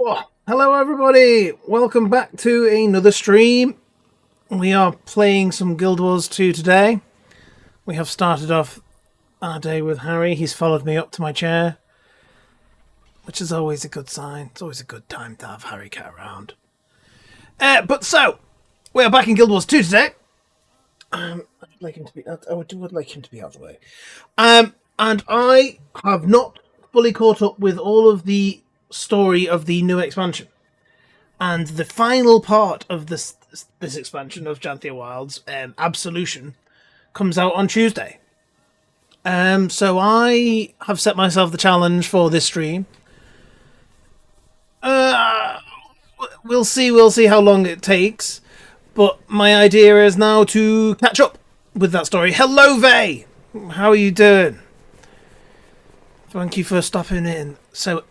Oh, hello, everybody. Welcome back to another stream. We are playing some Guild Wars 2 today. We have started off our day with Harry. He's followed me up to my chair, which is always a good sign. It's always a good time to have Harry Cat around. We are back in Guild Wars 2 today. I'd like him to be. I would like him to be out of the way. And I have not fully caught up with all of the story of the new expansion, and the final part of this expansion of Janthia Wilds, Absolution, comes out on Tuesday. So I have set myself the challenge for this stream. We'll see how long it takes, but my idea is now to catch up with that story. Hello, Vay! How are you doing? Thank you for stopping in. So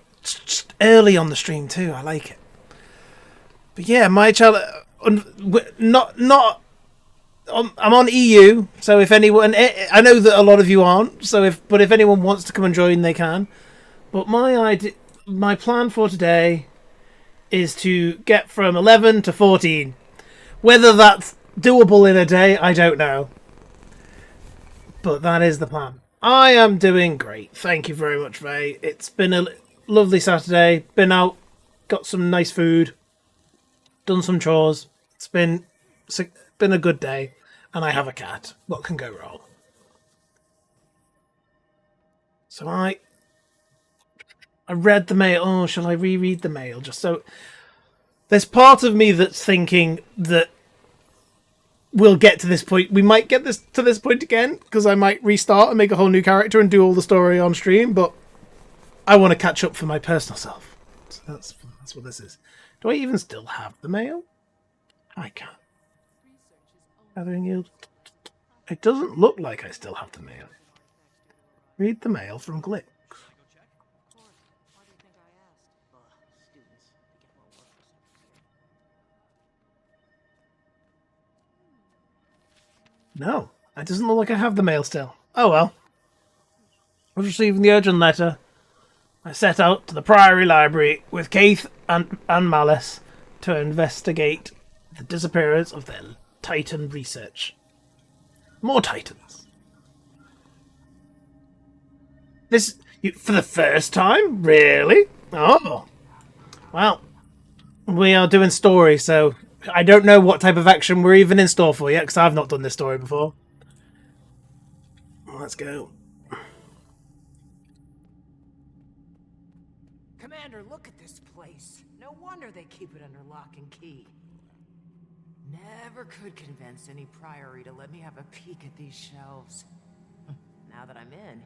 early on the stream too. I like it. But yeah, my challenge. I'm on EU, so if anyone, I know that a lot of you aren't. So if anyone wants to come and join, they can. But my plan for today is to get from 11 to 14. Whether that's doable in a day, I don't know. But that is the plan. I am doing great. Thank you very much, Ray. It's been a lovely Saturday. Been out, got some nice food, done some chores. It's been a good day, and I have a cat. What can go wrong? So I read the mail. Oh, shall I reread the mail? Just so there's part of me that's thinking that we'll get to this point. We might get to this point again, because I might restart and make a whole new character and do all the story on stream, but I want to catch up for my personal self. So that's what this is. Do I even still have the mail? I can't. Gathering yield. It doesn't look like I still have the mail. Read the mail from Glick. No, it doesn't look like I have the mail still. Oh well. I was receiving the urgent letter. I set out to the Priory Library with Keith and Malice to investigate the disappearance of their Titan research. More Titans. For the first time? Really? Oh. Well, we are doing story, so I don't know what type of action we're even in store for yet, because I've not done this story before. Let's go. Commander, look at this place. No wonder they keep it under lock and key. Never could convince any priory to let me have a peek at these shelves. Now that I'm in,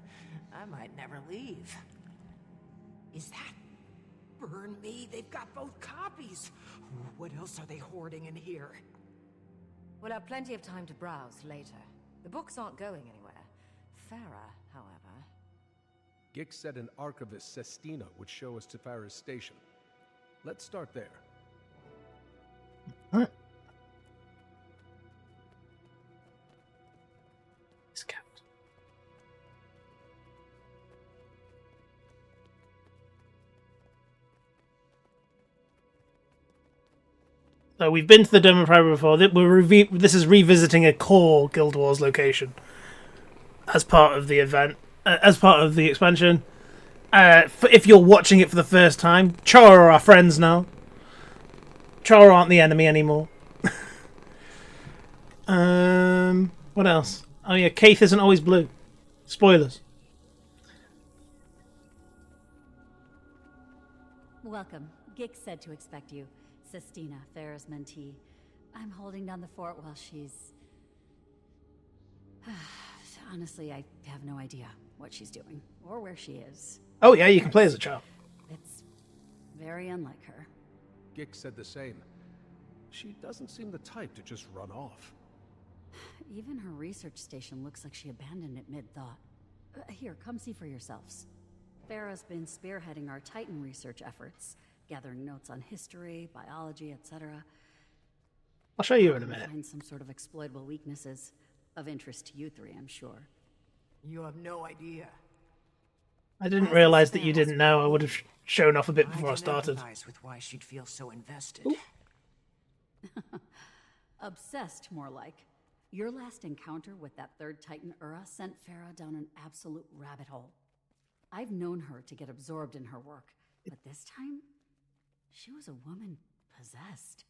I might never leave. Is that... Burn me, they've got both copies. What else are they hoarding in here? We'll have plenty of time to browse later. The books aren't going anywhere. Farah, however... Gix said an archivist, Sestina, would show us to Farah's station. Let's start there. What? This cat. So we've been to the Dome of Priory before. This is revisiting a core Guild Wars location as part of the event, as part of the expansion. If you're watching it for the first time, Char are our friends now. Char aren't the enemy anymore. What else? Oh yeah, Keith isn't always blue. Spoilers. Welcome. Gix said to expect you. Sestina, Farah's mentee. I'm holding down the fort while she's... Honestly, I have no idea what she's doing, or where she is. Oh yeah, you can play as a child. It's very unlike her. Gix said the same. She doesn't seem the type to just run off. Even her research station looks like she abandoned it mid-thought. Here, come see for yourselves. Farah's been spearheading our Titan research efforts, gathering notes on history, biology, etc. I'll show you in a minute. Find some sort of exploitable weaknesses of interest to you three, I'm sure. You have no idea. I didn't realize that you didn't know. I would have shown off a bit before I started. Empathize with why she'd feel so invested. Obsessed, more like. Your last encounter with that third Titan Ura sent Farah down an absolute rabbit hole. I've known her to get absorbed in her work, but this time, she was a woman possessed.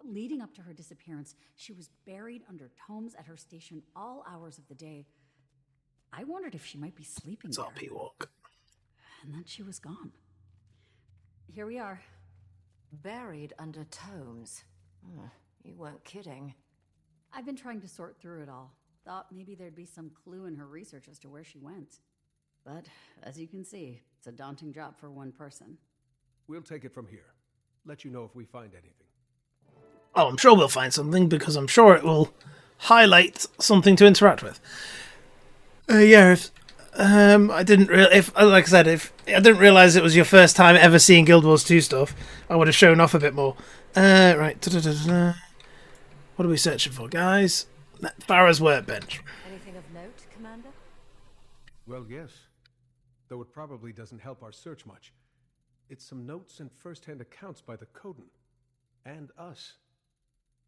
Leading up to her disappearance, she was buried under tomes at her station all hours of the day. I wondered if she might be sleeping It's there. all P-Walk. And then she was gone. Here we are. Buried under tomes. You weren't kidding. I've been trying to sort through it all. Thought maybe there'd be some clue in her research as to where she went. But, as you can see, it's a daunting job for one person. We'll take it from here. Let you know if we find anything. Oh, I'm sure we'll find something, because I'm sure it will highlight something to interact with. I didn't like I said, if I didn't realize it was your first time ever seeing Guild Wars 2 stuff, I would have shown off a bit more. Right. What are we searching for, guys? Farah's workbench. Anything of note, Commander? Well, yes. Though it probably doesn't help our search much. It's some notes and first-hand accounts by the Coden. And us.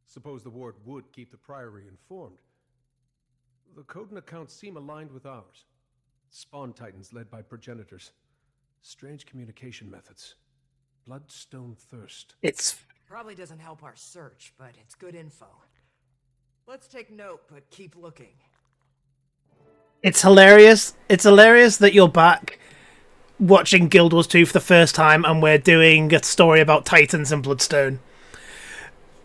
Suppose the ward would keep the Priory informed. The Coden accounts seem aligned with ours. Spawn Titans led by progenitors. Strange communication methods. Bloodstone thirst. It's Probably doesn't help our search, but it's good info. Let's take note, but keep looking. It's hilarious. It's hilarious that you're back watching Guild Wars 2 for the first time and we're doing a story about Titans and Bloodstone.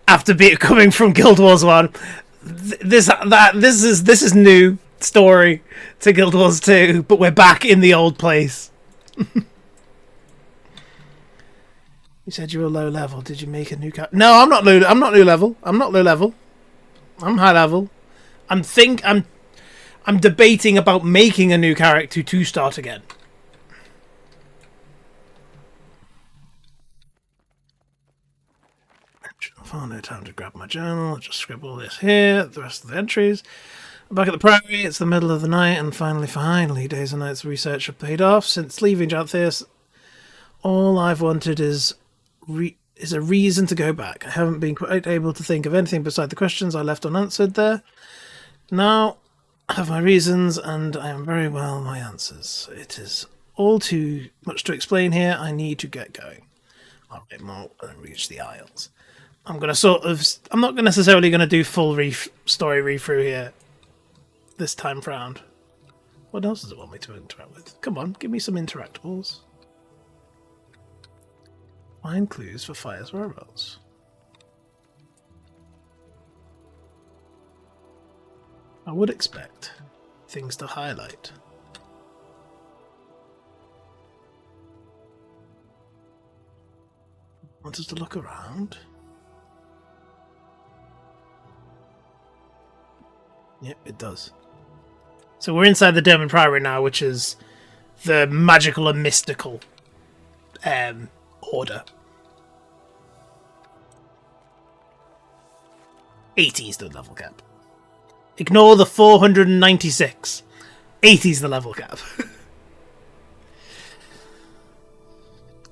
After coming from Guild Wars 1. This is new story to Guild Wars 2, but we're back in the old place. You said you were low level. Did you make a new character? No, I'm not low. I'm not low level. I'm not low level. I'm high level. I'm debating about making a new character to start again. Oh, no time to grab my journal. I'll just scribble this here. The rest of the entries. I'm back at the Priory. It's the middle of the night, and finally, days and nights of research have paid off. Since leaving Jantheus, All I've wanted is a reason to go back. I haven't been quite able to think of anything beside the questions I left unanswered there. Now I have my reasons, and I am very well my answers. It is all too much to explain here. I need to get going. I'll write more and reach the Isles. I'm not necessarily going to do full story read-through here this time round. What else does it want me to interact with? Come on, give me some interactables. Find clues for Fire's whereabouts. I would expect things to highlight. Want us to look around? Yep, it does. So we're inside the Derman Priory now, which is the magical and mystical order. 80 is the level cap. Ignore the 496. 80 is the level cap.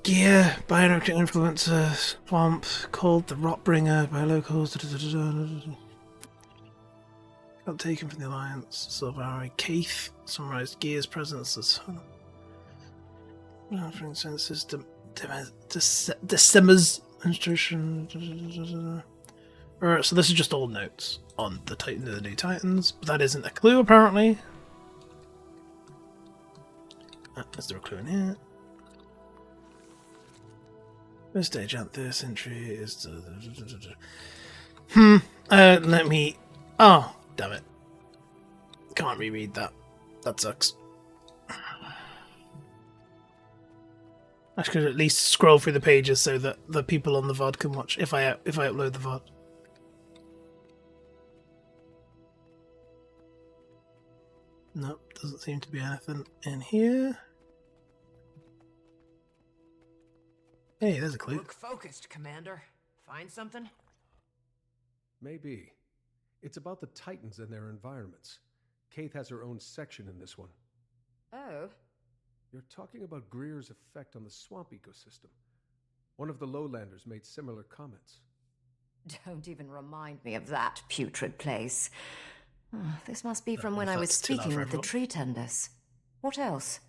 Gear, bioelectric influencer, swamp, called the Rotbringer by locals. Got taken from the Alliance, Silvari, Keith, summarized Gear's presence as senses, Decimers, instruction. Alright, so this is just all notes on the new Titans, but that isn't a clue apparently. Is there a clue in here? First stage this entry is let me. Oh, damn it. Can't reread that. That sucks. I should at least scroll through the pages so that the people on the VOD can watch if I upload the VOD. Nope, doesn't seem to be anything in here. Hey, there's a clue. Look focused, Commander. Find something? Maybe. It's about the Titans and their environments. Kate has her own section in this one. Oh. You're talking about Greer's effect on the swamp ecosystem. One of the lowlanders made similar comments. Don't even remind me of that putrid place. This must be from when I was speaking with the tree tenders. What else?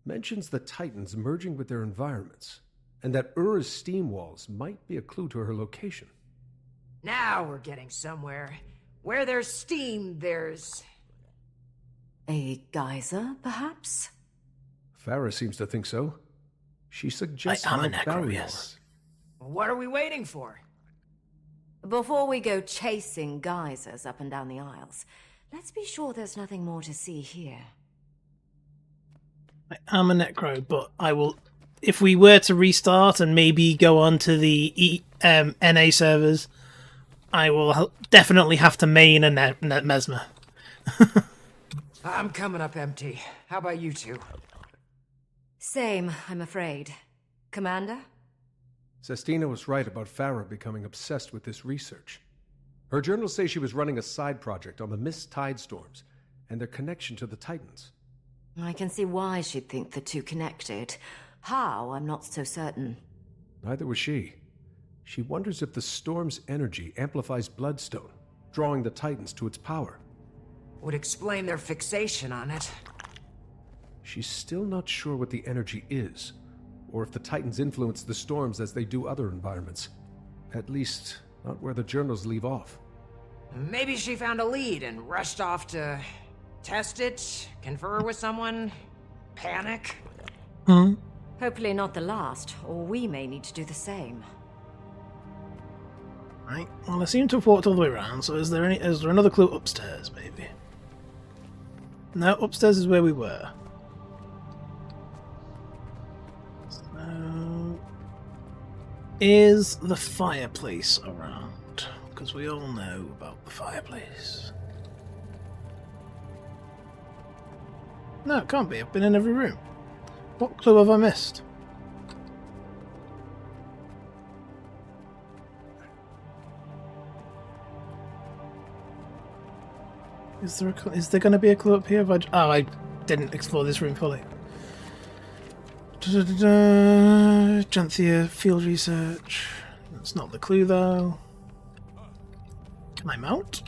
Mentions the Titans merging with their environments, and that Ura's steam walls might be a clue to her location. Now we're getting somewhere. Where there's steam, there's... A geyser, perhaps? Farah seems to think so. She suggests I'm a Mount necro, Barrier. yes. What are we waiting for? Before we go chasing geysers up and down the aisles, let's be sure there's nothing more to see here. I am a necro, but I will... If we were to restart and maybe go on to the NA servers, I will definitely have to main a Mesmer. I'm coming up empty. How about you two? Same, I'm afraid. Commander? Sestina was right about Farah becoming obsessed with this research. Her journals say she was running a side project on the mist tide storms and their connection to the Titans. I can see why she'd think the two connected. How, I'm not so certain. Neither was she. She wonders if the storm's energy amplifies Bloodstone, drawing the Titans to its power. Would explain their fixation on it. She's still not sure what the energy is, or if the Titans influence the storms as they do other environments. At least, not where the journals leave off. Maybe she found a lead and rushed off to test it, confer with someone, panic. Hopefully not the last, or we may need to do the same. Right. Well, I seem to have walked all the way around. So, is there another clue upstairs? Maybe. No, upstairs is where we were. So, is the fireplace around? Because we all know about the fireplace. No, it can't be. I've been in every room. What clue have I missed? Is there going to be a clue up here? I didn't explore this room fully. Janthia field research. That's not the clue though. Can I mount?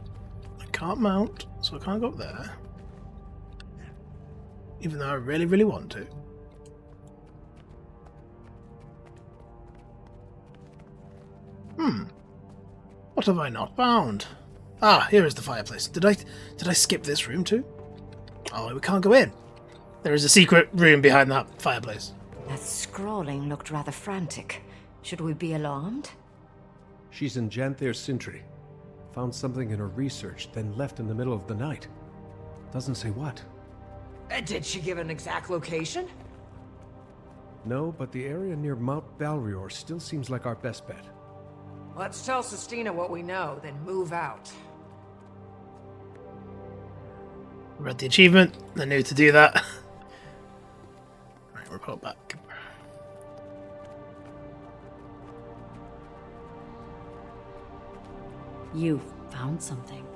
I can't mount, so I can't go up there. Even though I really, really want to. What have I not found? Ah, here is the fireplace. Did I skip this room too? Oh, we can't go in. There is a secret room behind that fireplace. That scrawling looked rather frantic. Should we be alarmed? She's in Janthair Sintry. Found something in her research, then left in the middle of the night. Doesn't say what. Did she give an exact location? No, but the area near Mount Balrior still seems like our best bet. Let's tell Sistina what we know, then move out. Read the achievement. I knew to do that. Right, report back. You found something.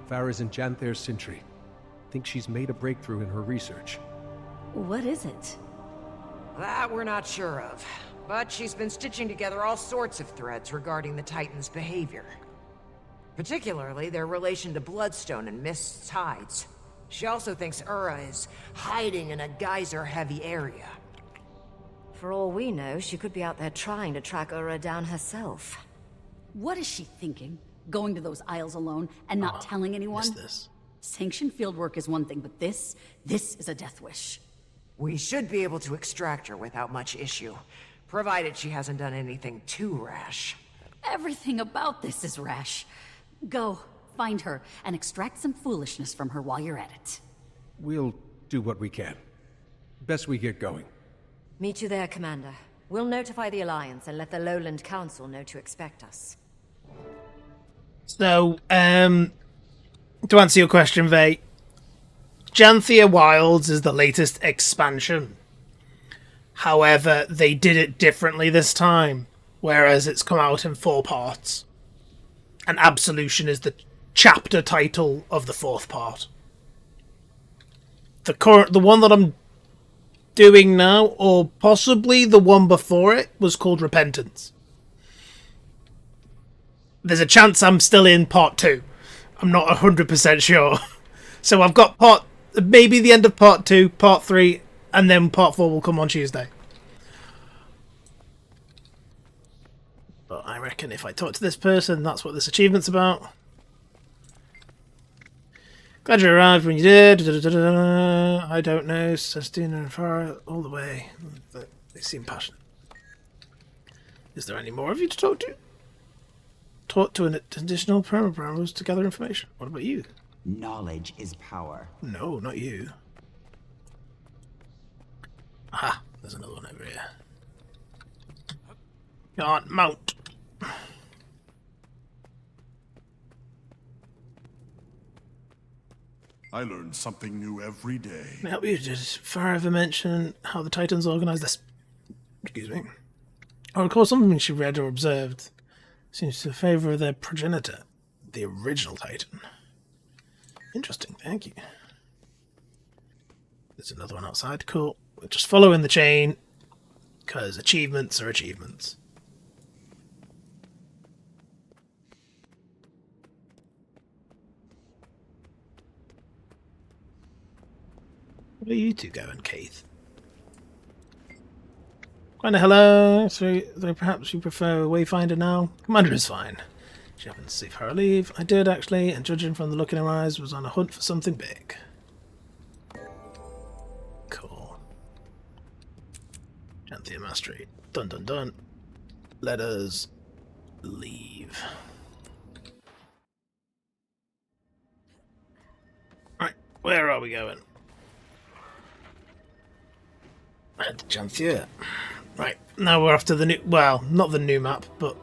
Farah's in Janthair Sintry. Think she's made a breakthrough in her research. What is it? That we're not sure of. But she's been stitching together all sorts of threads regarding the Titans' behavior. Particularly their relation to Bloodstone and Mist's hides. She also thinks Ura is hiding in a geyser-heavy area. For all we know, she could be out there trying to track Ura down herself. What is she thinking? Going to those aisles alone and not telling anyone? Missed this. Sanctioned fieldwork is one thing, but this is a death wish. We should be able to extract her without much issue, provided she hasn't done anything too rash. Everything about this is rash. Go, find her, and extract some foolishness from her while you're at it. We'll do what we can. Best we get going. Meet you there, Commander. We'll notify the Alliance and let the Lowland Council know to expect us. So, to answer your question, Vay, Janthia Wilds is the latest expansion. However, they did it differently this time, whereas it's come out in 4 parts. And Absolution is the chapter title of the 4th part. The one that I'm doing now, or possibly the one before it, was called Repentance. There's a chance I'm still in part 2. I'm not 100% sure. So I've got maybe the end of part 2, part 3, and then part 4 will come on Tuesday. But I reckon if I talk to this person, that's what this achievement's about. Glad you arrived when you did. I don't know. Sistina and Farah all the way. They seem passionate. Is there any more of you to talk to? Talk to an additional paragraphs to gather information. What about you? Knowledge is power. No, not you. Aha, there's another one over here. Can't mount. I learn something new every day. Can I help you? Did Farah ever mention how the Titans organise this? Excuse me. Or of course something she read or observed seems to favour their progenitor, the original Titan. Interesting, thank you. There's another one outside. Cool. We're just following the chain, because achievements are achievements. Where are you two going, Keith? Commander, hello. So perhaps you prefer Wayfinder now? Commander is fine. She happened to see Farah leave. I did, actually, and judging from the look in her eyes, was on a hunt for something big. Cool. Janthia Mastery. Dun dun dun. Let us leave. Right, where are we going? Head to Janthia. Right, now we're after the new... Well, not the new map, but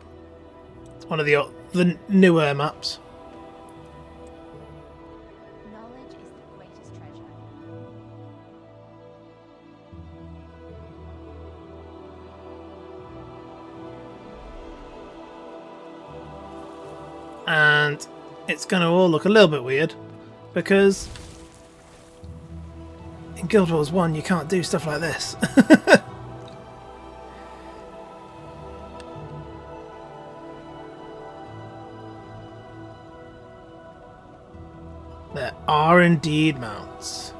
one of the newer maps. Knowledge is the greatest treasure. And it's going to all look a little bit weird, because in Guild Wars 1 you can't do stuff like this. There are indeed mounts.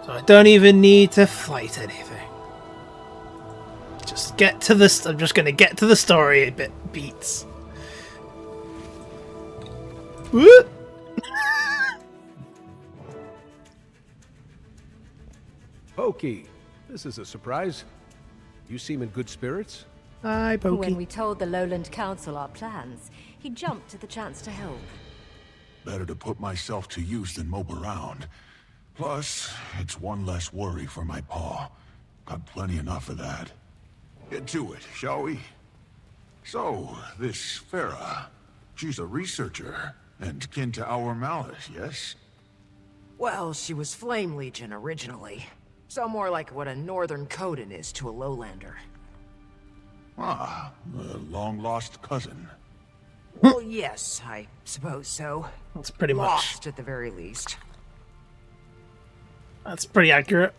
So I don't even need to fight anything. Just get to this. I'm just going to get to the story a bit beats. Woo! Pokey, this is a surprise. You seem in good spirits. Hi, Pokey. When we told the Lowland Council our plans, he jumped at the chance to help. Better to put myself to use than mope around. Plus, it's one less worry for my paw. Got plenty enough of that. Get to it, shall we? So, this Farah, she's a researcher, and kin to our Malice, yes? Well, she was Flame Legion originally. So more like what a Northern Coden is to a Lowlander. Ah, a long-lost cousin. Well, yes, I suppose so. That's pretty much. Lost, at the very least. That's pretty accurate.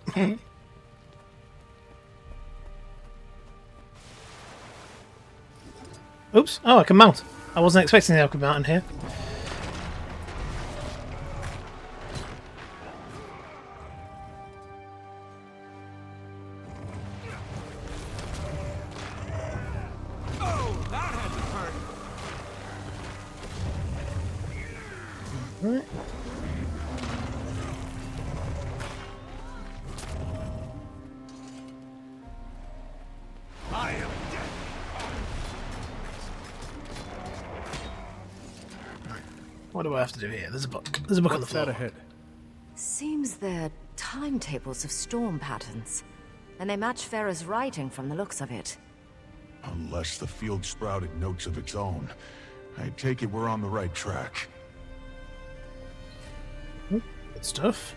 Oops. Oh, I can mount. I wasn't expecting I could mount in here. Right. I am dead. What do I have to do here? There's a book. There's a book on the What's floor. that ahead? Seems they're timetables of storm patterns. And they match Farah's writing from the looks of it. Unless the field sprouted notes of its own. I take it we're on the right track. Good stuff.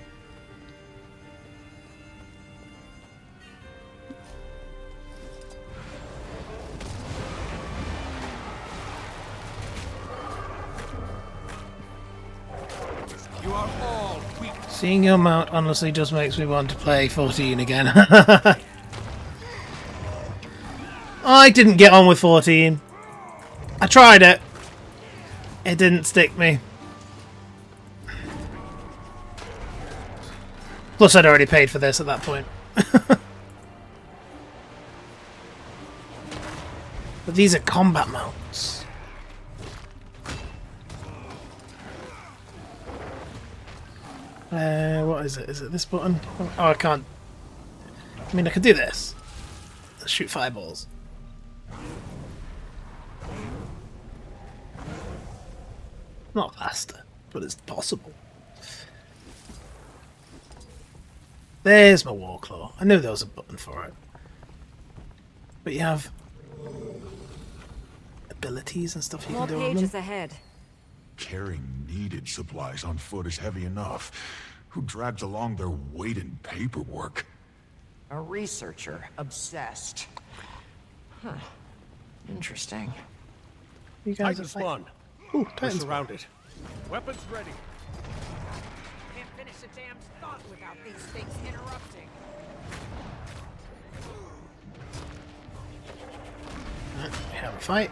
You are all weak. Seeing your mount honestly just makes me want to play 14 again. I didn't get on with 14. I tried it. It didn't stick me. Plus, I'd already paid for this at that point. But these are combat mounts. What is it? Is it this button? Oh, I can't. I mean, I could do this. Let's shoot fireballs. Not faster, but it's possible. There's my Warclaw. I knew there was a button for it. But you have abilities and stuff you More can do on pages them. ahead. Carrying needed supplies on foot is heavy enough. Who drags along their weight in paperwork? A researcher, obsessed. Huh. Interesting. You guys Titan are spawn. Ooh, We're Titan spawn. surrounded. Weapons ready. Can't finish a damn thought without these things interrupting. We have a fight.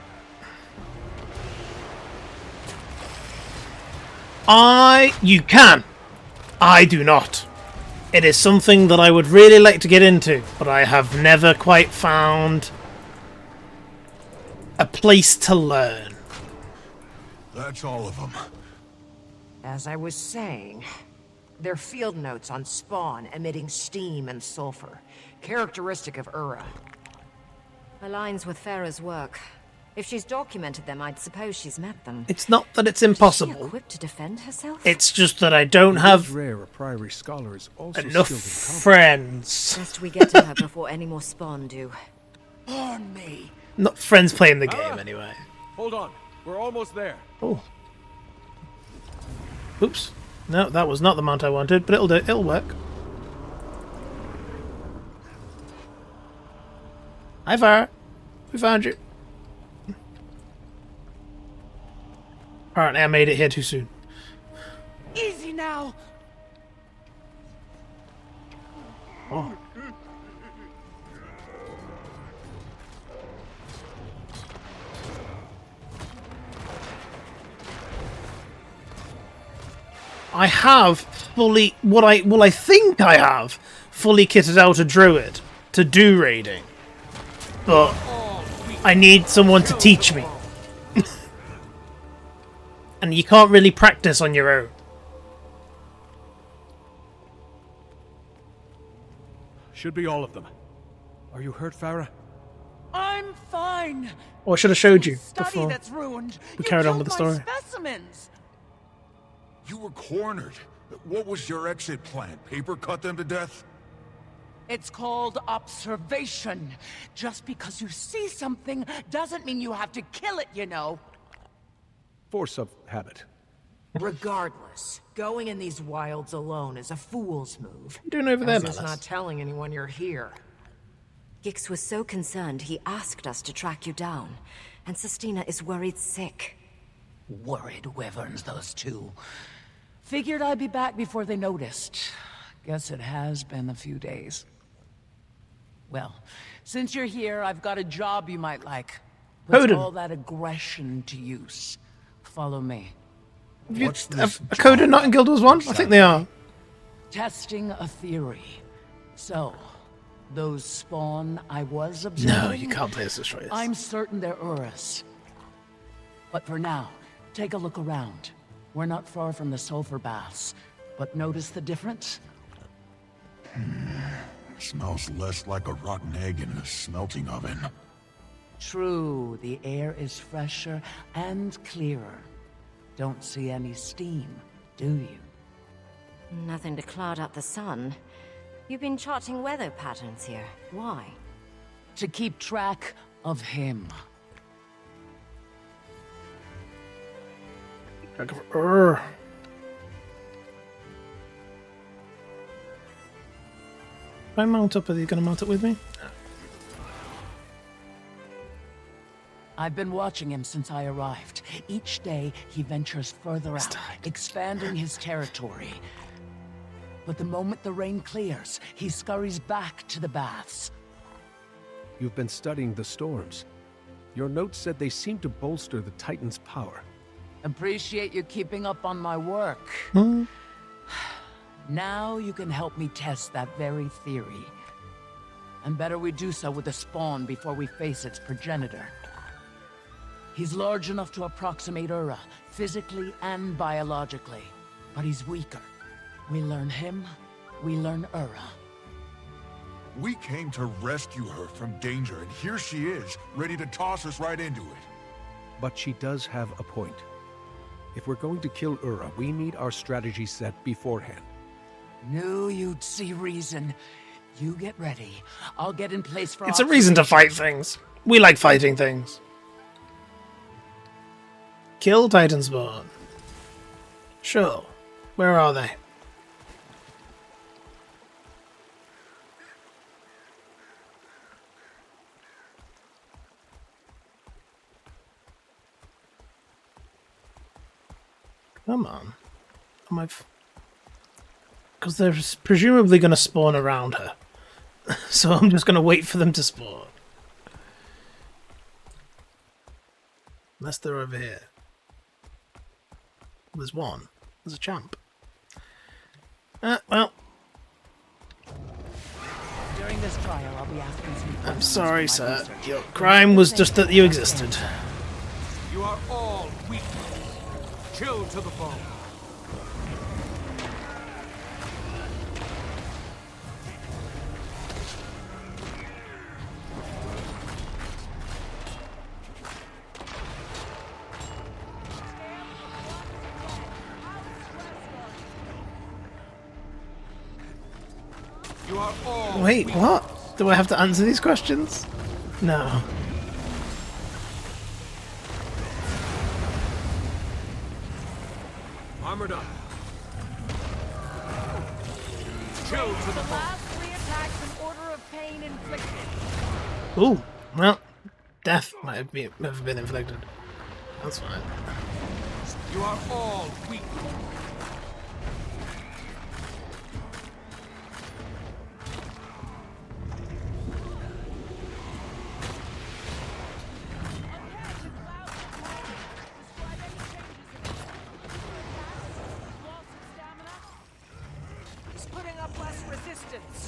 You can. I do not. It is something that I would really like to get into, but I have never quite found a place to learn. That's all of them. As I was saying, they're field notes on spawn emitting steam and sulfur, characteristic of Ura. Aligns with Farah's work. If she's documented them, I'd suppose she's met them. It's not that it's Is she impossible. equipped to defend herself? It's just that I don't It is have rare a priory scholar is also enough skilled in combat. friends. Best we get to her before any more spawn do. On me. Not friends playing the game, anyway. Hold on. We're almost there. Oh. Oops. No, that was not the mount I wanted, but it'll do. It'll work. Hi, Farah. We found you. Apparently, I made it here too soon. Easy now. Oh. I have fully I think I have fully kitted out a druid to do raiding, but I need someone to teach me, and you can't really practice on your own. Should be all of them. Are you hurt, Farah? I'm fine. Or I should have showed you Study before that's ruined. we You carried on killed with the my story. Specimens. You were cornered. What was your exit plan? Paper cut them to death? It's called observation. Just because you see something doesn't mean you have to kill it, you know. Force of habit. Regardless, going in these wilds alone is a fool's move. What are you doing over there, It's Malice? not telling anyone you're here. Gix was so concerned he asked us to track you down. And Sestina is worried sick. Worried wyverns, those two. Figured I'd be back before they noticed. Guess it has been a few days. Well, since you're here, I've got a job you might like. Put Odin. all that aggression to use. Follow me. What's Are this Coda job? not in Guild Wars 1? I think they are. Testing a theory. So, those spawn I was observing... No, you can't play as Destroyers. I'm certain they're Urus. But for now, take a look around. We're not far from the sulfur baths. But notice the difference? Smells less like a rotten egg in a smelting oven. True, the air is fresher and clearer. Don't see any steam, do you? Nothing to cloud up the sun. You've been charting weather patterns here. Why? To keep track of him. Urgh. If I mount up, are you going to mount up with me? I've been watching him since I arrived. Each day, he ventures further out, expanding his territory. But the moment the rain clears, he scurries back to the baths. You've been studying the storms. Your notes said they seem to bolster the Titan's power. Appreciate you keeping up on my work. Now you can help me test that very theory. And better we do so with the spawn before we face its progenitor. He's large enough to approximate Ura, physically and biologically. But he's weaker. We learn him, we learn Ura. We came to rescue her from danger, and here she is, ready to toss us right into it. But she does have a point. If we're going to kill Ura, we need our strategy set beforehand. Knew you'd see reason. You get ready. I'll get in place for It's a reason to fight things. We like fighting things. Kill Titanspawn. Sure. Where are they? Come on. Am I... Because they're presumably going to spawn around her. So I'm just going to wait for them to spawn. Unless they're over here. There's one. There's a champ. Well. During this trial, I'll be asking some I'm questions sorry, for my sir. research. Your crime was just that you existed. You are all weak. Chill to the bone. You are all Wait, weak. what? Do I have to answer these questions? No. Armored up. Chill to the bone. Last 3 attacks in order of pain inflicted. Ooh, well, death might have been inflicted. That's fine. You are all weak.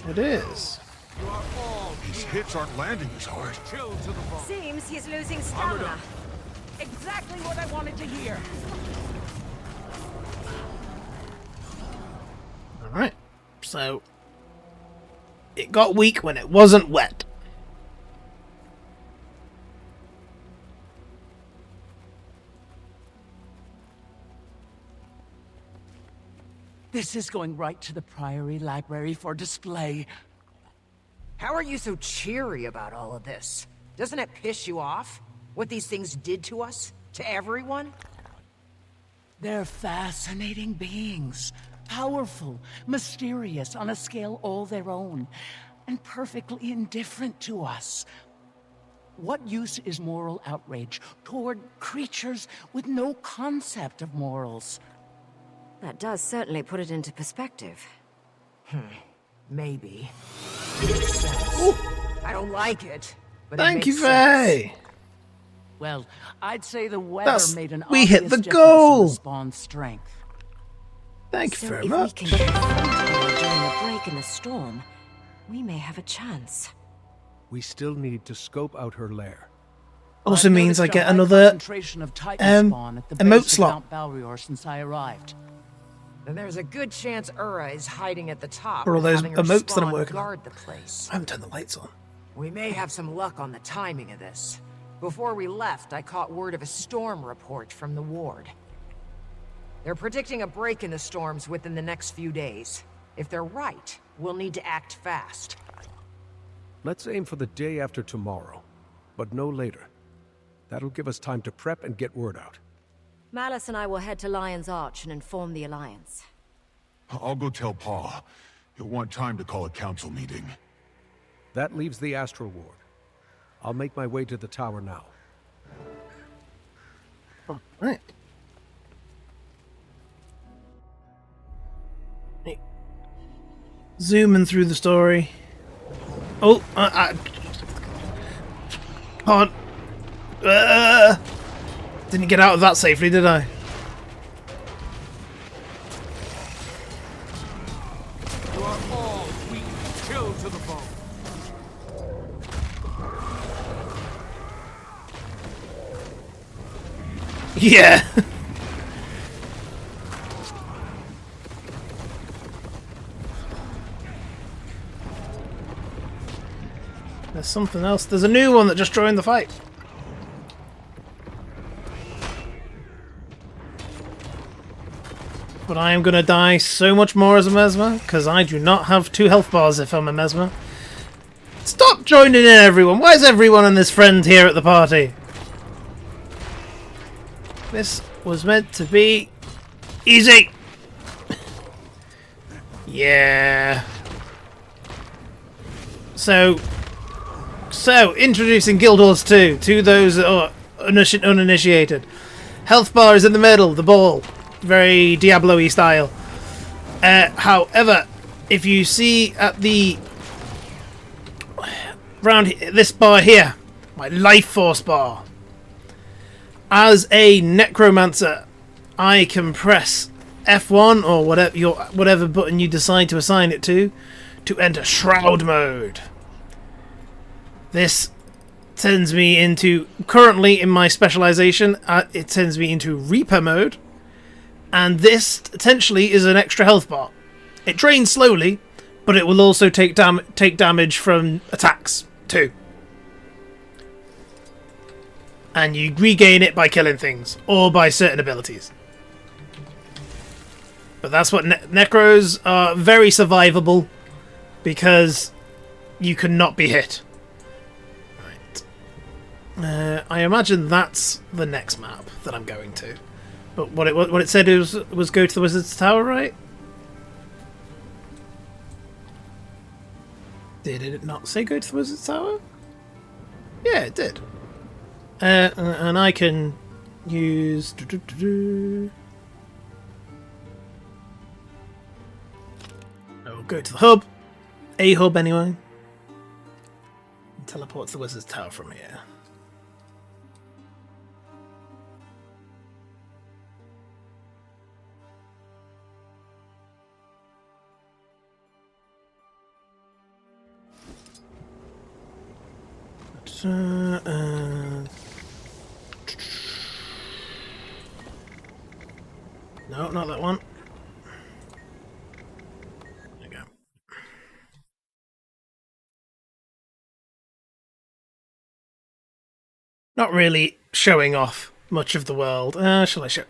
It is. You are all His hits aren't landing as hard. chill to the bone. Seems he's losing Armored stamina. up. Exactly what I wanted to hear. Alright. So, it got weak when it wasn't wet. This is going right to the Priory Library for display. How are you so cheery about all of this? Doesn't it piss you off? What these things did to us? To everyone? They're fascinating beings. Powerful, mysterious, on a scale all their own, and perfectly indifferent to us. What use is moral outrage toward creatures with no concept of morals? That does certainly put it into perspective. Maybe. Makes sense. I don't like it, but Thank it you, makes sense. Faye. Well, I'd say the weather made an we hit obvious the difference goal. in Respawn's strength. Thank you So very if much. we can confront her during the break in the storm, we may have a chance. We still need to scope out her lair. Also I've means I noticed a get high another concentration of Titan spawn at the emote base of slot. Mount Balrior since I arrived. Then there's a good chance Ura is hiding at the top. For all and those having her emotes that I'm spawn working on. guard the place. I haven't turned the lights on. We may have some luck on the timing of this. Before we left, I caught word of a storm report from the ward. They're predicting a break in the storms within the next few days. If they're right, we'll need to act fast. Let's aim for the day after tomorrow, but no later. That'll give us time to prep and get word out. Malice and I will head to Lion's Arch and inform the Alliance. I'll go tell Pa. He'll want time to call a council meeting. That leaves the Astral Ward. I'll make my way to the tower now. Right. Hey. Zooming through the story. Oh, can't. Didn't get out of that safely, did I? You are all weak. Chill to the bone. Yeah. There's something else. There's a new one that just joined the fight. But I am going to die so much more as a Mesmer, because I do not have 2 health bars if I'm a Mesmer. Stop joining in, everyone! Why is everyone and his friend here at the party? This was meant to be easy. Yeah. So introducing Guild Wars 2 to those that are uninitiated. Health bar is in the middle, the ball. Very Diablo-y style. However, if you see at the round this bar here, my life force bar, as a necromancer, I can press F1 or whatever button you decide to assign it to enter shroud mode. This sends me into, currently in my specialization, it sends me into Reaper mode. And this potentially is an extra health bar. It drains slowly, but it will also take damage from attacks too. And you regain it by killing things or by certain abilities. But that's what Necros are very survivable because you cannot be hit. Right. I imagine that's the next map that I'm going to. But what it said was go to the Wizard's Tower, right? Did it not say go to the Wizard's Tower? Yeah, it did. And I can use... I'll go to the hub. A hub, anyway. And teleport to the Wizard's Tower from here. No, not that one. There you go. Not really showing off much of the world. Shall I show?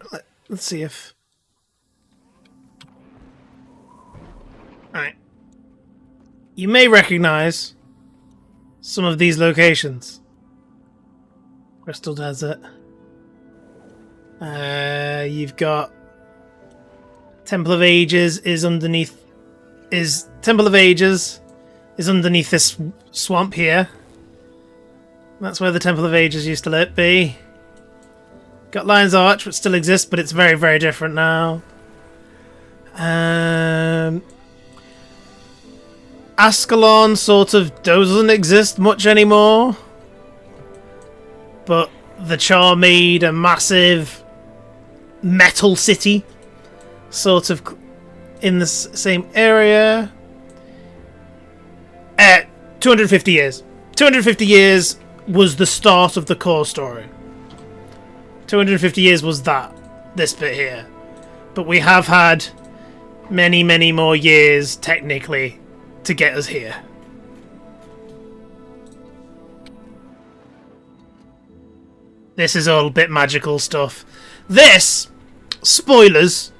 Let's see if. Alright. You may recognize some of these locations. Crystal Desert. You've got Temple of Ages is underneath. Temple of Ages is underneath this swamp here. That's where the Temple of Ages used to be. Got Lion's Arch, which still exists, but it's very, very different now. Ascalon sort of doesn't exist much anymore. But the Char made a massive metal city, sort of in the same area. 250 years. 250 years was the start of the core story. 250 years was this bit here. But we have had many, many more years, technically, to get us here. This is all a bit magical stuff. This, spoilers,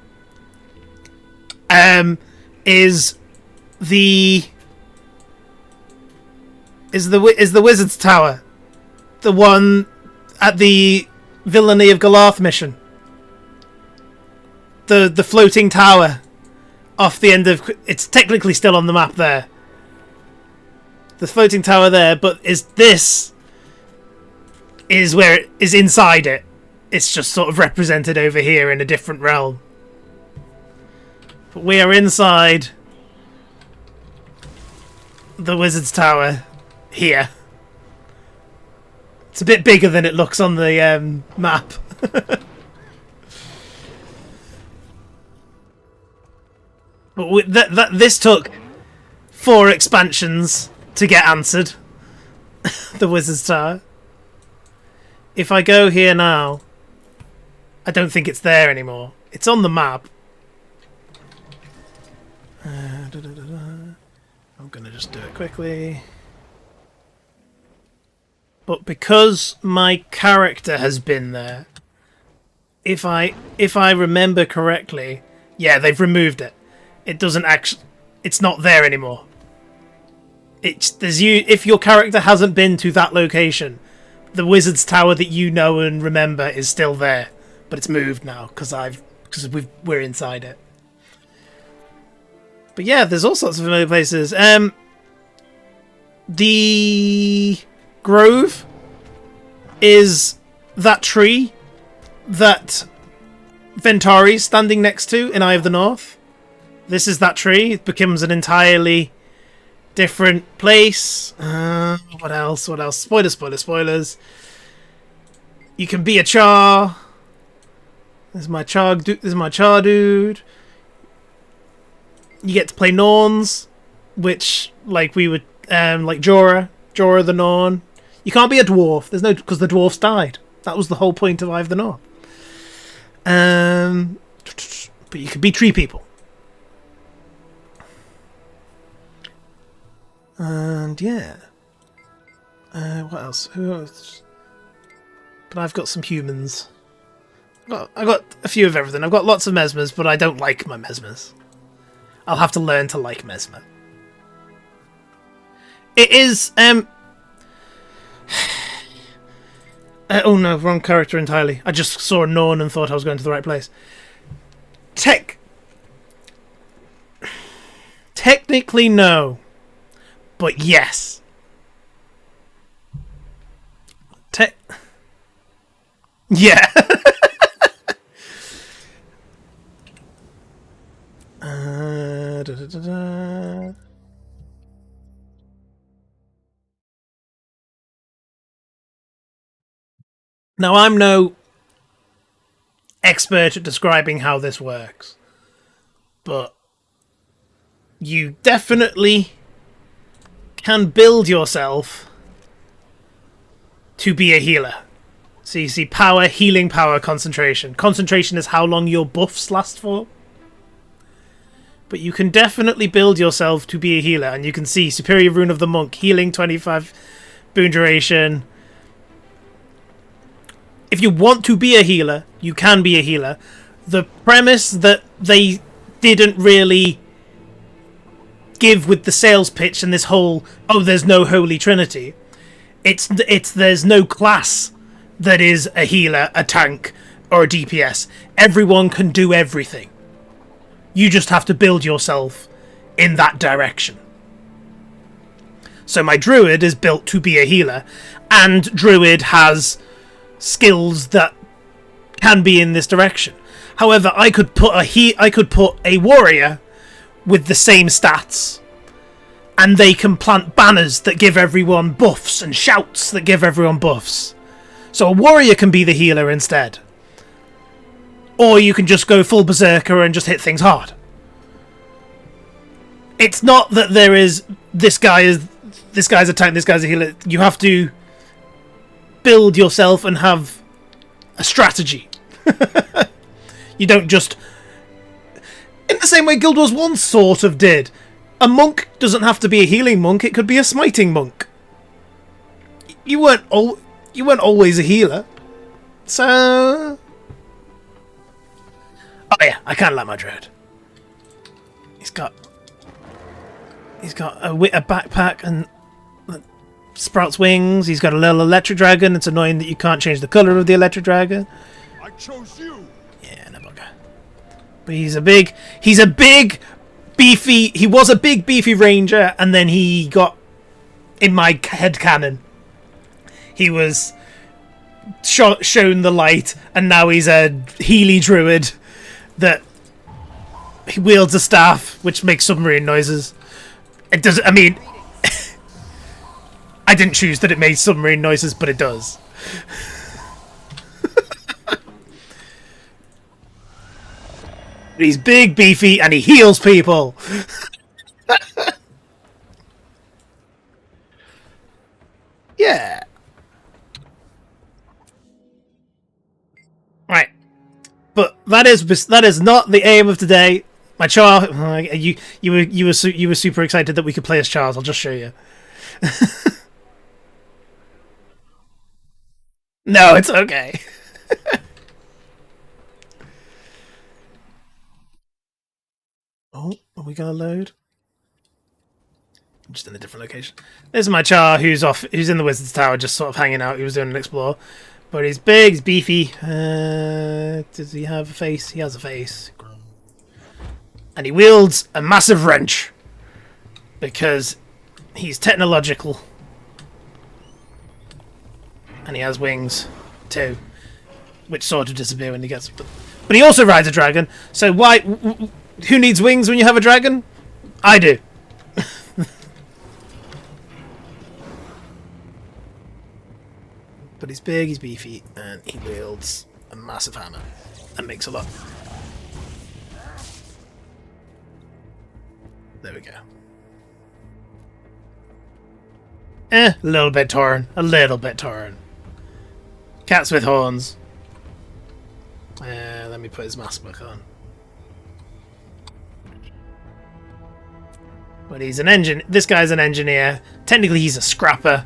is the Wizard's Tower. The one at the Villainy of Galarth mission. The floating tower off the end of... It's technically still on the map there. The floating tower there, but this is where it is inside it. It's just sort of represented over here in a different realm. But we are inside the Wizard's Tower here. It's a bit bigger than it looks on the map. But this took 4 expansions to get answered. The Wizard's Tower. If I go here now, I don't think it's there anymore. It's on the map. I'm gonna just do it quickly. But because my character has been there, if I remember correctly, yeah, they've removed it. It doesn't actually. It's not there anymore. If your character hasn't been to that location, the Wizard's Tower that you know and remember is still there, but it's moved now because we're inside it. But yeah, there's all sorts of familiar places. The Grove is that tree that Ventari's standing next to in Eye of the North. This is that tree. It becomes an entirely different place. What else? Spoilers. You can be a Char. This is my Char dude. You get to play Norns, which, like we would, like Jorah the Norn. You can't be a dwarf. Because the dwarfs died. That was the whole point of Eye of the North. But you can be tree people. And yeah. What else? Who else? But I've got some humans. I've got a few of everything. I've got lots of Mesmers, but I don't like my Mesmers. I'll have to learn to like Mesmer. It is, oh no, wrong character entirely. I just saw a Norn and thought I was going to the right place. Technically no. But yes. Yeah. Now, I'm no expert at describing how this works, but you definitely can build yourself to be a healer. So you see power, healing power, concentration. Concentration is how long your buffs last for. But you can definitely build yourself to be a healer. And you can see Superior Rune of the Monk, healing 25 boon duration. If you want to be a healer, you can be a healer. The premise that they didn't really give with the sales pitch and this whole, oh, there's no Holy Trinity. It's there's no class that is a healer, a tank, or a DPS. Everyone can do everything. You just have to build yourself in that direction. So my druid is built to be a healer, and druid has skills that can be in this direction. However, I could put a warrior with the same stats, and they can plant banners that give everyone buffs and shouts that give everyone buffs. So a warrior can be the healer instead. Or you can just go full berserker and just hit things hard. It's not that there is this guy's a tank, this guy's a healer. You have to build yourself and have a strategy. You don't just... In the same way Guild Wars 1 sort of did. A monk doesn't have to be a healing monk, it could be a smiting monk. You weren't always a healer. So... Oh yeah, I kind of like my druid. He's got a backpack and sprouts wings. He's got a little electric dragon. It's annoying that you can't change the colour of the electric dragon. I chose you. Yeah, no bugger. But he was a big, beefy ranger, and then he got, in my headcanon, he was shown the light, and now he's a Healy druid that he wields a staff, which makes submarine noises. It does. I mean, I didn't choose that it made submarine noises, but it does. He's big, beefy, and he heals people. Yeah. Right. But that is not the aim of today. My Char, you were super excited that we could play as Charles. I'll just show you. No, it's okay. Oh, are we gonna load? I'm just in a different location. There's my Char, who's in the Wizard's Tower, just sort of hanging out. He was doing an explore. But he's big, he's beefy. Does he have a face? He has a face. And he wields a massive wrench. Because he's technological. And he has wings, too. Which sort of disappear when he gets... But he also rides a dragon. So why... Who needs wings when you have a dragon? I do. But he's big, he's beefy, and he wields a massive hammer. And makes a lot. There we go. A little bit torn. A little bit torn. Cats with horns. Let me put his mask back on. But he's an engine. This guy's an engineer. Technically, he's a scrapper.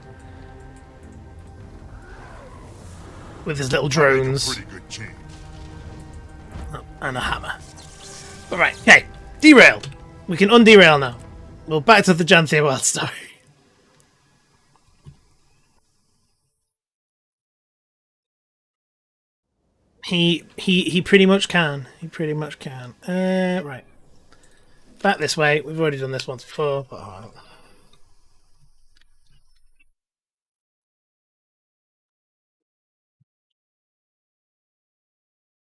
With his little drones. Oh, and a hammer. Alright, okay. Derailed. We can underail now. Well, back to the Janthea Wild story. He pretty much can. He pretty much can. Right. Back this way. We've already done this once before. But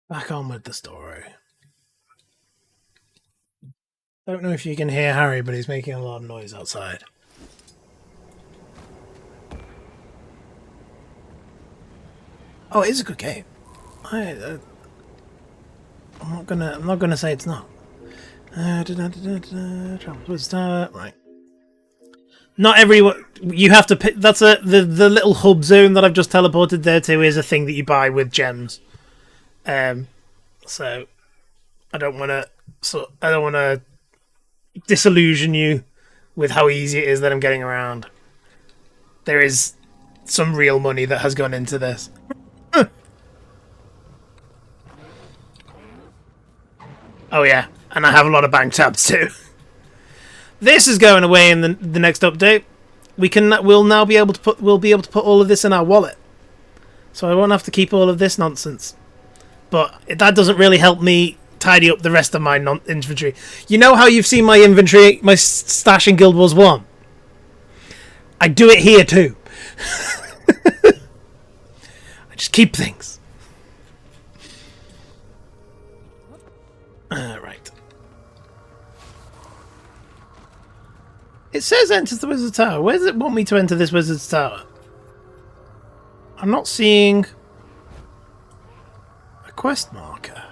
back on with the story. Don't know if you can hear Harry, but he's making a lot of noise outside. Oh, it is a good game. I'm not gonna say it's not. Right. Not everyone. You have to pick. That's the little hub zone that I've just teleported there to is a thing that you buy with gems. So I don't want to disillusion you with how easy it is that I'm getting around. There is some real money that has gone into this. Oh yeah, and I have a lot of bank tabs too. This is going away in the next update. We'll now be able to put all of this in our wallet, so I won't have to keep all of this nonsense. But that doesn't really help me tidy up the rest of my inventory. You know how you've seen my inventory, my stash in Guild Wars 1? I do it here too. I just keep things. Right. It says enters the Wizard's Tower. Where does it want me to enter this Wizard's Tower? I'm not seeing a quest marker.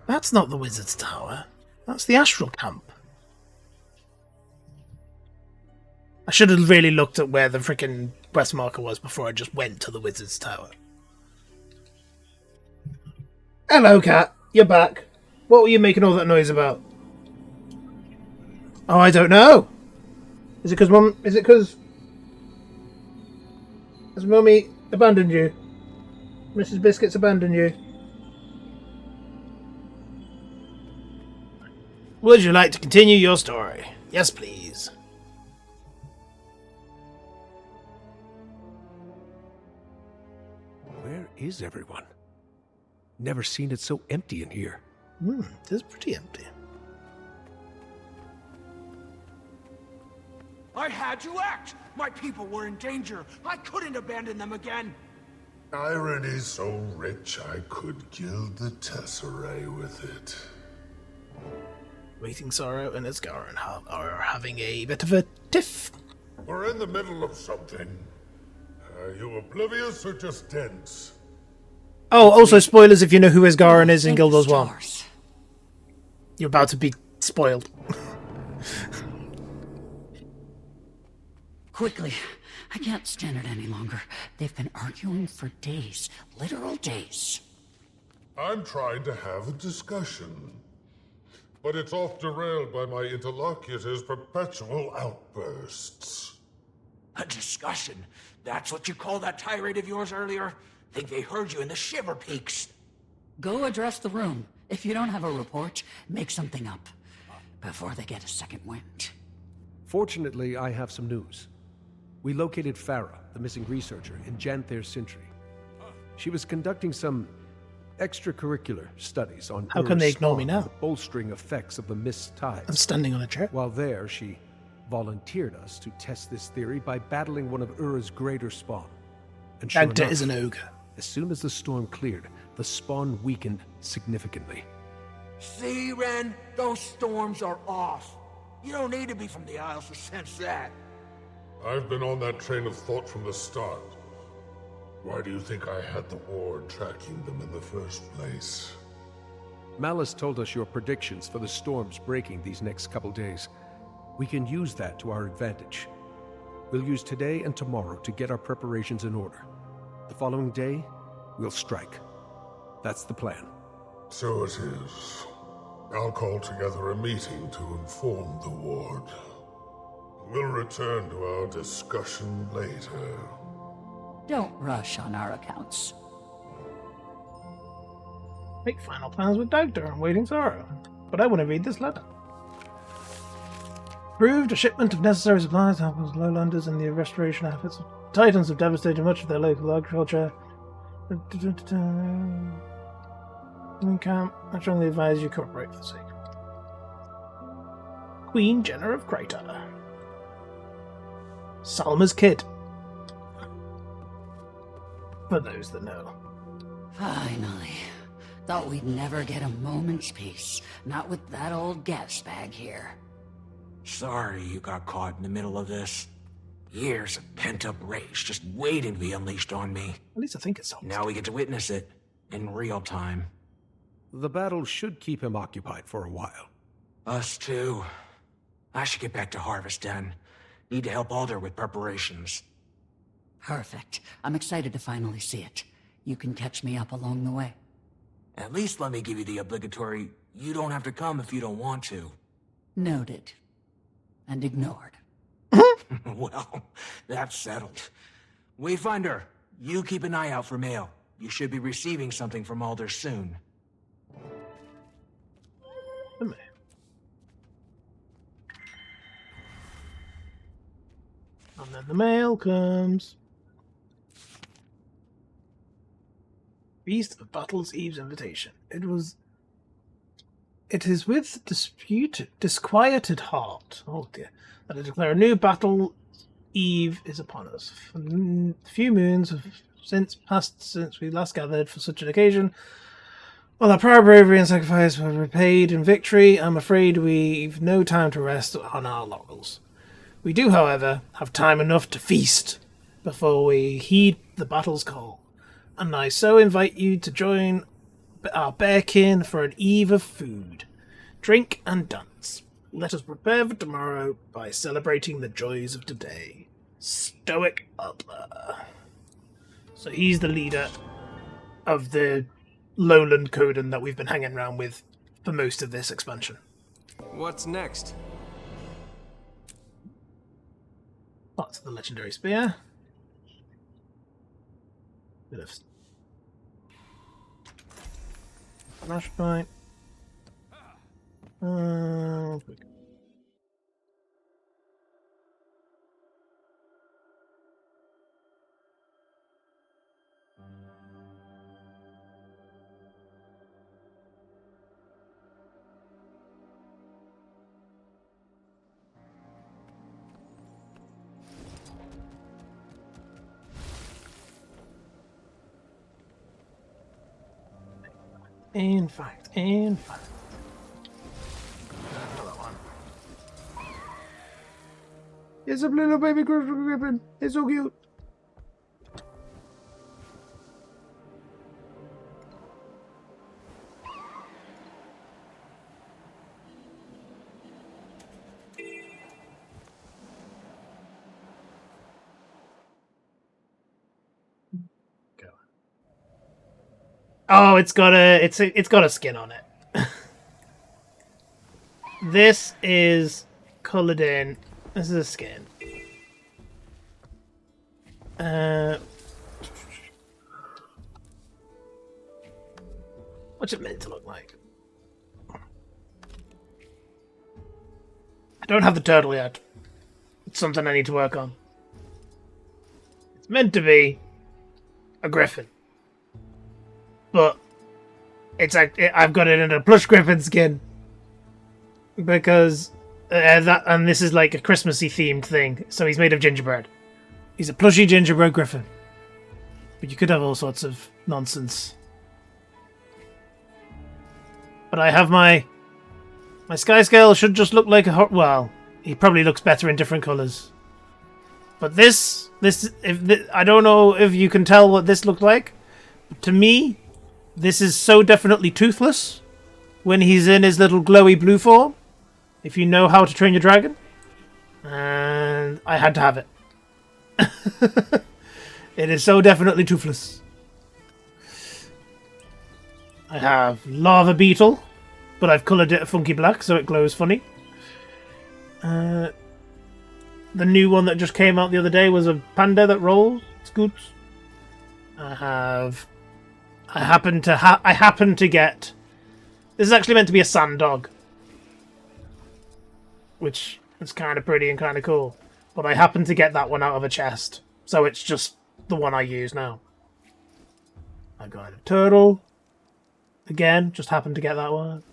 That's not the Wizard's Tower. That's the Astral Camp. I should have really looked at where the frickin' quest marker was before I just went to the Wizard's Tower. Hello, cat. You're back. What were you making all that noise about? Oh, I don't know. Is it because has Mummy abandoned you? Mrs. Biscuits abandoned you? Would you like to continue your story? Yes, please. Where is everyone? Never seen it so empty in here. It is pretty empty. I had to act! My people were in danger. I couldn't abandon them again. Irony so rich I could gild the tesserae with it. Waiting Sorrow and Asgaran are having a bit of a tiff. We're in the middle of something. Are you oblivious or just dense? Oh, also spoilers if you know who Asgaran is in Guild Wars 1. You're about to be spoiled. Quickly. I can't stand it any longer. They've been arguing for days. Literal days. I'm trying to have a discussion. But it's off derailed by my interlocutor's perpetual outbursts. A discussion? That's what you called that tirade of yours earlier? Think they heard you in the Shiver Peaks. Go address the room. If you don't have a report, make something up. Before they get a second wind. Fortunately, I have some news. We located Farah, the missing researcher, in Janther's Sentry. She was conducting some extracurricular studies on How can they ignore me now? The bolstering effects of the mist tides. I'm standing on a chair. While there, she volunteered us to test this theory by battling one of Ura's greater spawn. And sure Dagda enough, is an ogre. as soon as the storm cleared, the spawn weakened significantly. See, Ren? Those storms are off. You don't need to be from the Isles to sense that. I've been on that train of thought from the start. Why do you think I had the ward tracking them in the first place? Malice told us your predictions for the storms breaking these next couple days. We can use that to our advantage. We'll use today and tomorrow to get our preparations in order. The following day, we'll strike. That's the plan. So it is. I'll call together a meeting to inform the ward. We'll return to our discussion later. Don't rush on our accounts. Make final plans with Dagda and Waiting Sorrow. But I want to read this letter. Approved a shipment of necessary supplies to help us lowlanders in the restoration efforts. Titans have devastated much of their local agriculture. Camp. I strongly advise you cooperate for the sake. Queen Jenna of Crater. Salma's kid. For those that know. Finally. Thought we'd never get a moment's peace. Not with that old gas bag here. Sorry you got caught in the middle of this. Years of pent-up rage just waiting to be unleashed on me. At least I think it's Now we get to witness it in real time. The battle should keep him occupied for a while. Us too. I should get back to Harvest Den. Need to help Alder with preparations. Perfect. I'm excited to finally see it. You can catch me up along the way. At least let me give you the obligatory, you don't have to come if you don't want to. Noted. And ignored. Well, that's settled. Wayfinder, you keep an eye out for mail. You should be receiving something from Alder soon. The mail. And then the mail comes. Beast of Battle's Eve's invitation. It is with disquieted heart. Oh dear. That I declare a new battle eve is upon us. A few moons have since passed since we last gathered for such an occasion. While our prior bravery and sacrifice were repaid in victory, I'm afraid we've no time to rest on our laurels. We do, however, have time enough to feast before we heed the battle's call, and I so invite you to join our bearkin for an eve of food, drink, and dance. Let us prepare for tomorrow by celebrating the joys of today. Stoic Adler. So he's the leader of the lowland Coden that we've been hanging around with for most of this expansion. What's next? Lots of the legendary spear. Bit of flashlight. In fact. Another one. It's a little baby griffin. It's so cute. Oh, it's got a skin on it. This is coloured in. This is a skin. What's it meant to look like? I don't have the turtle yet. It's something I need to work on. It's meant to be a griffin. But it's like I've got it in a plush griffin skin because and this is like a Christmassy themed thing. So he's made of gingerbread. He's a plushy gingerbread griffin. But you could have all sorts of nonsense. But I have my sky scale should just look like a well. He probably looks better in different colours. But I don't know if you can tell what this looked like. But to me, this is so definitely Toothless when he's in his little glowy blue form, if you know how to train your dragon. And I had to have it. It is so definitely Toothless. I have Lava Beetle, but I've coloured it a funky black so it glows funny. The new one that just came out the other day was a panda that rolls, scoots. I happen to get. This is actually meant to be a sand dog, which is kind of pretty and kind of cool. But I happen to get that one out of a chest, so it's just the one I use now. I got a turtle. Again, just happened to get that one.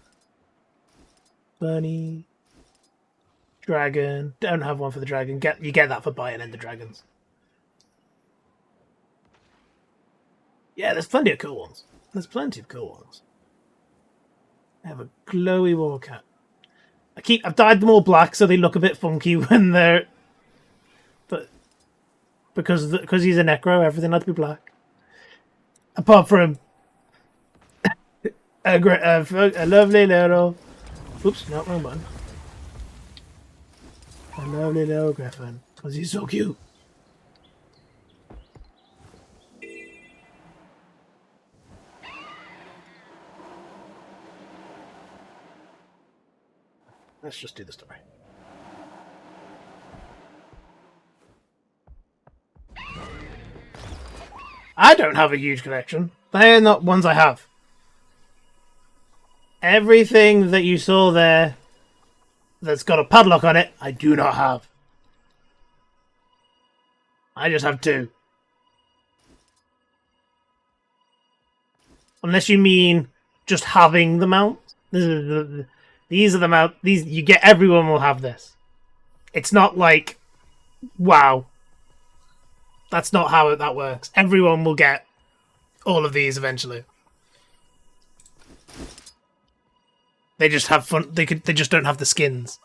Bunny. Dragon. Don't have one for the dragon. You get that for buying Ender Dragons. Yeah, there's plenty of cool ones. I have a glowy warcat. I've dyed them all black so they look a bit funky when they're... But because he's a necro, everything had to be black. Apart from a lovely little... Oops, no, wrong button. A lovely little griffin, because he's so cute. Let's just do the story. I don't have a huge collection. They're not ones I have. Everything that you saw there that's got a padlock on it, I do not have. I just have 2. Unless you mean just having the mount. These are the mount. These you get. Everyone will have this. It's not like, wow. That's not how that works. Everyone will get all of these eventually. They just have fun. They just don't have the skins.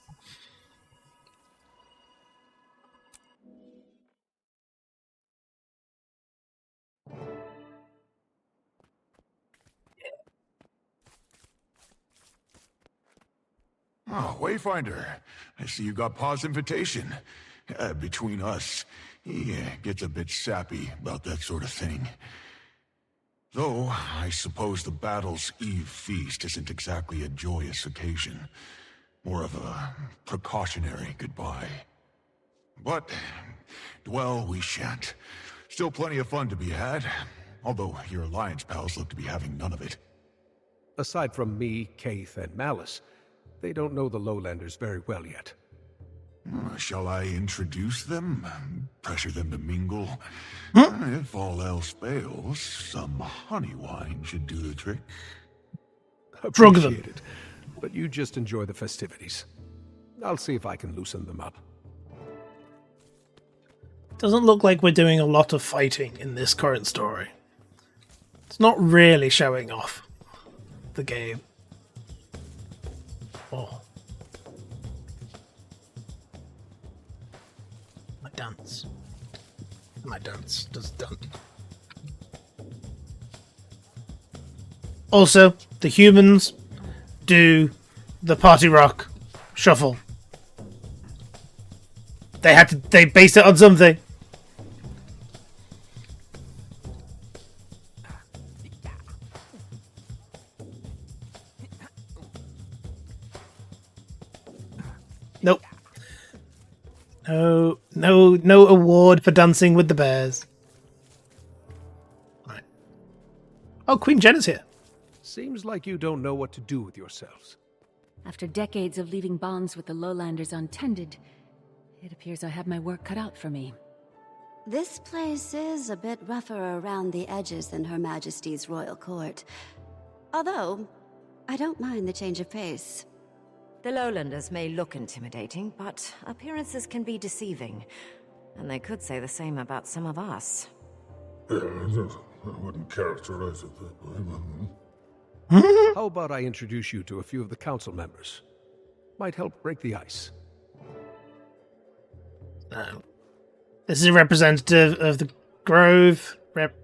Oh, Wayfinder. I see you got Pa's invitation. Between us, he gets a bit sappy about that sort of thing. Though, I suppose the Battle's Eve feast isn't exactly a joyous occasion. More of a precautionary goodbye. But, well, we shan't. Still plenty of fun to be had. Although your Alliance pals look to be having none of it. Aside from me, Kaith, and Malice, they don't know the Lowlanders very well yet. Shall I introduce them? Pressure them to mingle? If all else fails, some honey wine should do the trick. Appreciate it, but you just enjoy the festivities. I'll see if I can loosen them up. Doesn't look like we're doing a lot of fighting in this current story. It's not really showing off the game. Oh. My dance does dance. Also, the humans do the party rock shuffle. They based it on something. Nope. No award for dancing with the bears. Right. Oh, Queen Jenna's here. Seems like you don't know what to do with yourselves. After decades of leaving bonds with the Lowlanders untended, it appears I have my work cut out for me. This place is a bit rougher around the edges than Her Majesty's royal court. Although, I don't mind the change of pace. The Lowlanders may look intimidating, but appearances can be deceiving. And they could say the same about some of us. I wouldn't characterize it that way. How about I introduce you to a few of the council members? Might help break the ice. This is a representative of the Grove.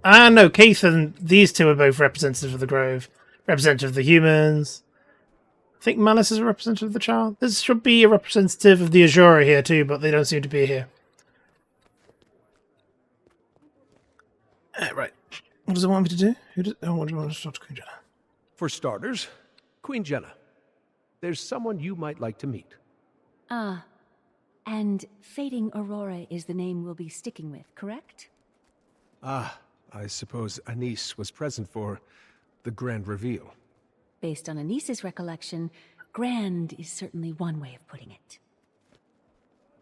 No, Keith and these two are both representative of the Grove. Representative of the humans. I think Malice is a representative of the Child. This should be a representative of the Azura here too, but they don't seem to be here. Right. What does it want me to do? What do you want to talk to Queen Jenna? For starters, Queen Jenna. There's someone you might like to meet. And Fading Aurora is the name we'll be sticking with, correct? I suppose Anise was present for the grand reveal. Based on Anise's recollection, grand is certainly one way of putting it.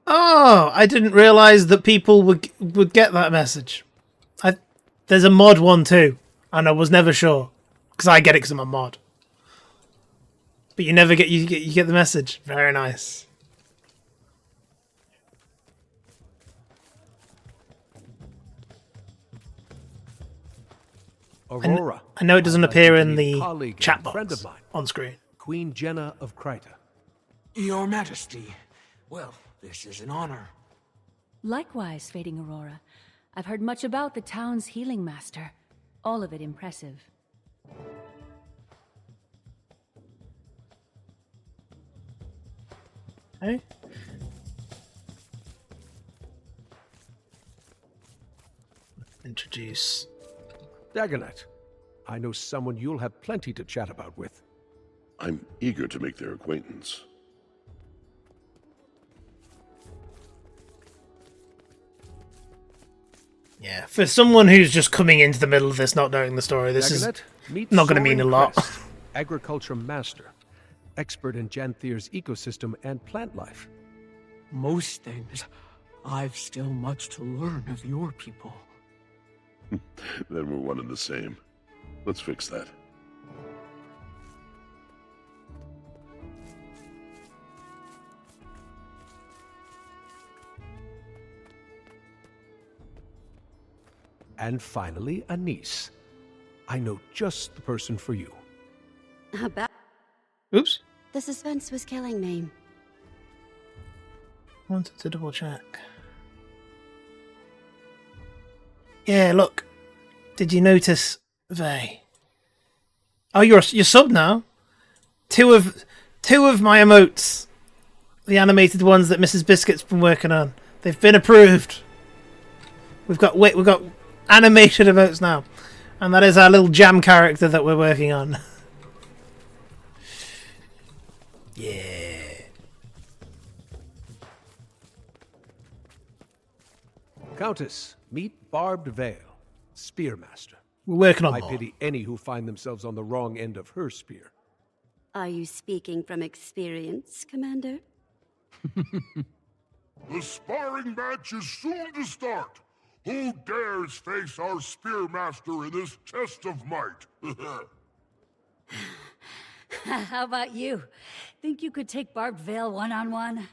Oh, I didn't realize that people would get that message. There's a mod one too, and I was never sure because I get it because I'm a mod. But you never get you get the message. Very nice. Aurora. I know it doesn't appear in the colleague chat and box friend of mine, on screen. Queen Jenna of Kryta. Your Majesty. Well, this is an honor. Likewise, Fading Aurora. I've heard much about the town's healing master. All of it impressive. Hey? Introduce. Dagonet, I know someone you'll have plenty to chat about with. I'm eager to make their acquaintance. Yeah, for someone who's just coming into the middle of this, not knowing the story, this Dagonet, is meet not going to mean a Soren lot. Crest, agriculture master, expert in Janthir's ecosystem and plant life. Most things, I've still much to learn of your people. Then we're one and the same. Let's fix that. And finally, Anise. I know just the person for you. Oops. The suspense was killing me. Wanted to double check. Yeah, look. Did you notice, Vay? Oh, you're sub now. Two of my emotes, the animated ones that Mrs. Biscuit's been working on, they've been approved. We've got animated emotes now, and that is our little jam character that we're working on. Yeah. Countess, meet Barbed Veil, Spearmaster. We're working on I more. pity any who find themselves on the wrong end of her spear. Are you speaking from experience, Commander? The sparring match is soon to start. Who dares face our Spearmaster in this test of might? How about you? Think you could take Barbed Veil one-on-one?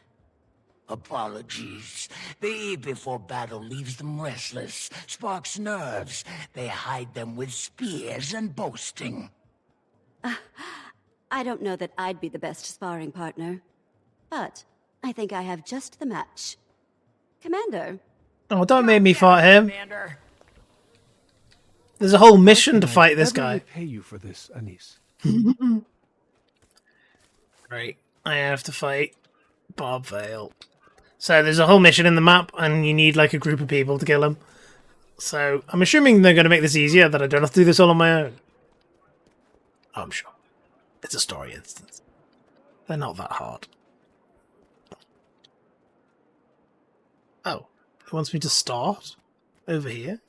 Apologies. The eve before battle leaves them restless, sparks nerves. They hide them with spears and boasting. I don't know that I'd be the best sparring partner, but I think I have just the match. Commander. Oh, don't make me fight him. Commander. There's a whole mission to fight this How do I guy. pay you for this, Anise? Great. I have to fight Bob Vale. So there's a whole mission in the map, and you need like a group of people to kill him. So I'm assuming they're going to make this easier, that I don't have to do this all on my own. I'm sure. It's a story instance. They're not that hard. Oh, it wants me to start over here.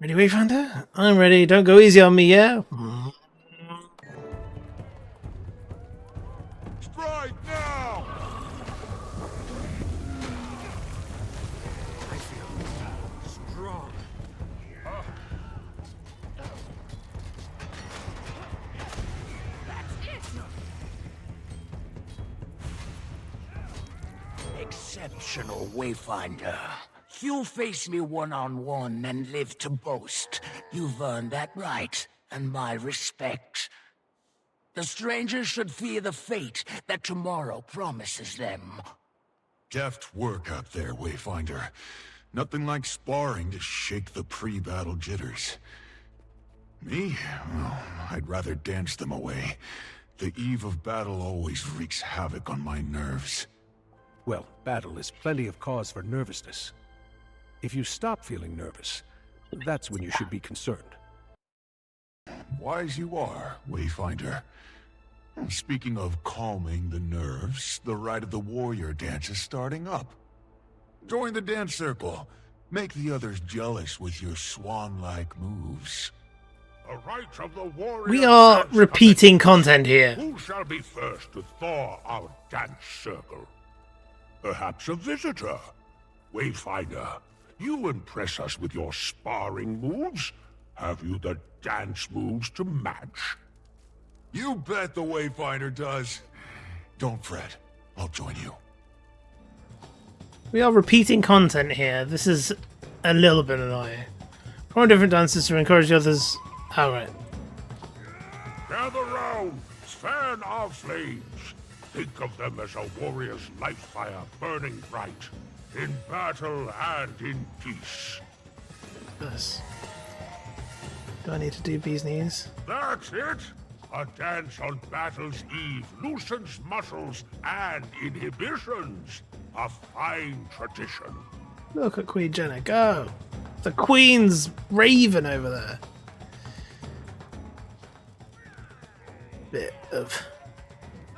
Ready, Wayfinder? I'm ready. Don't go easy on me, yeah? Strike now! I feel strong. Exceptional Wayfinder. You'll face me one-on-one and live to boast. You've earned that right, and my respect. The strangers should fear the fate that tomorrow promises them. Deft work out there, Wayfinder. Nothing like sparring to shake the pre-battle jitters. Me? Well, I'd rather dance them away. The eve of battle always wreaks havoc on my nerves. Well, battle is plenty of cause for nervousness. If you stop feeling nervous, that's when you should be concerned. Wise you are, Wayfinder. Speaking of calming the nerves, the Rite of the Warrior dance is starting up. Join the dance circle. Make the others jealous with your swan-like moves. The Rite of the Warrior. We are repeating content here. Who shall be first to thaw our dance circle? Perhaps a visitor. Wayfinder, you impress us with your sparring moves. Have you the dance moves to match? You bet the Wayfinder does. Don't fret. I'll join you. We are repeating content here. This is a little bit annoying. Perform different dances to encourage the others. Alright. Gather round, fan our flames. Think of them as a warrior's life fire burning bright. in battle and in peace. Yes. Do I need to do bee's knees? That's it! A dance on battle's eve loosens muscles and inhibitions. A fine tradition. Look at Queen Jenna go! The Queen's raven over there. Bit of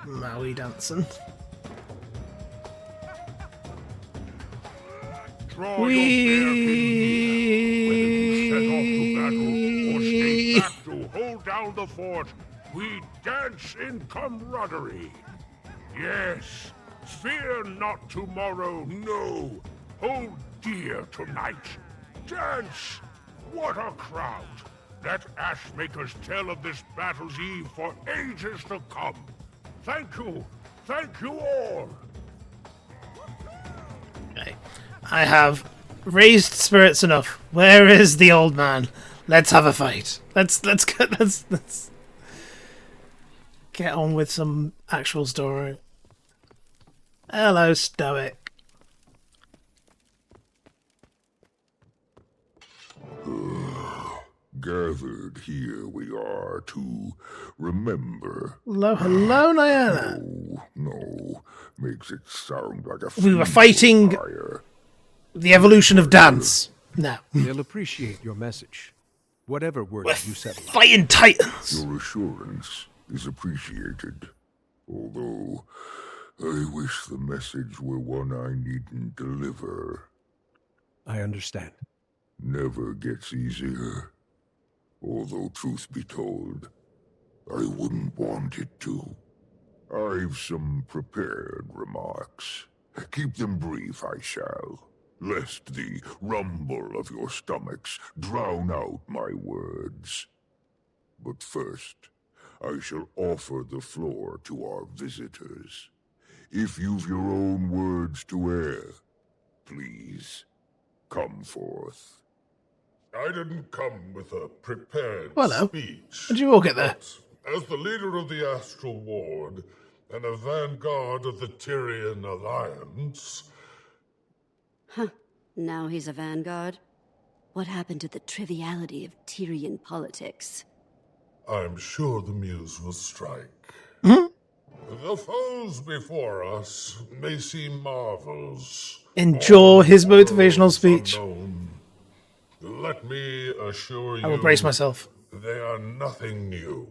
Maui dancing. Draw your bear whether to set off to battle or stay back to hold down the fort. We dance in camaraderie. Yes, fear not tomorrow, no. Hold dear tonight. Dance! What a crowd! Let Ashmakers tell of this battle's eve for ages to come. Thank you all. Okay. I have raised spirits enough. Where is the old man? Let's have a fight. Let's get on with some actual story. Hello, Stoic. Gathered here we are to remember. Hello, Diana. No, makes it sound like a We were fighting fire. the evolution of dance. No. They'll appreciate your message. Whatever words you settle on. Fighting titans. Your assurance is appreciated. Although, I wish the message were one I needn't deliver. I understand. Never gets easier. Although, truth be told, I wouldn't want it to. I've some prepared remarks. Keep them brief, I shall, lest the rumble of your stomachs drown out my words. But first, I shall offer the floor to our visitors. If you've your own words to air, please, come forth. I didn't come with a prepared speech. How'd you all get there? As the leader of the Astral Ward and a vanguard of the Tyrian Alliance... Huh. Now he's a vanguard? What happened to the triviality of Tyrian politics? I'm sure the muse will strike. The foes before us may seem marvels. Endure his motivational speech. Unknown. Let me assure you, I will brace myself. They are nothing new.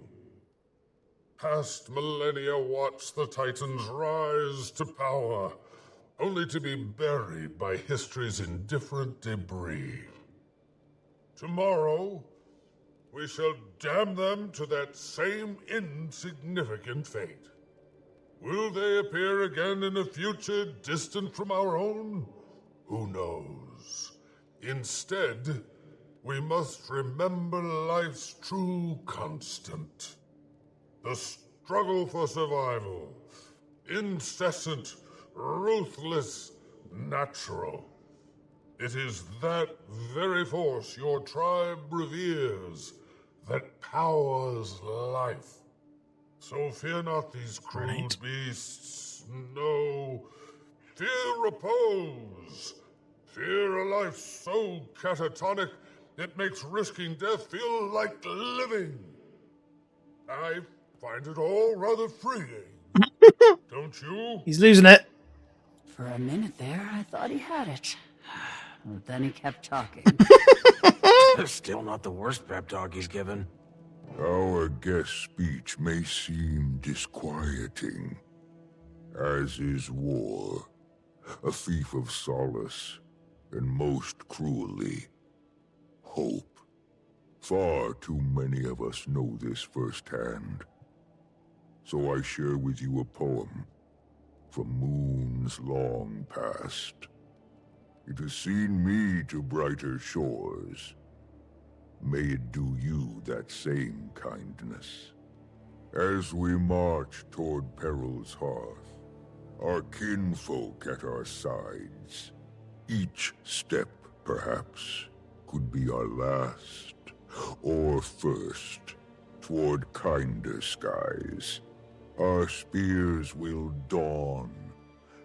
Past millennia watched the Titans rise to power, only to be buried by history's indifferent debris. Tomorrow, we shall damn them to that same insignificant fate. Will they appear again in a future distant from our own? Who knows? Instead, we must remember life's true constant. The struggle for survival. Incessant, ruthless, natural. It is that very force your tribe reveres that powers life. So fear not these crude beasts. No. Fear repose. Fear a life so catatonic it makes risking death feel like living. I find it all rather freeing. Don't you? He's losing it. For a minute there, I thought he had it. But then he kept talking. Still not the worst pep talk he's given. Our guest speech may seem disquieting, as is war, a thief of solace, and most cruelly, hope. Far too many of us know this firsthand. So I share with you a poem from moons long past. It has seen me to brighter shores. May it do you that same kindness. As we march toward peril's hearth, our kinfolk at our sides, each step, perhaps, could be our last, or first, toward kinder skies. Our spears will dawn,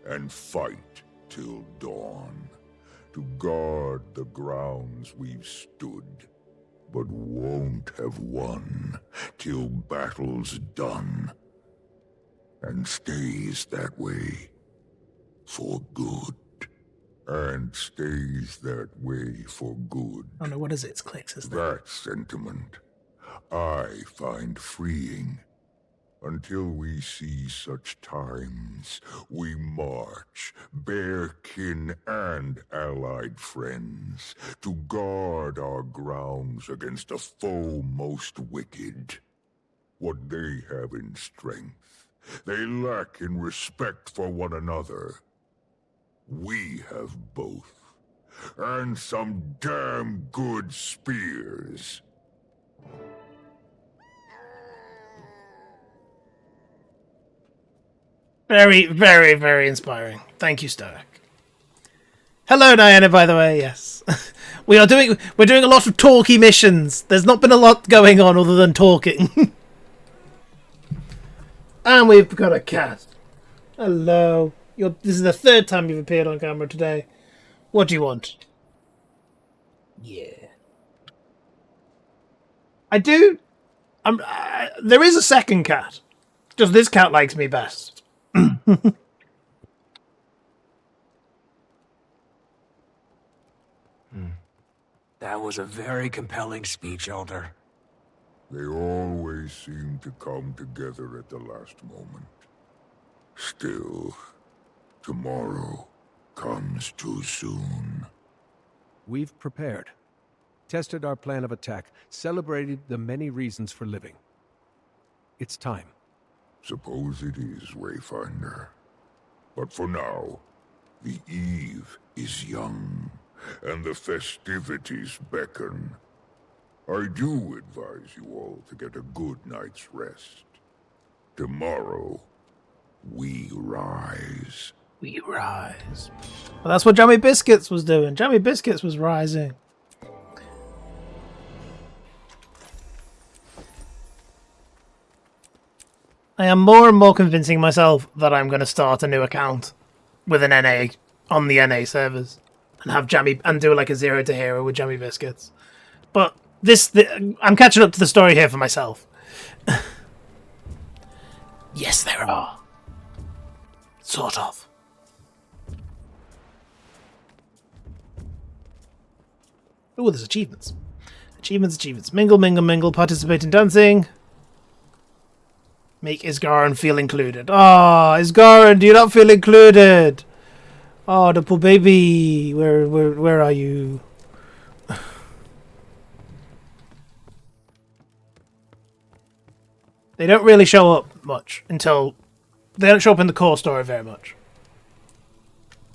and fight till dawn, to guard the grounds we've stood, but won't have won till battle's done, and stays that way for good, and stays that way for good. Oh no, what is it? It's clicks, isn't it? That sentiment I find freeing. Until we see such times, we march, bear kin and allied friends, to guard our grounds against a foe most wicked. What they have in strength, they lack in respect for one another. We have both, and some damn good spears. Very, very, very inspiring. Thank you, Stoic. Hello, Diana, by the way, yes. We're doing a lot of talky missions. There's not been a lot going on other than talking. And we've got a cat. Hello. This is the third time you've appeared on camera today. What do you want? Yeah. I do. There is a second cat. Just this cat likes me best. That was a very compelling speech, Elder. They always seem to come together at the last moment. Still, tomorrow comes too soon. We've prepared, tested our plan of attack, celebrated the many reasons for living. It's time. Suppose it is, Wayfinder. But for now, the eve is young, and the festivities beckon. I do advise you all to get a good night's rest. Tomorrow, we rise. We rise. Well, that's what Jammy Biscuits was doing. Jammy Biscuits was rising. I am more and more convincing myself that I'm going to start a new account with an NA on the NA servers and have do like a 0 to hero with Jammy Biscuits. But I'm catching up to the story here for myself. Yes, there are. Sort of. Oh, there's achievements. Achievements. Mingle, mingle, mingle. Participate in dancing. Make Isgaran feel included. Ah, Isgaran, do you not feel included? Oh, the poor baby. Where are you? They don't really show up much until... They don't show up in the core story very much.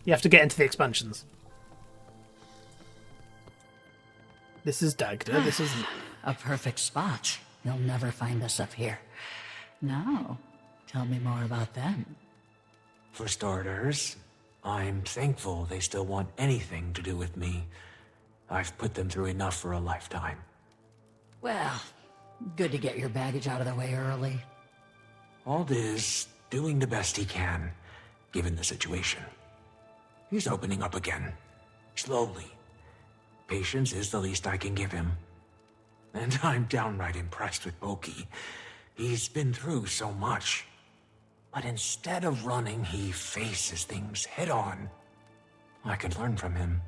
You have to get into the expansions. This is Dagda, this isn't... A perfect spot. You'll never find us up here. Now, tell me more about them. For starters, I'm thankful they still want anything to do with me. I've put them through enough for a lifetime. Well, good to get your baggage out of the way early. Ald is doing the best he can, given the situation. He's opening up again. Slowly. Patience is the least I can give him. And I'm downright impressed with Boki. He's been through so much. But instead of running, he faces things head on. I can learn from him.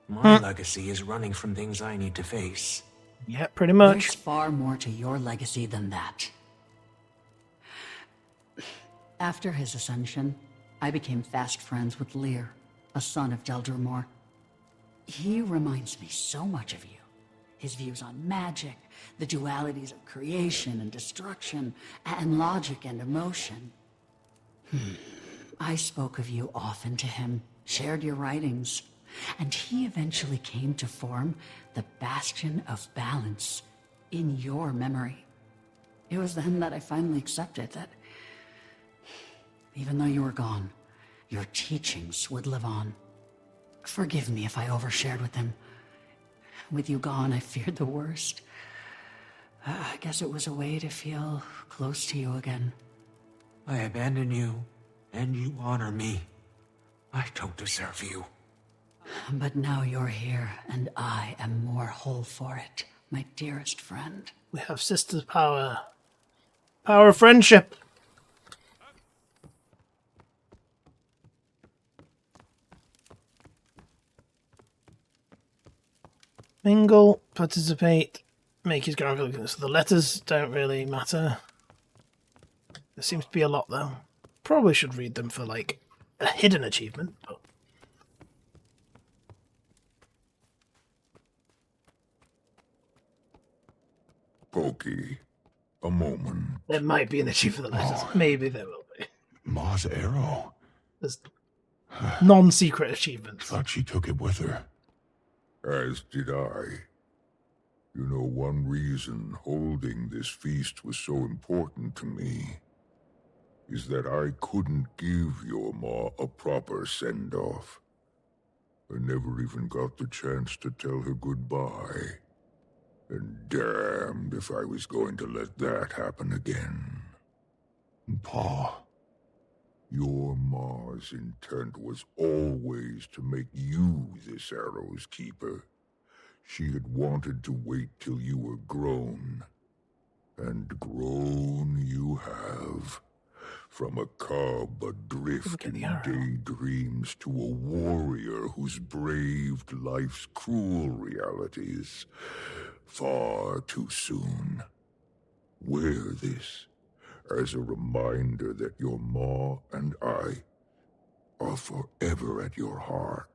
My legacy is running from things I need to face. Yeah, pretty much. There's far more to your legacy than that. After his ascension, I became fast friends with Lear, a son of Deldrimor. He reminds me so much of you. His views on magic, the dualities of creation and destruction, and logic and emotion. I spoke of you often to him, shared your writings, and he eventually came to form the Bastion of Balance in your memory. It was then that I finally accepted that even though you were gone, your teachings would live on. Forgive me if I overshared with him. With you gone, I feared the worst. I guess it was a way to feel close to you again. I abandon you, and you honor me. I don't deserve you. But now you're here, and I am more whole for it, my dearest friend. We have sister power. Power of friendship. Mingle, participate, make his grandfather. So the letters don't really matter. There seems to be a lot though. Probably should read them for like a hidden achievement. But... Pokey, a moment. There might be an achievement for the letters. Maybe there will be. Ma's arrow. There's non-secret achievements. Thought she took it with her. As did I. You know, one reason holding this feast was so important to me is that I couldn't give your ma a proper send-off. I never even got the chance to tell her goodbye. And damned if I was going to let that happen again. Pa, your ma's intent was always to make you this arrow's keeper. She had wanted to wait till you were grown. And grown you have. From a cub adrift in daydreams to a warrior who's braved life's cruel realities. Far too soon. Wear this as a reminder that your ma and I are forever at your heart.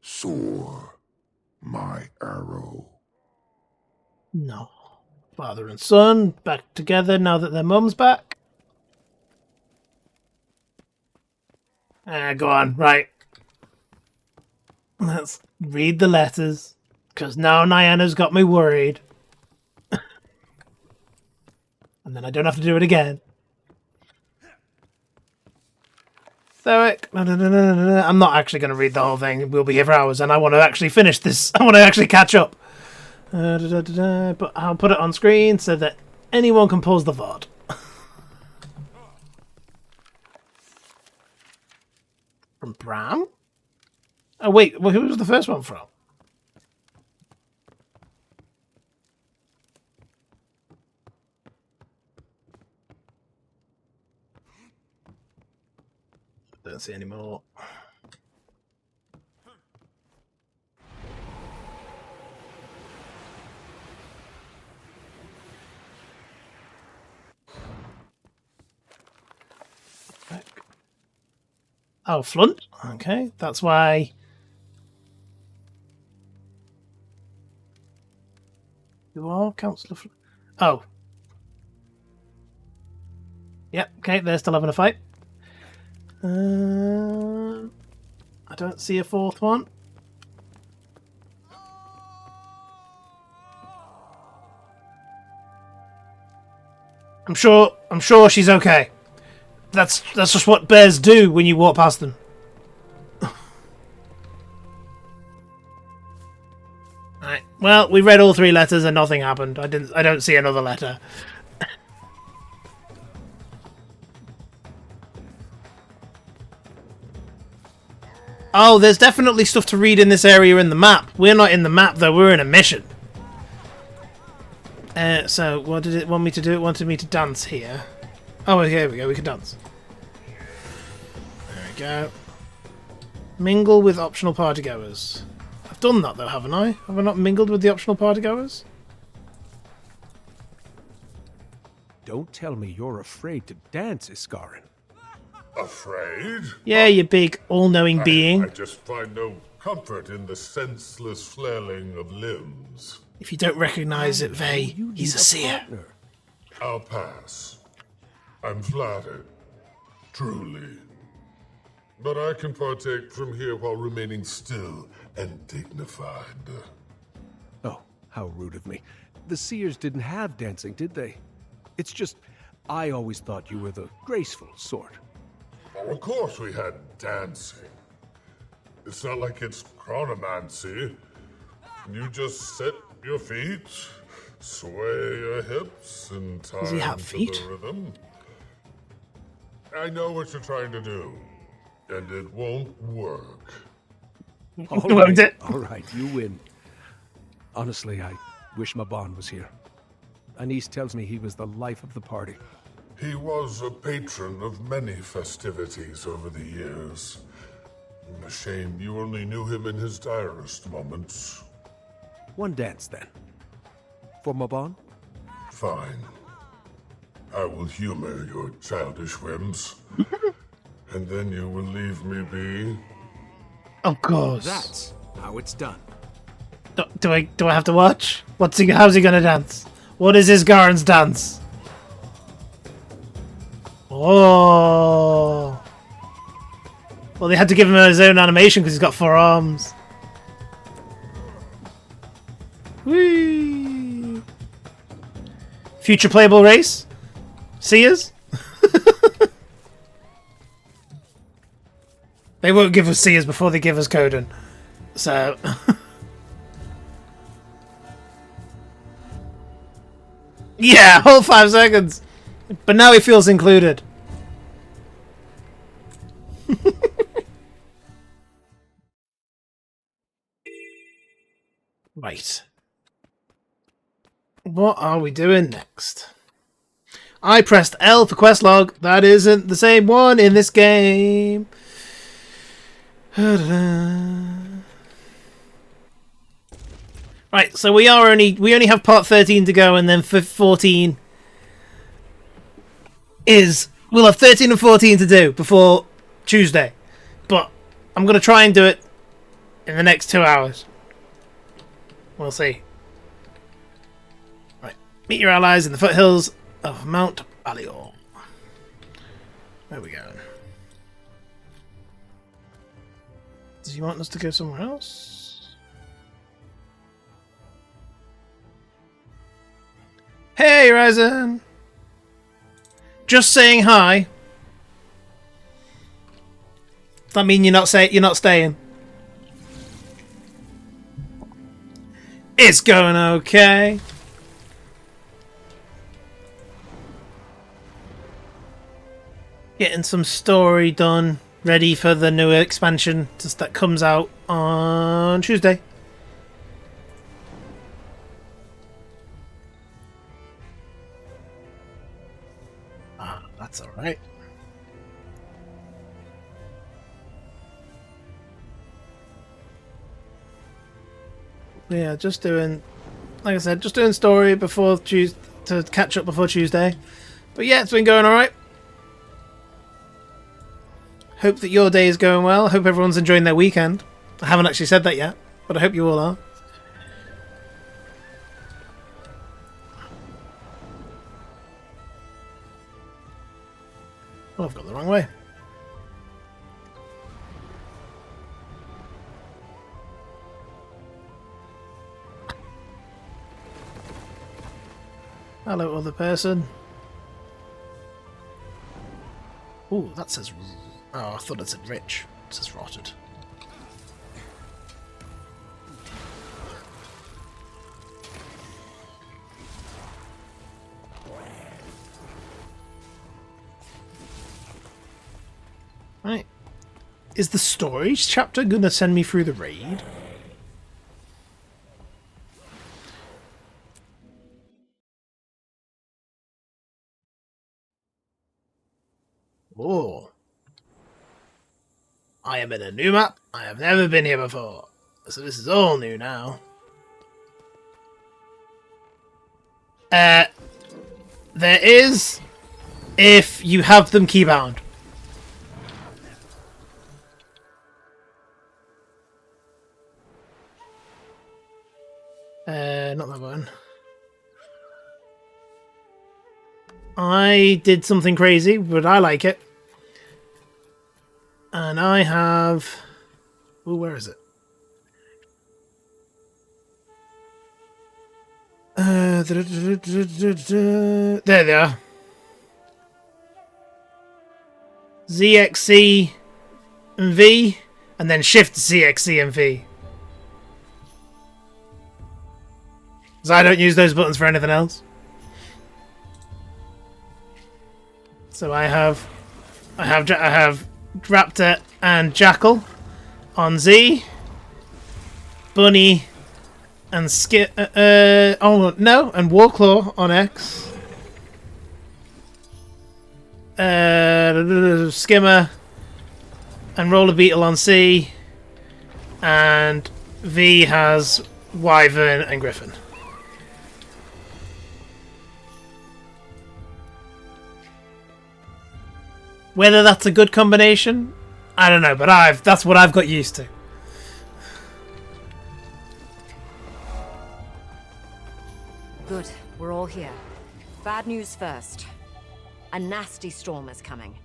Soar, my arrow. No. Father and son, back together now that their mum's back. Go on, right. Let's read the letters, because now Niana's got me worried. And then I don't have to do it again. Stoic. I'm not actually going to read the whole thing. We'll be here for hours, and I want to actually finish this. I want to actually catch up. But I'll put it on screen so that anyone can pause the VOD. From Bram? Oh wait, well, who was the first one from? Don't see any more. Oh, Flunt. Okay, that's why. You are Councillor Flunt. Oh. Yep, okay, they're still having a fight. I don't see a fourth one. I'm sure she's okay. That's just what bears do when you walk past them. Right. Well, we read all three letters and nothing happened. I don't see another letter. Oh, there's definitely stuff to read in this area in the map. We're not in the map though, we're in a mission. So what did it want me to do? It wanted me to dance here. Oh, here we go. We can dance. There we go. Mingle with optional partygoers. I've done that though, haven't I? Have I not mingled with the optional partygoers? Don't tell me you're afraid to dance, Iskarin. Afraid? Yeah, you big, all-knowing being. I just find no comfort in the senseless flailing of limbs. If you don't recognize it, Vey, he's a seer. I'll pass. I'm flattered. Truly. But I can partake from here while remaining still and dignified. Oh, how rude of me. The seers didn't have dancing, did they? It's just, I always thought you were the graceful sort. Oh, of course we had dancing. It's not like it's chronomancy. You just set your feet, sway your hips in time Does he have to feet? the rhythm. I know what you're trying to do, and it won't work. Won't it? All right, you win. Honestly, I wish Mabon was here. Anise tells me he was the life of the party. He was a patron of many festivities over the years. A shame you only knew him in his direst moments. One dance, then. For Mabon? Fine. I will humor your childish whims. And then you will leave me be? Of course. That's how it's done. Do I have to watch? How's he gonna dance? What is his Garen's dance? Oh. Well, they had to give him his own animation because he's got 4 arms. Whee! Future playable race? Seers? They won't give us Seers before they give us Coden. So... yeah, whole 5 seconds! But now he feels included. Right. What are we doing next? I pressed L for quest log. That isn't the same one in this game. Right, so we only have part 13 to go, and then for 14 we'll have 13 and 14 to do before Tuesday. But I'm gonna try and do it in the next 2 hours. We'll see. Right. Meet your allies in the foothills of Mount Balior. Where are we going? Does he want us to go somewhere else? Hey, Ryzen! Just saying hi. Does that mean you're not staying? It's going okay. Getting some story done, ready for the new expansion that comes out on Tuesday. Ah, that's all right. Yeah, just doing, like I said, just doing story before to catch up before Tuesday. But yeah, it's been going all right. Hope that your day is going well. Hope everyone's enjoying their weekend. I haven't actually said that yet, but I hope you all are. Oh, I've got the wrong way. Hello, other person. Ooh, that says... oh, I thought it said rich. It says rotted. Right. Is the storage chapter gonna send me through the raid? Oh. I am in a new map. I have never been here before. So this is all new now. There is, if you have them keybound. Not that one. I did something crazy, but I like it. And I have... oh, where is it? There they are. ZXC and V, and then Shift ZXC and V. Because I don't use those buttons for anything else. So I have I have Raptor and Jackal on Z. Bunny and and Warclaw on X. Skimmer and Roller Beetle on C. And V has Wyvern and Griffin. Whether that's a good combination, I don't know, but that's what I've got used to. Good, we're all here. Bad news first. A nasty storm is coming.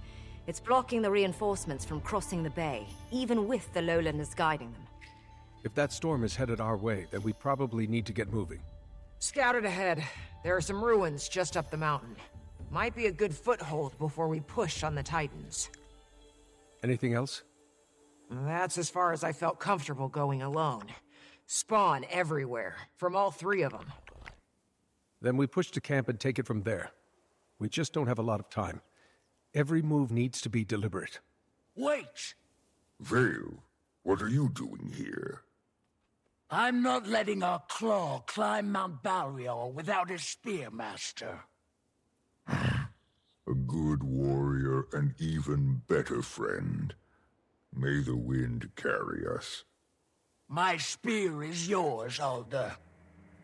It's blocking the reinforcements from crossing the bay, even with the lowlanders guiding them. If that storm is headed our way, then we probably need to get moving. Scouted ahead. There are some ruins just up the mountain. Might be a good foothold before we push on the Titans. Anything else? That's as far as I felt comfortable going alone. Spawn everywhere, from all 3 of them. Then we push to camp and take it from there. We just don't have a lot of time. Every move needs to be deliberate. Wait! Vale, what are you doing here? I'm not letting our claw climb Mount Balrior without his spearmaster. A good warrior, an even better friend. May the wind carry us. My spear is yours, Alder.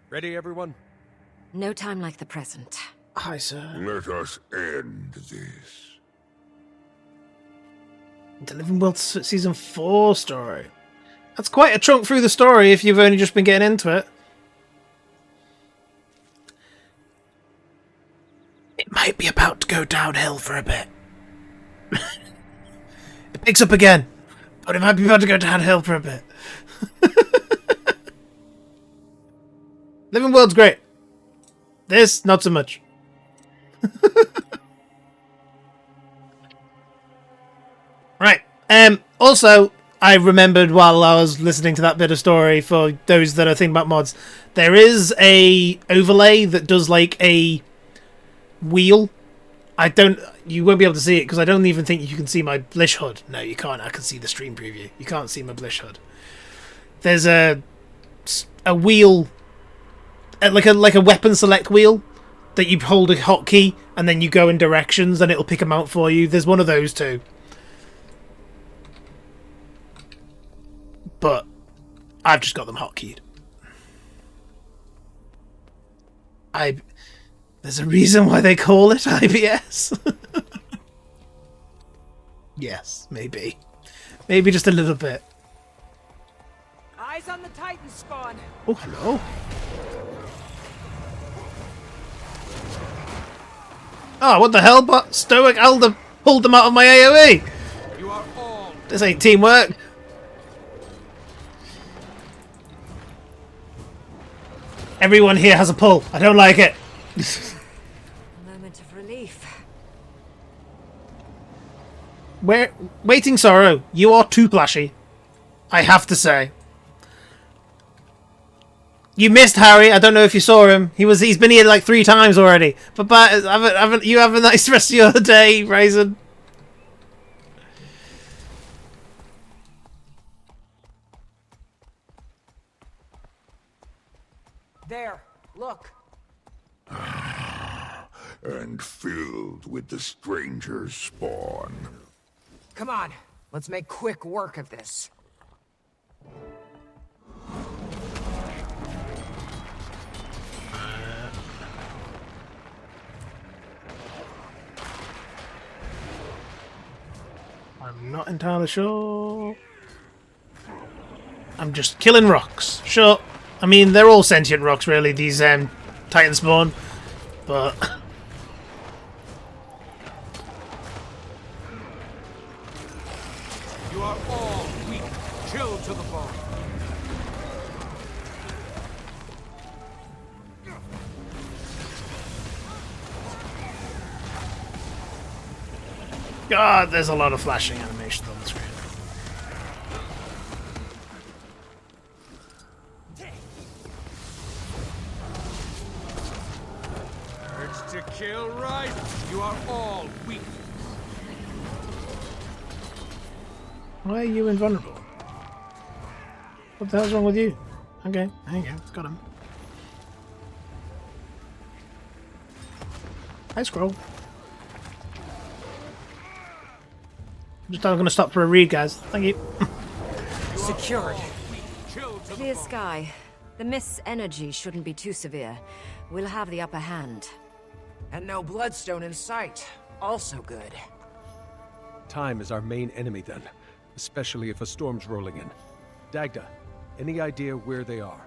Ready, everyone? No time like the present. Hi, sir. Let us end this. The Living World Season 4 story. That's quite a chunk through the story if you've only just been getting into it. It might be about to go downhill for a bit. It picks up again, but it might be about to go downhill for a bit. Living World's great. This, not so much. Right. Also, I remembered while I was listening to that bit of story, for those that are thinking about mods, there is a overlay that does like a wheel. You won't be able to see it because I don't even think you can see my Blish HUD. No, you can't. I can see the stream preview. You can't see my Blish HUD. There's a wheel, like a weapon select wheel that you hold a hotkey and then you go in directions and it'll pick them out for you. There's one of those too. But I've just got them hotkeyed. There's a reason why they call it IBS. Yes, maybe. Maybe just a little bit. Eyes on the Titan spawn. Oh, hello. Oh, what the hell? But Stoic Elder pulled them out of my AoE. You are all. This ain't teamwork. Everyone here has a pull. I don't like it. A moment of relief. Waiting Sorrow, you are too plashy. I have to say. You missed Harry. I don't know if you saw him. He's been here like 3 times already. But you have a nice rest of your day, Raisin. There, look. And filled with the stranger's spawn. Come on, let's make quick work of this. I'm not entirely sure. I'm just killing rocks. Sure. I mean, they're all sentient rocks, really, these Titan spawn. But You are all weak, chilled to the bone. God, there's a lot of flashing animations on the screen. Urge to kill right. You are all weak. Why are you invulnerable? What the hell's wrong with you? Okay, there you go. Got him. Hi, Scroll. I'm just going to stop for a read, guys. Thank you. Secured. Clear sky. The mist's energy shouldn't be too severe. We'll have the upper hand. And no bloodstone in sight. Also good. Time is our main enemy then, especially if a storm's rolling in. Dagda, any idea where they are?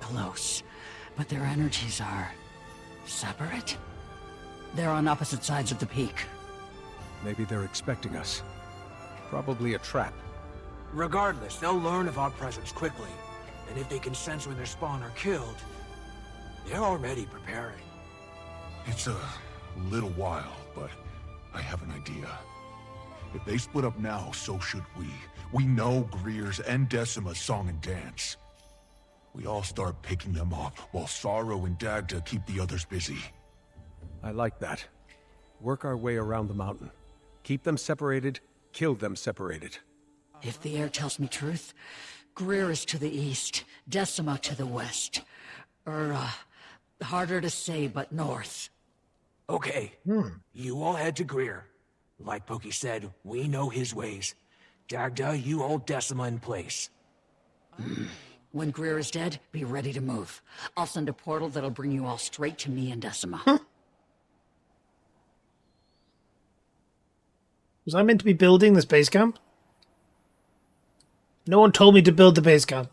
Close. But their energies are... separate? They're on opposite sides of the peak. Maybe they're expecting us. Probably a trap. Regardless, they'll learn of our presence quickly. And if they can sense when their spawn are killed, they're already preparing. It's a little while, but I have an idea. If they split up now, so should we. We know Greer's and Decima's song and dance. We all start picking them off, while Sorrow and Dagda keep the others busy. I like that. Work our way around the mountain. Keep them separated, kill them separated. If the air tells me truth, Greer is to the east, Decima to the west. Harder to say, but north. Okay, you all head to Greer. Like Pokey said, we know his ways. Dagda, you hold Decima in place. When Greer is dead, be ready to move. I'll send a portal that'll bring you all straight to me and Decima. Was I meant to be building this base camp? No one told me to build the base camp.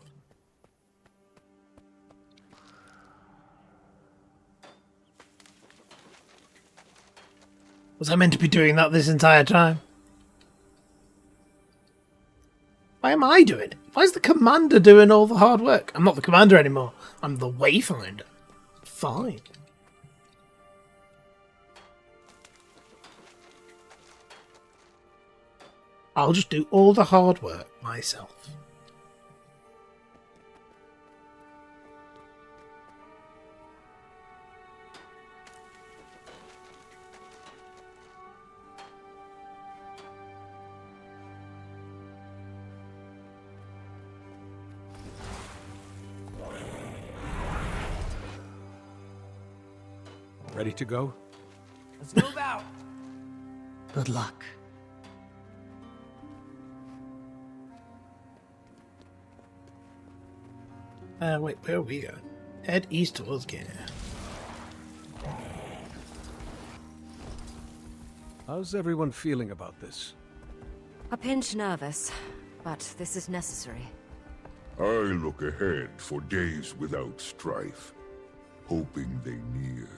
Was I meant to be doing that this entire time? Why am I doing it? Why is the commander doing all the hard work? I'm not the commander anymore. I'm the wayfinder. Fine. I'll just do all the hard work myself. Ready to go? Let's move out. Good luck. Wait, where are we going? Head east towards Gaia. How's everyone feeling about this? A pinch nervous, but this is necessary. I look ahead for days without strife, hoping they near.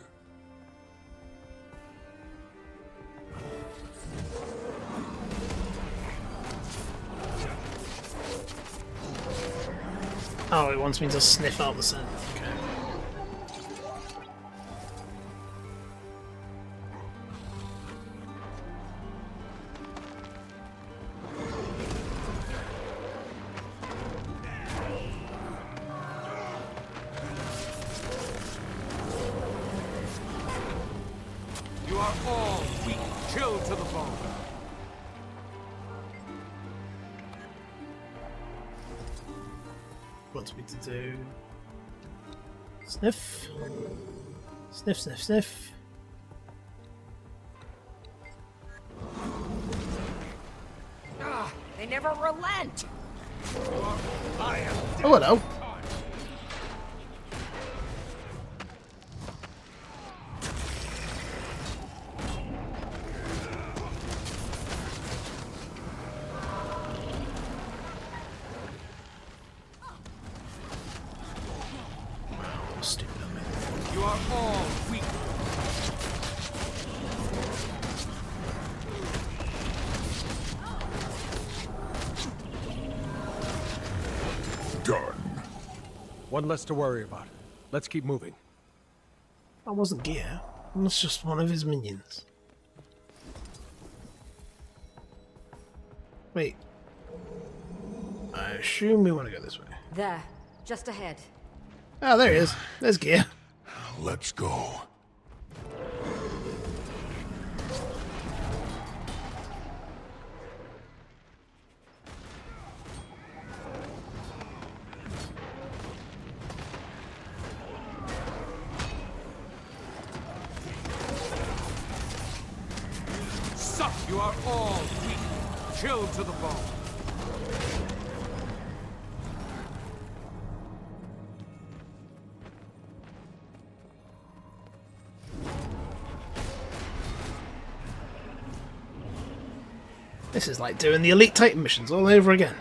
Oh, it wants me to sniff out the scent. Okay. You are all weak, chilled to the bone. Wants me to do sniff, sniff, sniff, sniff. They never relent. Oh, hello. Stupid of me. You are all weak. Done. One less to worry about. Let's keep moving. That wasn't Gear. That's just one of his minions. Wait. I assume we want to go this way. There, just ahead. Oh, there he is. There's Gear. Let's go. You are all weak, chilled to the bone. This is like doing the Elite Titan missions all over again.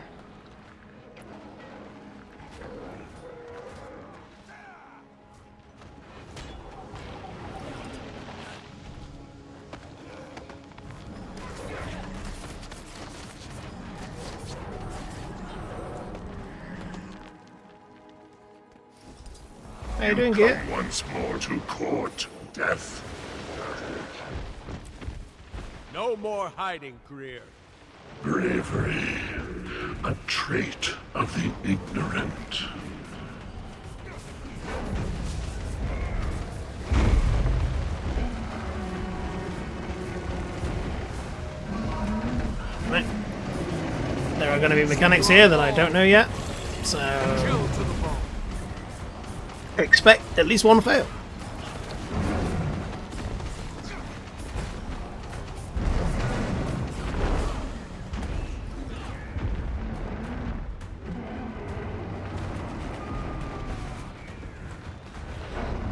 How you doing, Gear? Once more to court, death. No more hiding, Greer. Bravery, a trait of the ignorant. Right. There are going to be mechanics here that I don't know yet, so expect at least one fail.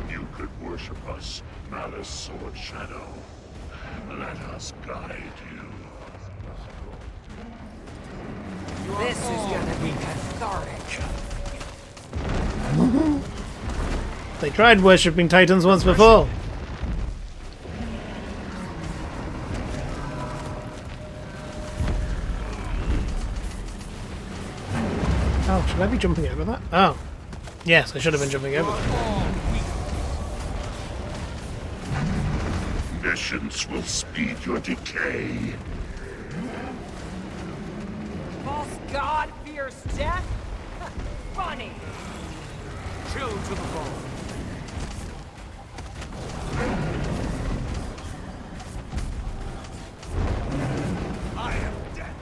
You could worship us, Malice Sword Shadow. Let us guide you. This is gonna be cathartic. They tried worshipping Titans once before. Oh, should I be jumping over that? Oh. Yes, I should have been jumping over that. Missions will speed your decay. False god fears death? Funny. Chill to the bone. I am dead.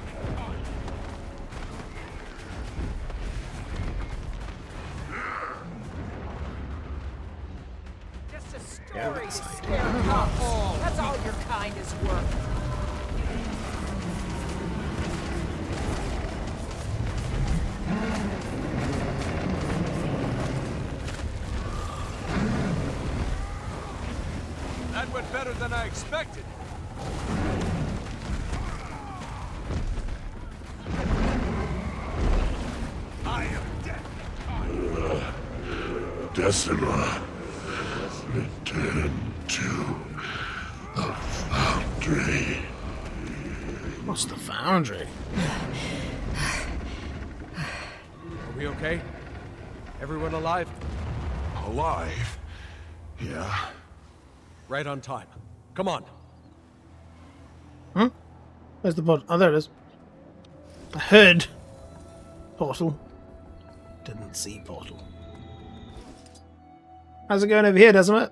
Just a story to scare cops. That's all your kind is worth. That went better than I expected. I am dead. Decima, return to the Foundry. What's the Foundry? Are we okay? Everyone alive? Alive? Yeah. Right on time. Come on. Where's the pod? Oh, there it is. I heard portal. Didn't see portal. How's it going over here, Decima?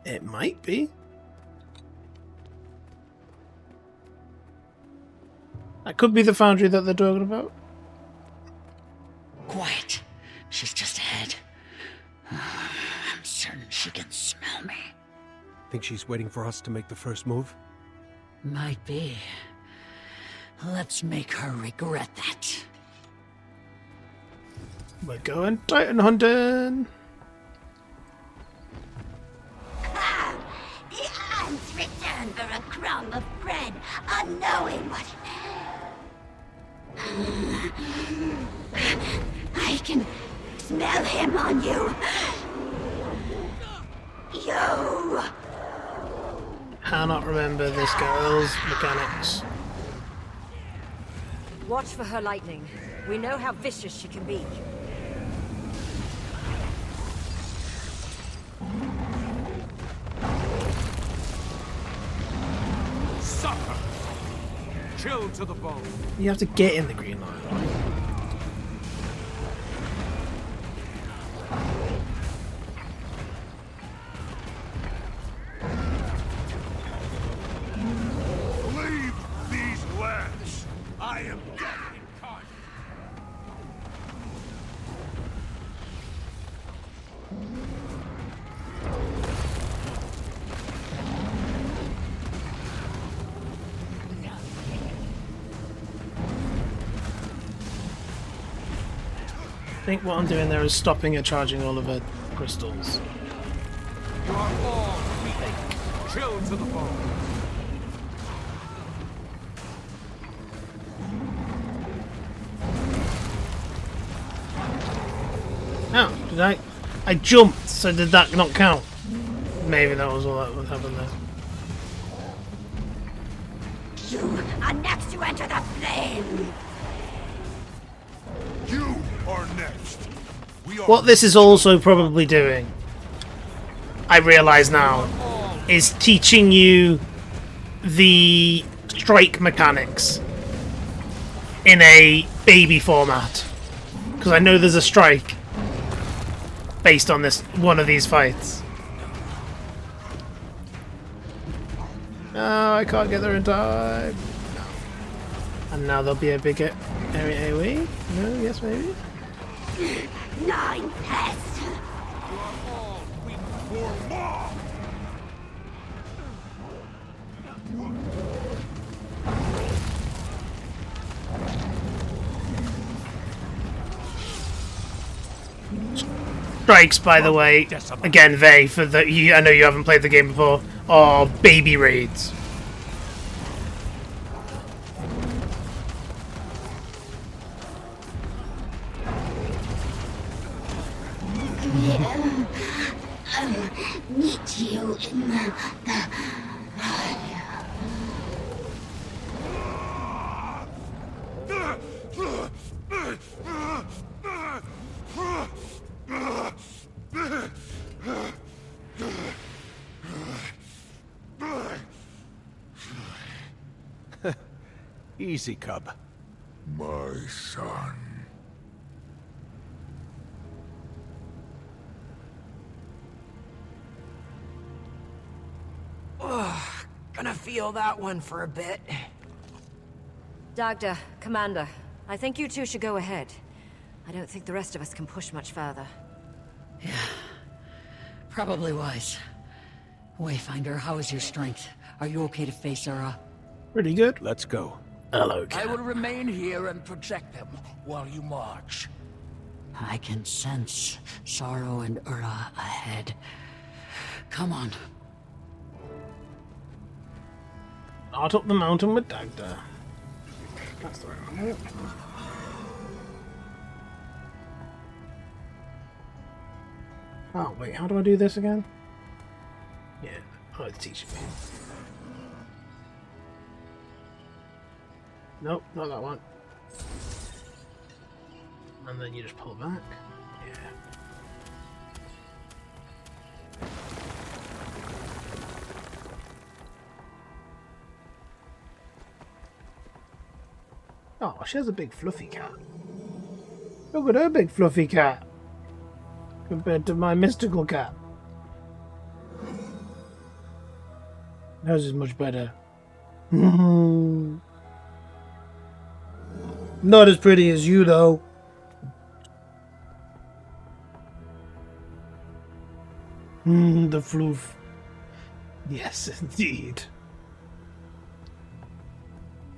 It might be. That could be the Foundry that they're talking about. Quiet. She's just ahead. I'm certain she can smell me. Think she's waiting for us to make the first move? Might be. Let's make her regret that. We're going Titan hunting. The ants return for a crumb of bread, unknowing what... I can smell him on you. You. Cannot remember this girl's mechanics. Watch for her lightning. We know how vicious she can be. Sucker! Chill to the bone. You have to get in the green line, right? Leave these lands. I am dead incarnate. think what I'm doing there is stopping her charging all of her crystals. You are all weak. Chill to the bone. Oh, did I jumped, so did that not count? Maybe that was all that would happen there. You are next to enter the flame! You are next. What this is also probably doing, I realise now, is teaching you the strike mechanics in a baby format. Because I know there's a strike based on this one of these fights. No, I can't get there in time. No. And now there'll be a bigger area AoE? No, yes, maybe? 9 pests! You are all weak for more. Strikes, by the way, again, for the I know you haven't played the game before, are baby raids. Meet you in the Easy, cub. My son. Gonna feel that one for a bit. Dagda, Commander, I think you two should go ahead. I don't think the rest of us can push much further. Yeah, probably wise. Wayfinder, how is your strength? Are you okay to face Ura? Pretty good. Let's go. Hello, I will remain here and protect them while you march. I can sense sorrow and Ura ahead. Come on. Start up the mountain with Dagda. That's the right one. Oh, wait, how do I do this again? Yeah, it's teaching me. Nope, not that one. And then you just pull back. Yeah. Oh, she has a big fluffy cat. Look at her big fluffy cat. Compared to my mystical cat. Hers is much better. Not as pretty as you, though. The floof. Yes, indeed.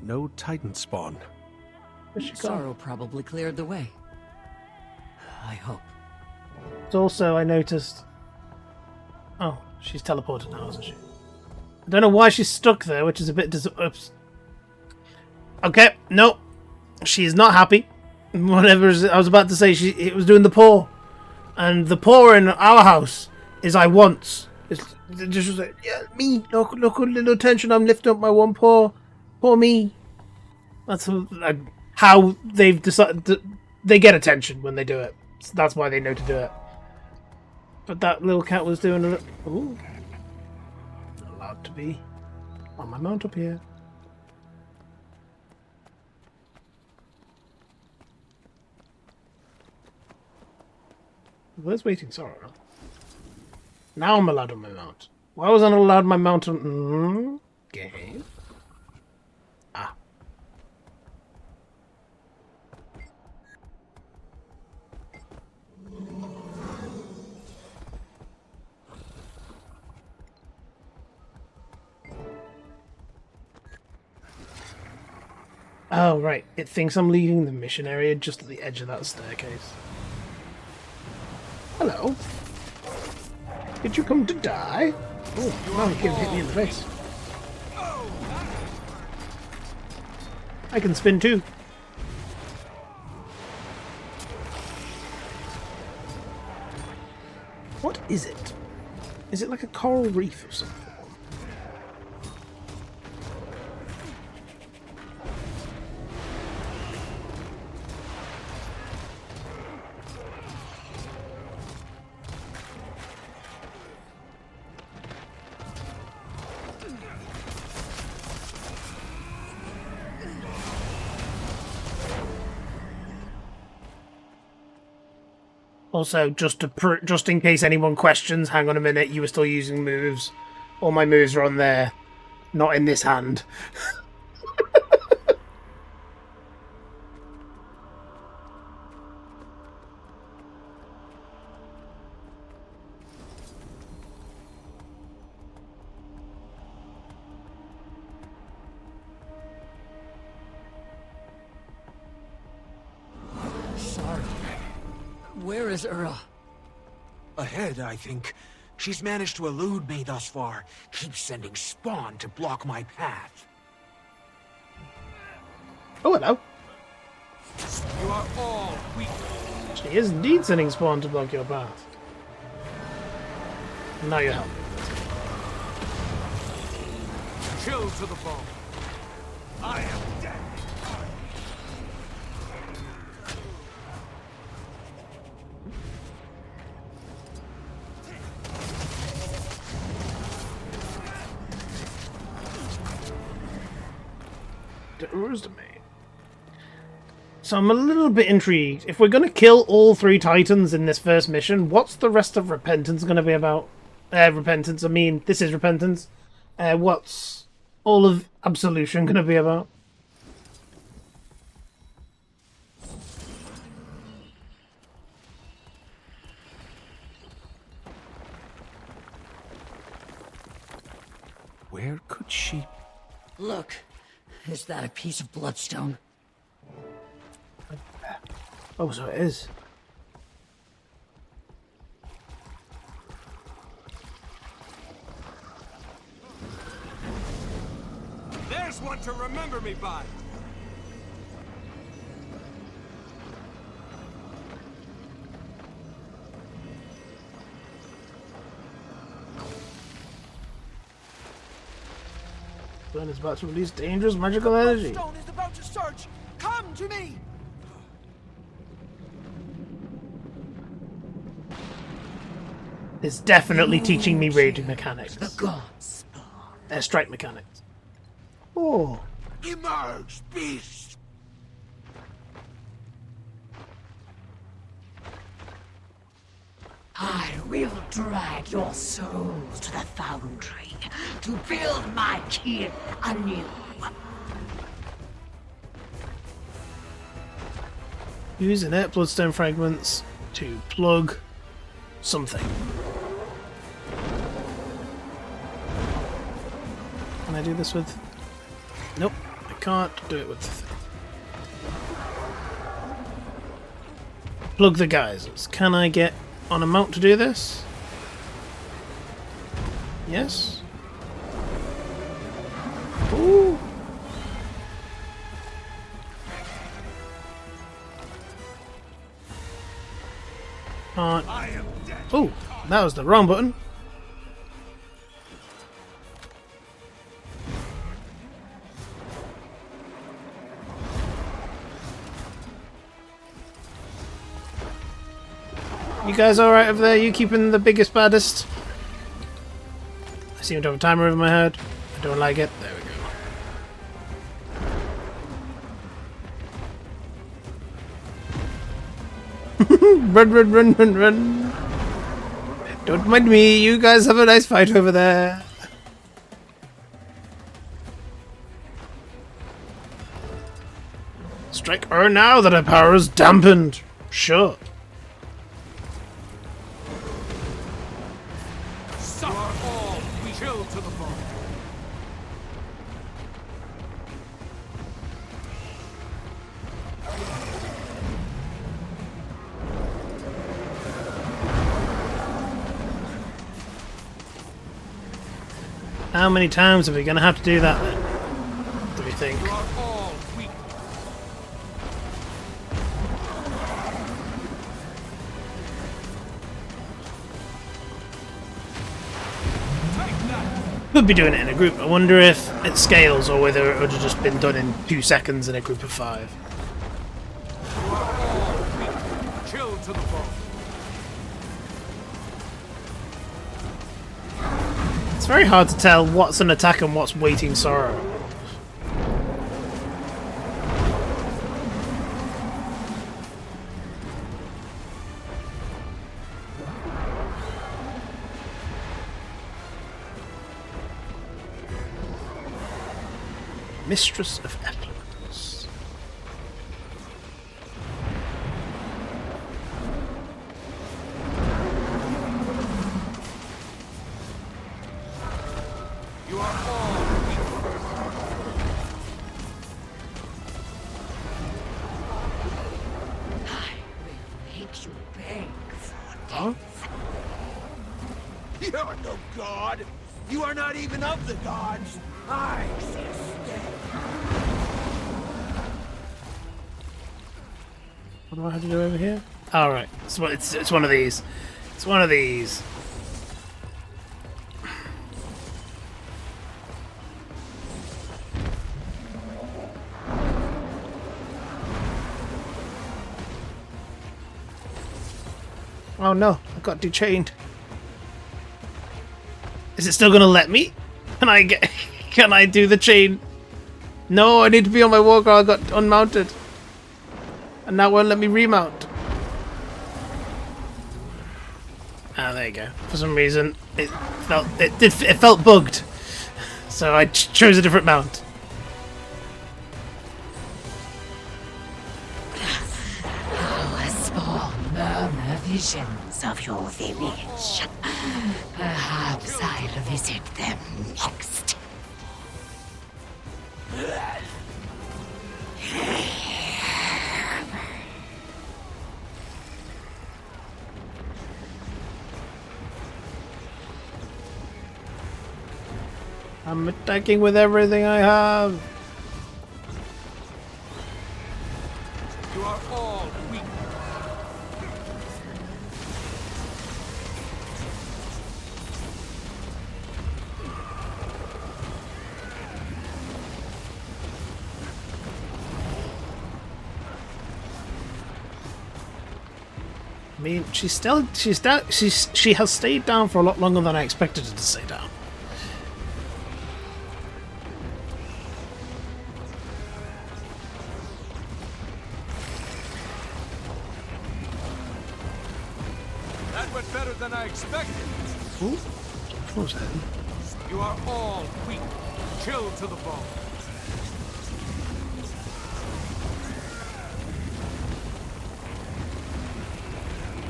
No Titan spawn. Sorrow probably cleared the way. I hope. It's also, I noticed... Oh, she's teleported now, isn't she? I don't know why she's stuck there, which is a bit oops. Okay, no. She is not happy. Whatever I was about to say, it was doing the paw. And the paw in our house is I once. It's just like, yeah, me. Look, a little attention. I'm lifting up my one paw. Poor me. That's how they've decided. They get attention when they do it. So that's why they know to do it. But that little cat was doing a... Ooh. Not allowed to be on my mount up here. Where's Waiting Sorrow? Now I'm allowed on my mount. Why was I not allowed my mount on... Game? Ah. Oh, right. It thinks I'm leaving the mission area just at the edge of that staircase. Hello. Did you come to die? Oh, now he can hit me in the face. I can spin too. What is it? Is it like a coral reef or something? Also, just in case anyone questions, hang on a minute, you were still using moves. All my moves are on there, not in this hand. Sorry. Where is Ura? Ahead, I think. She's managed to elude me thus far. Keeps sending spawn to block my path. Oh, hello. You are all weak. She is indeed sending spawn to block your path. Now you help. Chill to the bone. I am dead. Ura's domain. So I'm a little bit intrigued. If we're going to kill all 3 Titans in this first mission, what's the rest of Repentance going to be about? Repentance, I mean, this is Repentance. What's all of Absolution going to be about? Where could she... Look, is that a piece of bloodstone? Oh, so it is. There's one to remember me by. Burn is about to release dangerous magical energy. Stone is about to surge. Come to me. It's definitely teaching me raiding mechanics. The gods. Strike mechanics. Oh. Emerge, beast. I will drag your souls to the foundry to build my kin anew. Use inert bloodstone fragments to plug something. Can I do this with... Nope, I can't do it with the thing. Plug the geysers. Can I get on a mount to do this? Yes? Ooh! Can't. Oh, that was the wrong button. You guys alright over there? You keeping the biggest, baddest? I seem to have a timer over my head. I don't like it. There we go. Run, run, run, run, run. Don't mind me. You guys have a nice fight over there. Strike her now that her power is dampened. Sure. You are all chill to the bone. How many times are we going to have to do that then? Do we think? You are all weak. Take that. Could be doing it in a group. I wonder if it scales or whether it would have just been done in 2 seconds in a group of 5. You are all weak. Chill to the bone. It's very hard to tell what's an attack and what's waiting sorrow. Mistress of Effluence. You are all weak. I will make you beg for Huh? You're no god. You are not even of the gods. I exist. What do I have to do over here? All right, it's one of these. It's one of these. Oh no, I got dechained. Is it still gonna let me? Can I get? Can I do the chain? No, I need to be on my walker. I got unmounted, and now it won't let me remount. Ah, there you go. For some reason, it felt bugged, so I chose a different mount. our small murmur visions of your village. Perhaps I'll visit them next. I'm attacking with everything I have. You are all weak. I mean, she has stayed down for a lot longer than I expected her to stay down. That went better than I expected. Ooh, what was that? You are all weak. Chill to the bone.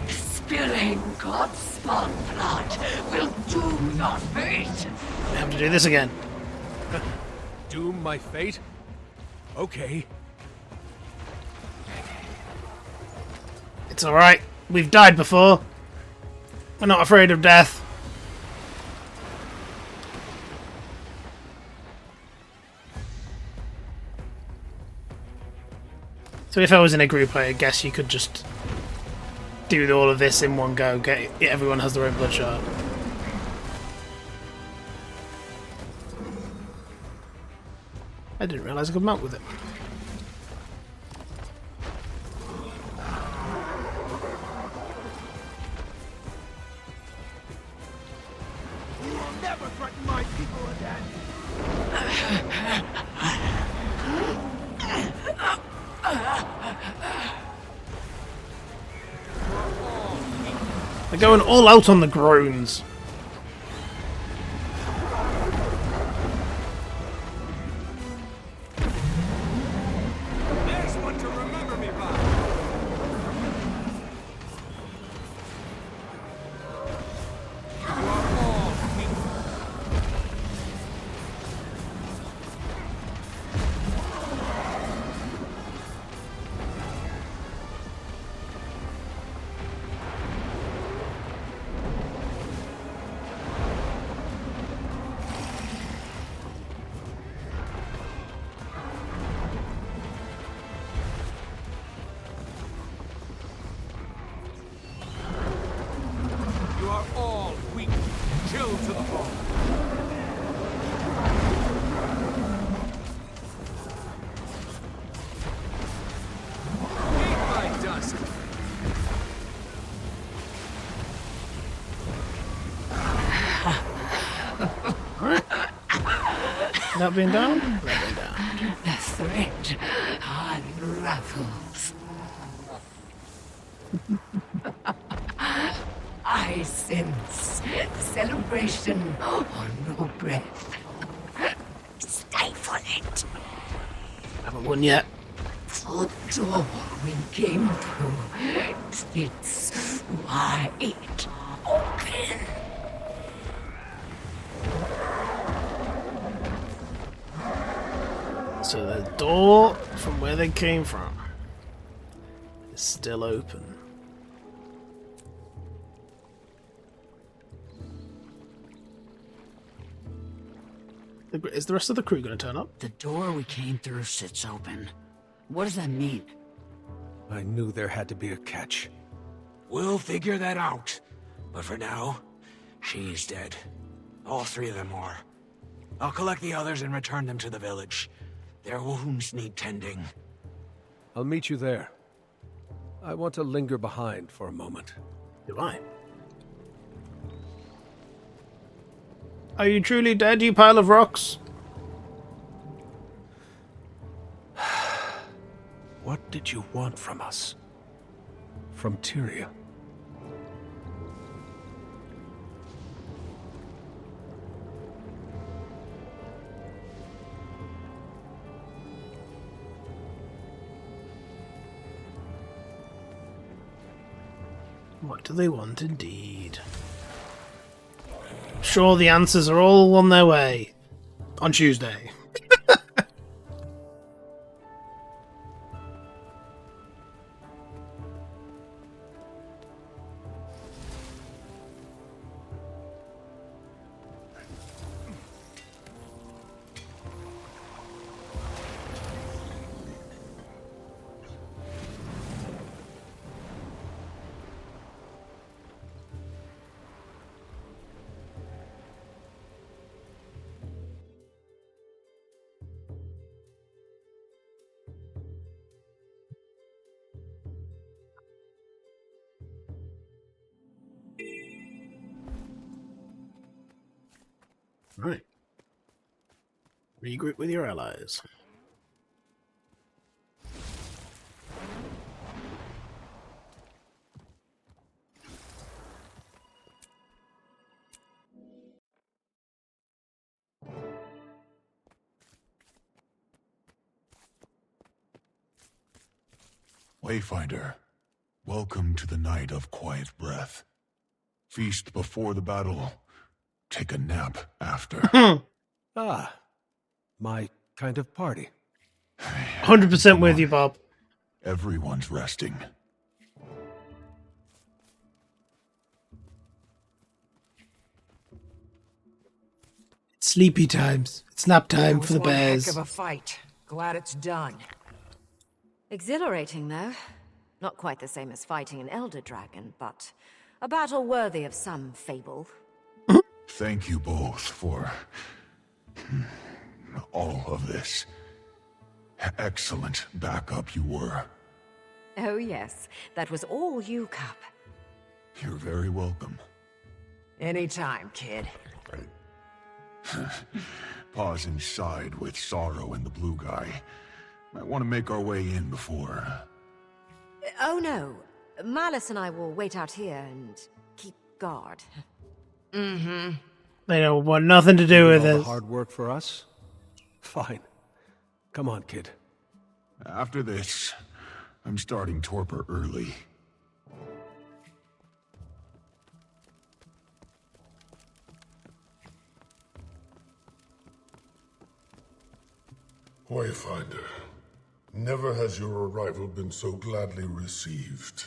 Spilling God-spawn blood will doom your fate. I have to do this again. Doom my fate? Okay. It's alright. We've died before. We're not afraid of death. So if I was in a group, I guess you could just do all of this in one go. Everyone has their own bloodshot. I didn't realise I could mount with it. You will never threaten my people again. They're going all out on the groans. There's one to remember me by. You are all weak. That being down? That being down. The thread unravels. I sense celebration on no breath. Stifle it. Haven't won yet. The door we came through, it's wide open. So the door from where they came from is still open. Is the rest of the crew going to turn up? The door we came through sits open. What does that mean? I knew there had to be a catch. We'll figure that out. But for now, she's dead. All three of them are. I'll collect the others and return them to the village. Their wounds need tending. I'll meet you there. I want to linger behind for a moment. Do I? Are you truly dead, you pile of rocks? What did you want from us? From Tyria? What do they want indeed? Sure, the answers are all on their way on Tuesday. Right. Regroup with your allies. Wayfinder, welcome to the night of quiet breath. Feast before the battle, take a nap after. Ah, my kind of party. 100% with you, Bob. Everyone's resting. It's sleepy times. It's nap time for the One heck bears. of a fight. Glad it's done. Exhilarating, though. Not quite the same as fighting an elder dragon, but a battle worthy of some fable. Thank you both for all of this. Excellent backup you were. Oh yes, that was all you, Cup. You're very welcome. Anytime, kid. Pause inside with Sorrow and the blue guy. Might want to make our way in before. Oh no, Malice and I will wait out here and keep guard. Mm-hmm. They don't want nothing to do with All the this. hard work for us? Fine. Come on, kid. After this, I'm starting torpor early. Wayfinder, never has your arrival been so gladly received.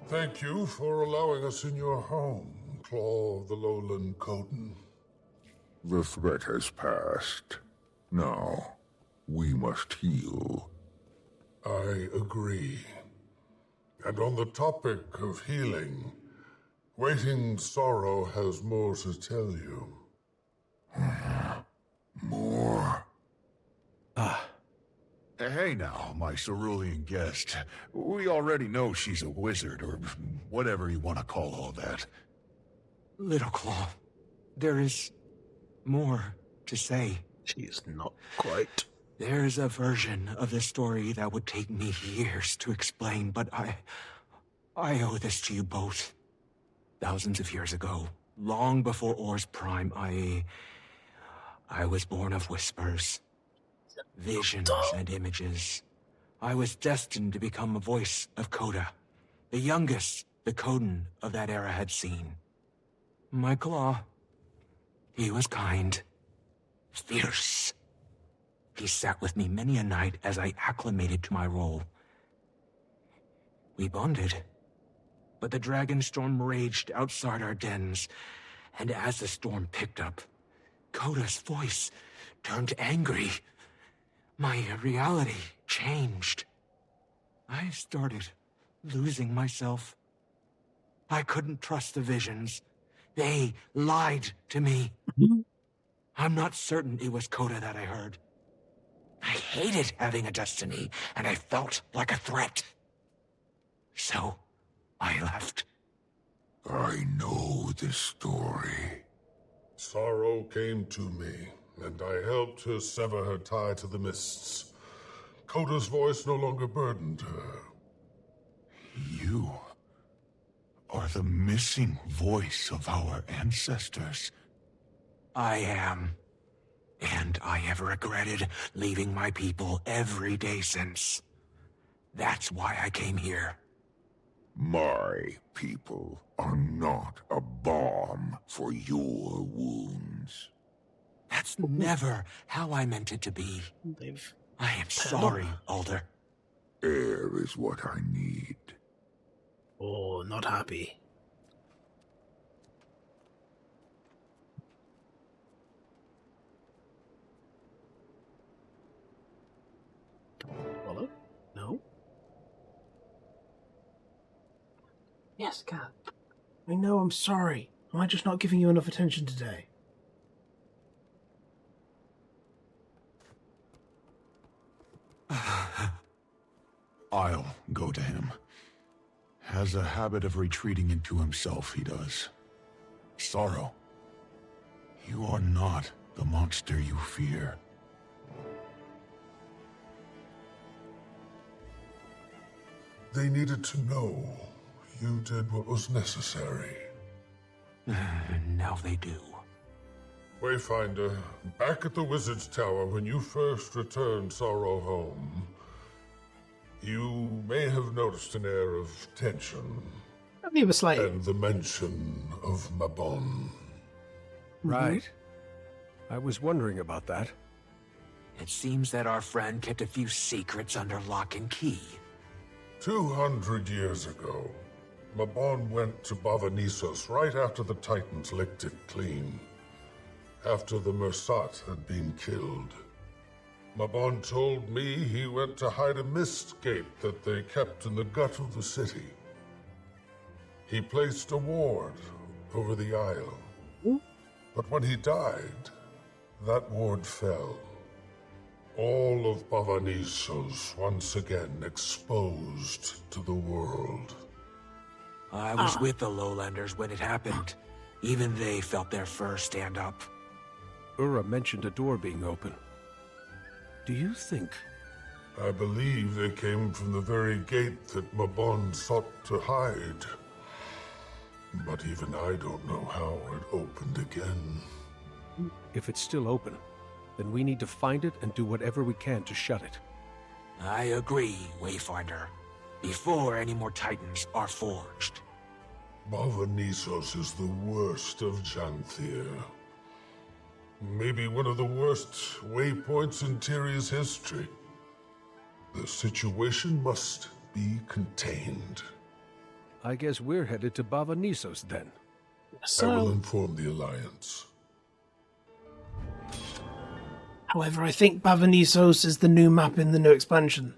Thank you for allowing us in your home, Claw of the Lowland Coden. The threat has passed. Now, we must heal. I agree. And on the topic of healing, Waiting Sorrow has more to tell you. More? Hey now, my cerulean guest. We already know she's a wizard, or whatever you want to call all that. Little Claw, there is more to say. She's not quite. There's a version of this story that would take me years to explain, but I owe this to you both. Thousands of years ago, long before Or's prime, I was born of whispers, visions, and images. I was destined to become a voice of Coda, the youngest the Coden of that era had seen. My claw, he was kind, fierce. He sat with me many a night as I acclimated to my role. We bonded, but the dragon storm raged outside our dens, and as the storm picked up, Coda's voice turned angry. My reality changed. I started losing myself. I couldn't trust the visions. They lied to me. I'm not certain it was Coda that I heard. I hated having a destiny, and I felt like a threat. So, I left. I know this story. Sorrow came to me, and I helped her sever her tie to the mists. Coda's voice no longer burdened her. You are the missing voice of our ancestors. I am. And I have regretted leaving my people every day since. That's why I came here. My people are not a balm for your wounds. That's never how I meant it to be. I am sorry, Alder. Air is what I need. Oh, not happy. Follow? No? Yes, Cat. I know I'm sorry. Am I just not giving you enough attention today? I'll go to him. Has a habit of retreating into himself, he does. Sorrow, you are not the monster you fear. They needed to know you did what was necessary. Now they do. Wayfinder, back at the Wizard's Tower when you first returned Sorrow home, you may have noticed an air of tension. Only a slight. And the mention of Mabon. Right. I was wondering about that. It seems that our friend kept a few secrets under lock and key. 200 years ago, Mabon went to Bavanisos right after the Titans licked it clean. After the Mersat had been killed. Mabon told me he went to hide a mist gate that they kept in the gut of the city. He placed a ward over the isle. But when he died, that ward fell. All of Bavanisos once again exposed to the world. I was with the Lowlanders when it happened. Even they felt their fur stand up. Ura mentioned a door being open. Do you think? I believe they came from the very gate that Mabon sought to hide. But even I don't know how it opened again. If it's still open, then we need to find it and do whatever we can to shut it. I agree, Wayfinder. Before any more Titans are forged. Bavanisos is the worst of Janthir. Maybe one of the worst waypoints in Tyria's history. The situation must be contained. I guess we're headed to Bavanisos then. I will inform the Alliance. However, I think Bavanisos is the new map in the new expansion.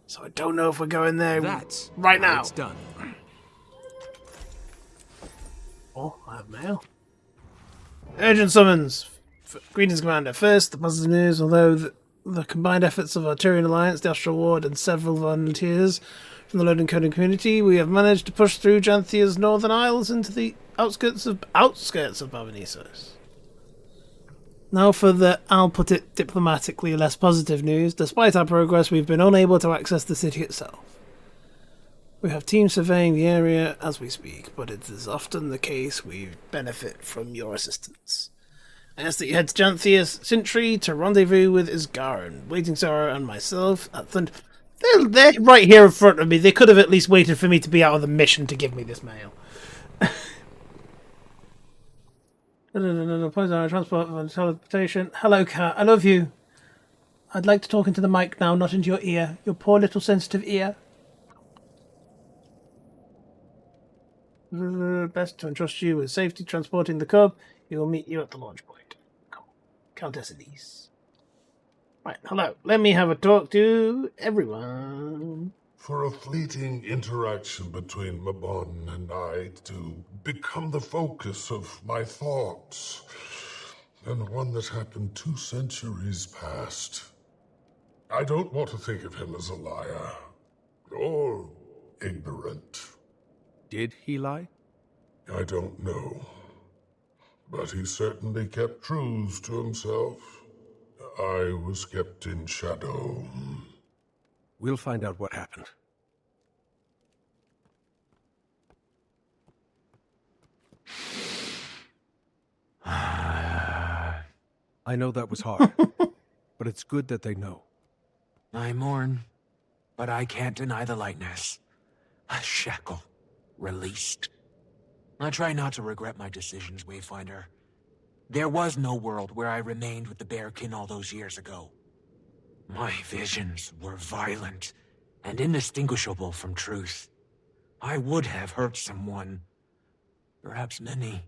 So I don't know if we're going there right now. It's done. Oh, I have mail. Urgent summons. Greetings, Commander. First, the positive news. Although the combined efforts of our Tyrian Alliance, the Astral Ward, and several volunteers from the Loading Coding community, we have managed to push through Janthir's northern isles into the outskirts of Bavanisos. Now for the, I'll put it diplomatically, less positive news. Despite our progress, we've been unable to access the city itself. We have teams surveying the area as we speak, but it is often the case we benefit from your assistance. I ask that you head to Janthia's Sintry to rendezvous with Isgaran, Waiting Sarah and myself at Thund. They're right here in front of me. They could have at least waited for me to be out of the mission to give me this mail. Transport and teleportation. Hello, Cat. I love you. I'd like to talk into the mic now, not into your ear. Your poor little sensitive ear. Best to entrust you with safety transporting the cub. He will meet you at the launch point. Come on. Countess Elise. Right, hello. Let me have a talk to everyone. For a fleeting interaction between Mabon and I to become the focus of my thoughts, and one that happened 2 centuries past. I don't want to think of him as a liar, or ignorant. Did he lie? I don't know. But he certainly kept truths to himself. I was kept in shadow. We'll find out what happened. I know that was hard, but it's good that they know. I mourn, but I can't deny the lightness. A shackle released. I try not to regret my decisions, Wayfinder. There was no world where I remained with the Bearkin all those years ago. My visions were violent and indistinguishable from truth. I would have hurt someone, perhaps many,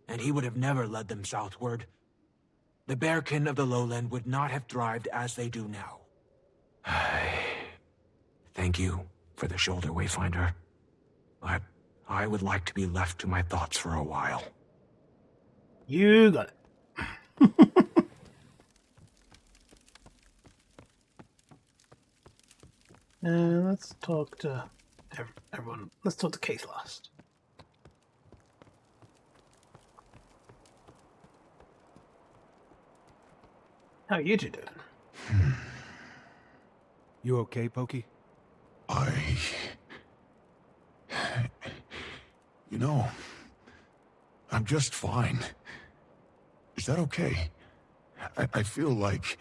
and he would have never led them southward. The Bearkin of the Lowland would not have thrived as they do now. Thank you for the shoulder, Wayfinder. But I would like to be left to my thoughts for a while. You got it. Let's talk to everyone. Let's talk to Keith last. How are you two doing? You okay, Pokey? You know, I'm just fine. Is that okay? I feel like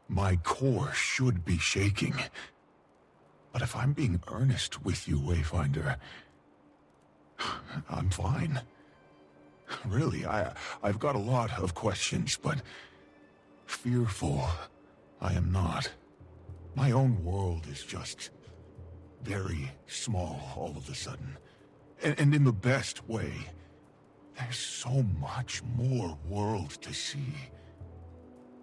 my core should be shaking. But if I'm being earnest with you, Wayfinder, I'm fine. Really, I've got a lot of questions, but fearful I am not. My own world is just very small all of a sudden. And in the best way. There's so much more world to see.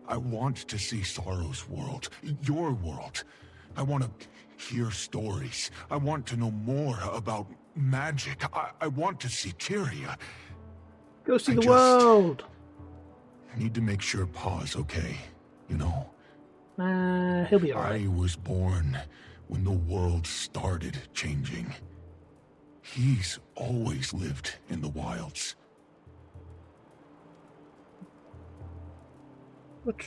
I want to see Sorrow's world, your world. I want to hear stories. I want to know more about magic. I want to see Tyria. Go see the world. Need to make sure Pa's okay, you know? He'll be alright. I was born when the world started changing. He's always lived in the wilds. What?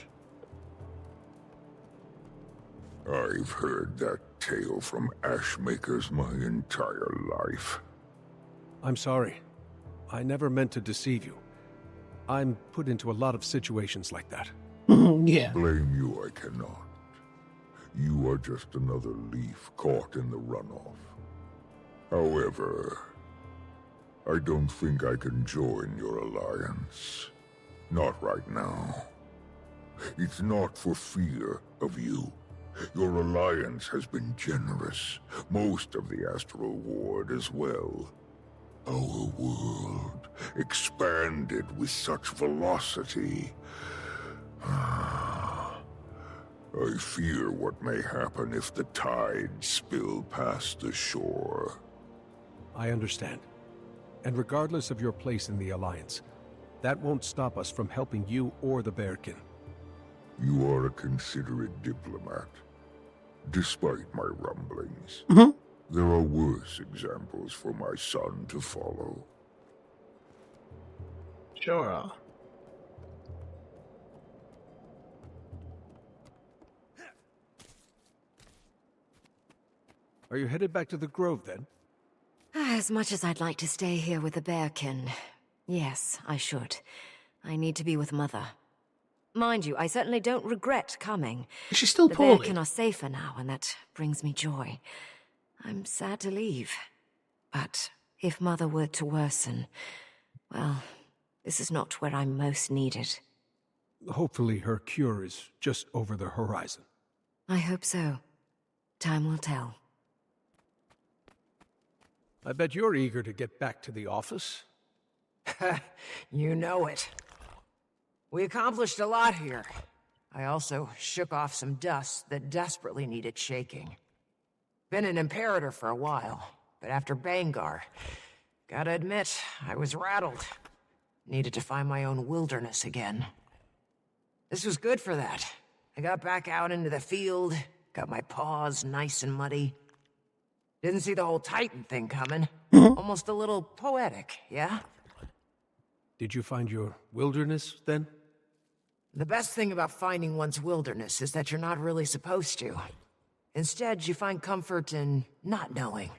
I've heard that tale from Ashmakers my entire life. I'm sorry. I never meant to deceive you. I'm put into a lot of situations like that. Yeah. Blame you I cannot. You are just another leaf caught in the runoff. However, I don't think I can join your alliance. Not right now. It's not for fear of you. Your alliance has been generous. Most of the Astral Ward as well. Our world expanded with such velocity. I fear what may happen if the tides spill past the shore. I understand. And regardless of your place in the Alliance, that won't stop us from helping you or the Bearkin. You are a considerate diplomat. Despite my rumblings, there are worse examples for my son to follow. Sure. Are you headed back to the Grove, then? As much as I'd like to stay here with the bearkin, yes, I should. I need to be with Mother. Mind you, I certainly don't regret coming. Is she still the poorly? Bearkin are safer now, and that brings me joy. I'm sad to leave. But if Mother were to worsen, well, this is not where I'm most needed. Hopefully her cure is just over the horizon. I hope so. Time will tell. I bet you're eager to get back to the office. You know it. We accomplished a lot here. I also shook off some dust that desperately needed shaking. Been an Imperator for a while, but after Bangar, gotta admit, I was rattled. Needed to find my own wilderness again. This was good for that. I got back out into the field, got my paws nice and muddy. Didn't see the whole Titan thing coming. Almost a little poetic, yeah? Did you find your wilderness, then? The best thing about finding one's wilderness is that you're not really supposed to. Instead, you find comfort in not knowing.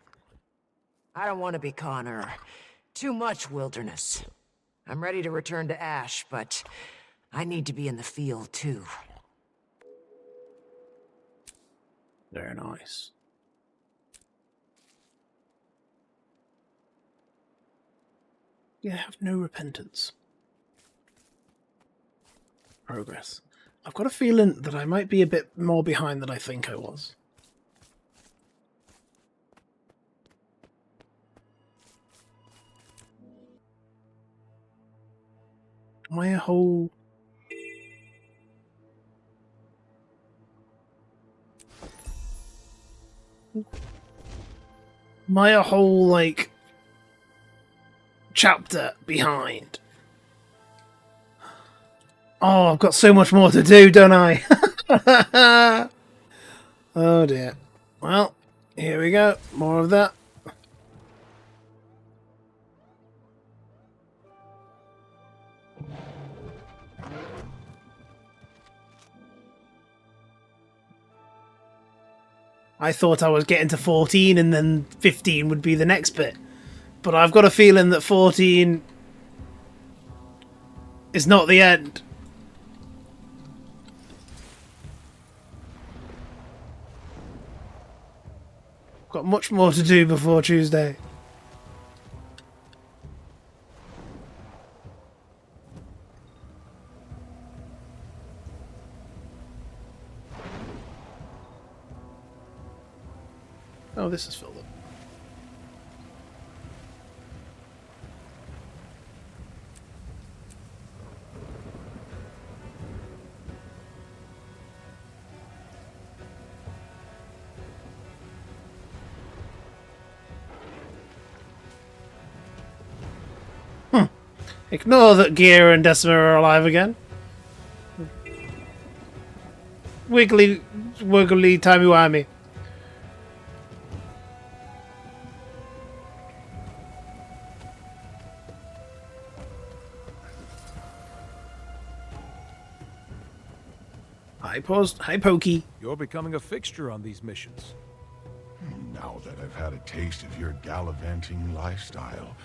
I don't want to be Connor. Too much wilderness. I'm ready to return to Ash, but I need to be in the field, too. Very nice. You have no repentance. Progress. I've got a feeling that I might be a bit more behind than I think I was. Am I a whole... Am I a whole, like, chapter behind? Oh, I've got so much more to do, don't I? Oh dear. Well, here we go. More of that. I thought I was getting to 14 and then 15 would be the next bit. But I've got a feeling that 14 is not the end. Got much more to do before Tuesday. Oh, this is filled up. Ignore that Gira and Decima are alive again. Wiggly, wiggly, timey-wimey. Hi, Pokey. You're becoming a fixture on these missions. Now that I've had a taste of your gallivanting lifestyle,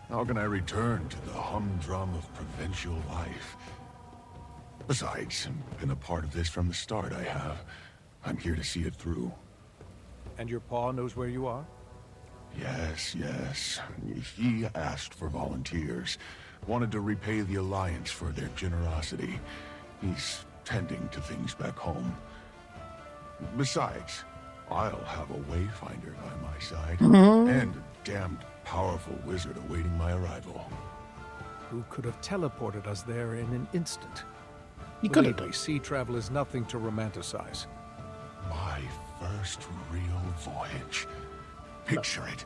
how can I return to the humdrum of provincial life? Besides, I've been a part of this from the start, I have. I'm here to see it through. And your paw knows where you are? Yes, yes. He asked for volunteers. Wanted to repay the Alliance for their generosity. He's tending to things back home. Besides, I'll have a wayfinder by my side. And a damned powerful wizard awaiting my arrival. Who could have teleported us there in an instant? You could have Believe me, done. sea travel is nothing to romanticize. My first real voyage. Picture it.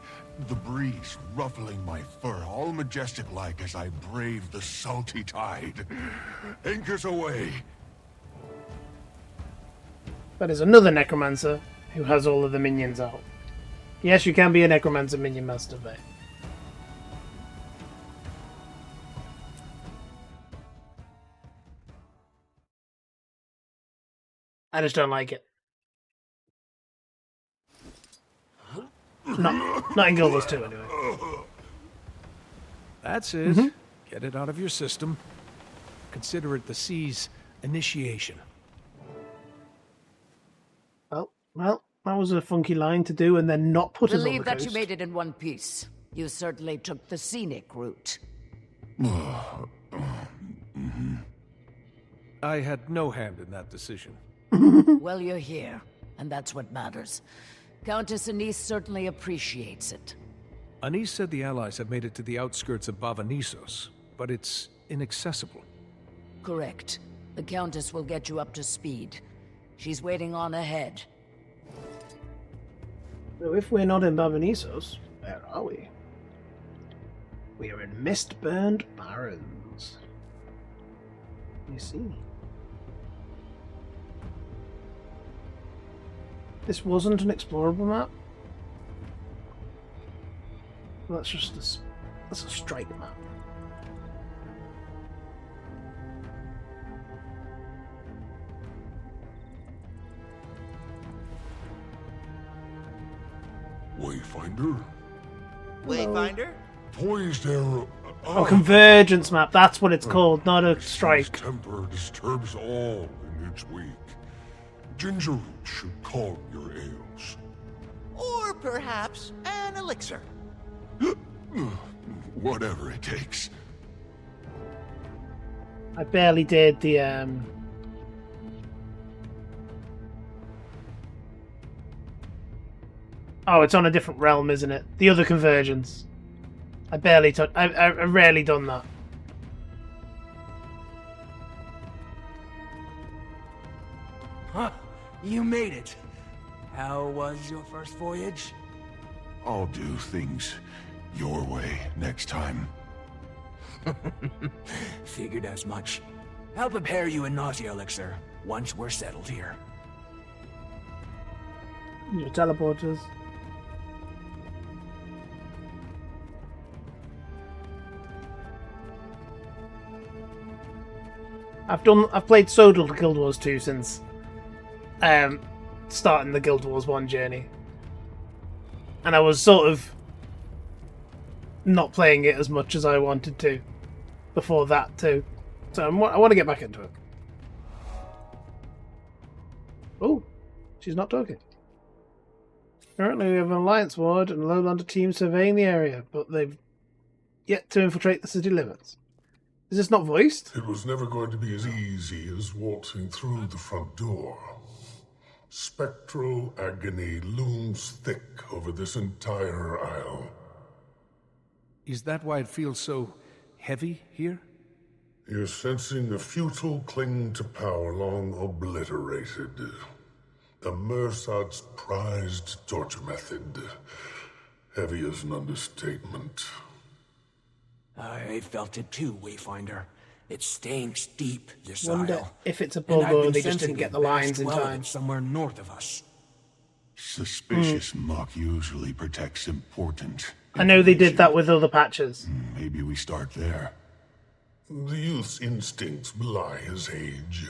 The breeze ruffling my fur, all majestic-like as I brave the salty tide. Anchors away. That is another necromancer who has all of the minions out. Yes, you can be a necromancer minion master, mate. I just don't like it. Not in Guild Wars 2, anyway. That's it. Get it out of your system. Consider it the Sea's initiation. Well, that was a funky line to do and then not put us on the Believe that coast. you made it in one piece. You certainly took the scenic route. I had no hand in that decision. Well, you're here, and that's what matters. Countess Anise certainly appreciates it. Anise said the Allies have made it to the outskirts of Bavanisos, but it's inaccessible. Correct. The Countess will get you up to speed. She's waiting on ahead. So if we're not in Bavanisos, where are we? We are in Mist-Burned Barrens. You see. This wasn't an explorable map. That's just that's a strike map. Wayfinder? Wayfinder? Poised arrow. Oh, convergence map. That's what it's called, not a strike. Temper disturbs all in its wake. Ginger root should calm your ails. Or perhaps an elixir. Whatever it takes. I barely did the Oh, it's on a different realm, isn't it? The other convergence. I barely took. I rarely done that. Huh, you made it. How was your first voyage? I'll do things your way next time. Figured as much. I'll prepare you a nausea elixir once we're settled here. Your teleporters. I've played so little Guild Wars 2 since starting the Guild Wars 1 journey. And I was sort of not playing it as much as I wanted to before that too. So I want to get back into it. Oh, she's not talking. Currently we have an Alliance ward and a Lowlander team surveying the area, but they've yet to infiltrate the city limits. Is this not voiced? It was never going to be as easy as waltzing through the front door. Spectral agony looms thick over this entire isle. Is that why it feels so heavy here? You're sensing a futile cling to power long obliterated. A Mersad's prized torture method. Heavy as an understatement. I felt it too, Wayfinder. It stinks deep, this Wonder isle. if it's a And bug I've or been they just sensing didn't get a the lines vast in well of time. it somewhere north of us. Suspicious muck usually protects important. I know they did that with other patches. Maybe we start there. The youth's instincts belie his age.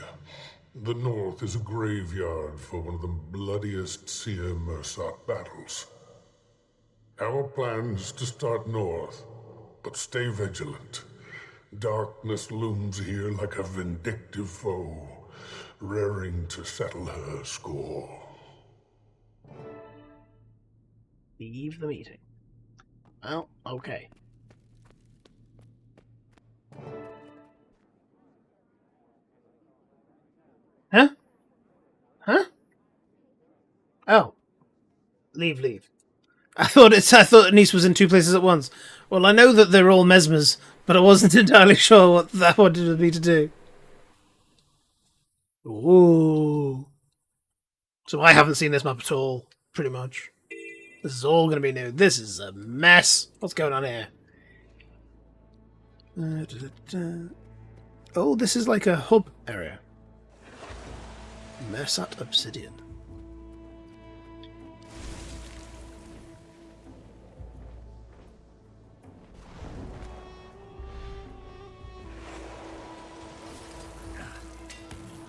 The North is a graveyard for one of the bloodiest Seer Mersat battles. Our plan is to start north, but stay vigilant. Darkness looms here like a vindictive foe, raring to settle her score. Leave the meeting. Well, okay. Huh? Huh? Oh. Leave. I thought Anise was in two places at once. Well, I know that they're all mesmers, but I wasn't entirely sure what that wanted me to do. Ooh. So I haven't seen this map at all, pretty much. This is all going to be new. This is a mess. What's going on here? Oh, this is like a hub area. Mersat Obsidian.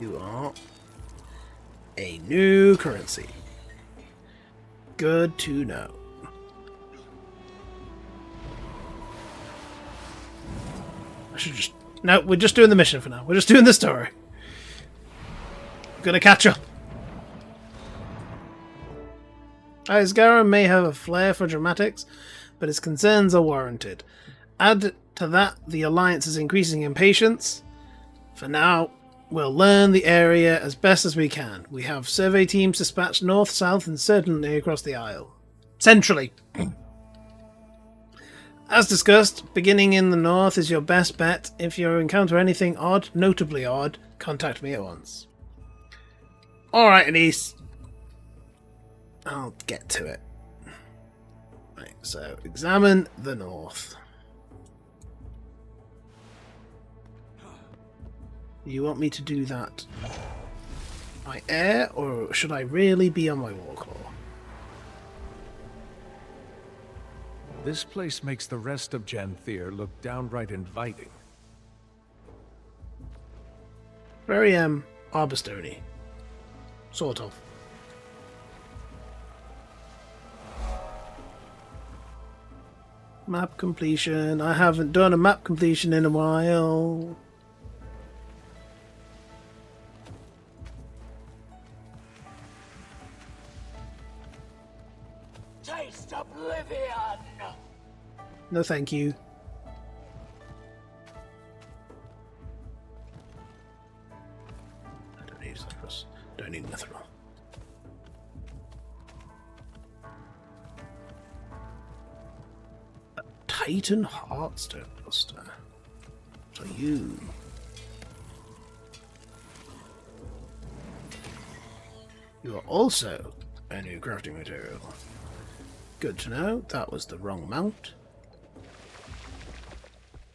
You are a new currency. Good to know. I should just... No, we're just doing the mission for now. We're just doing the story. We're gonna catch up. Isgara may have a flair for dramatics, but his concerns are warranted. Add to that the Alliance is increasing impatience. For now, we'll learn the area as best as we can. We have survey teams dispatched north, south, and certainly across the Isle. Centrally. As discussed, beginning in the north is your best bet. If you encounter anything odd, notably odd, contact me at once. Alright, Anise. I'll get to it. Right, so examine the north. You want me to do that by air, or should I really be on my warclaw? This place makes the rest of Janthier look downright inviting. Very, Arborstone-y. Sort of. Map completion. I haven't done a map completion in a while. Taste oblivion! No, thank you. I don't need citrus. Don't need mithril. A Titan Heartstone Buster. So you. You are also a new crafting material. Good to know. That was the wrong mount.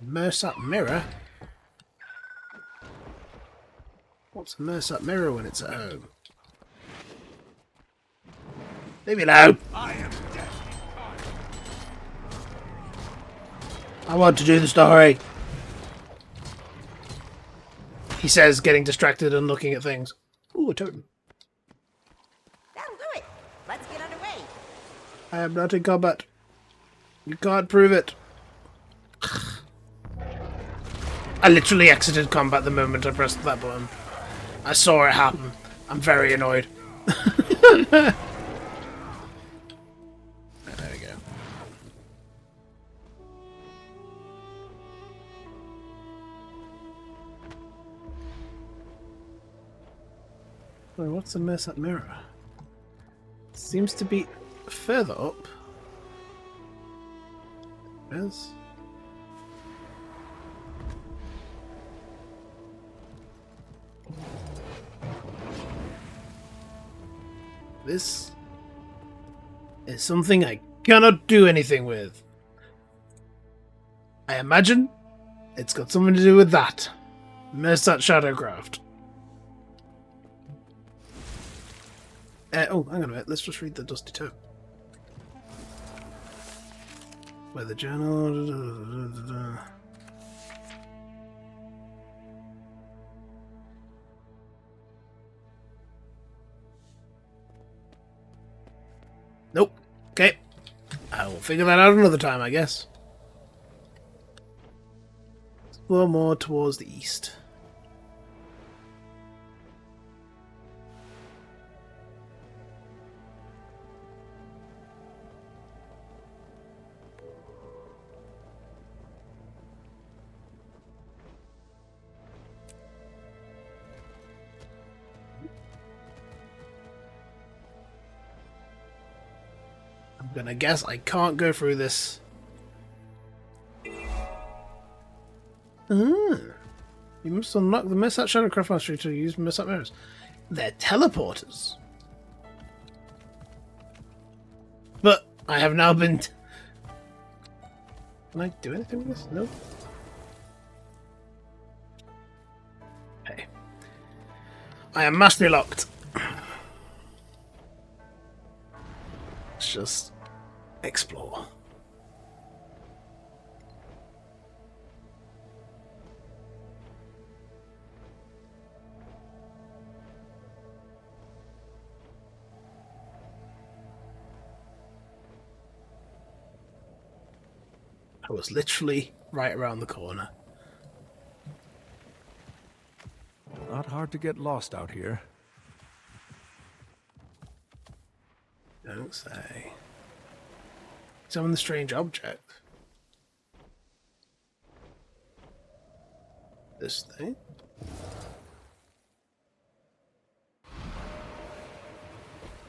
Mersat mirror? What's a Mersat mirror when it's at home? Leave me alone! I want to do the story! He says, getting distracted and looking at things. Ooh, a totem. That'll do it. Let's get underway. I am not in combat. You can't prove it. I literally exited combat the moment I pressed that button. I saw it happen. I'm very annoyed. There we go. Wait, what's the mess at mirror? Seems to be further up. Yes. This is something I cannot do anything with. I imagine it's got something to do with that. Mersat Shadowcraft. Oh, hang on a minute. Let's just read the Dusty Toe. Where the journal... Nope. Okay. I will figure that out another time, I guess. Explore more towards the east. I'm gonna guess I can't go through this. You must unlock the Mersat Shadowcraft mastery to use Mersat mirrors. They're teleporters. But I have now been... Can I do anything with this? No. Hey. I am mastery locked. Let's just explore. I was literally right around the corner. Not hard to get lost out here. Don't say. Examine the strange object. This thing?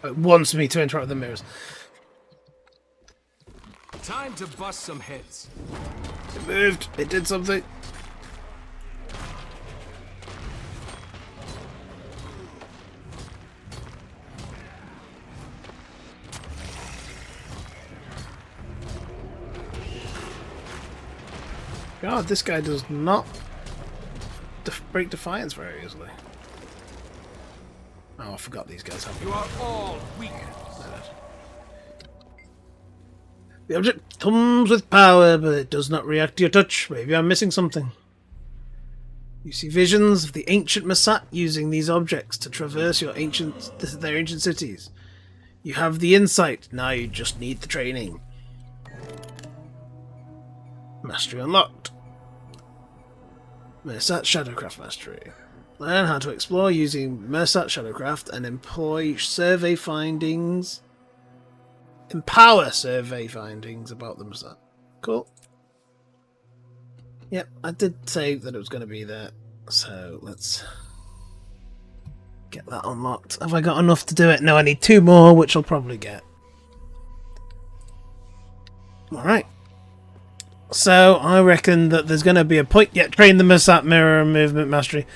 It wants me to interact with the mirrors. Time to bust some heads. It moved. It did something. God, this guy does not break defiance very easily. Oh, I forgot these guys have. You are all weak. The object comes with power, but it does not react to your touch. Maybe I'm missing something. You see visions of the ancient Masat using these objects to traverse their ancient cities. You have the insight. Now you just need the training. Mastery unlocked. Mersat Shadowcraft Mastery. Learn how to explore using Mersat Shadowcraft and employ survey findings. Empower survey findings about the Mersat. Cool. Yep, I did say that it was going to be there. So let's get that unlocked. Have I got enough to do it? No, I need 2 more, which I'll probably get. Alright. So, I reckon that there's going to be a point... Yeah, train the Mersat Mirror Movement Mastery.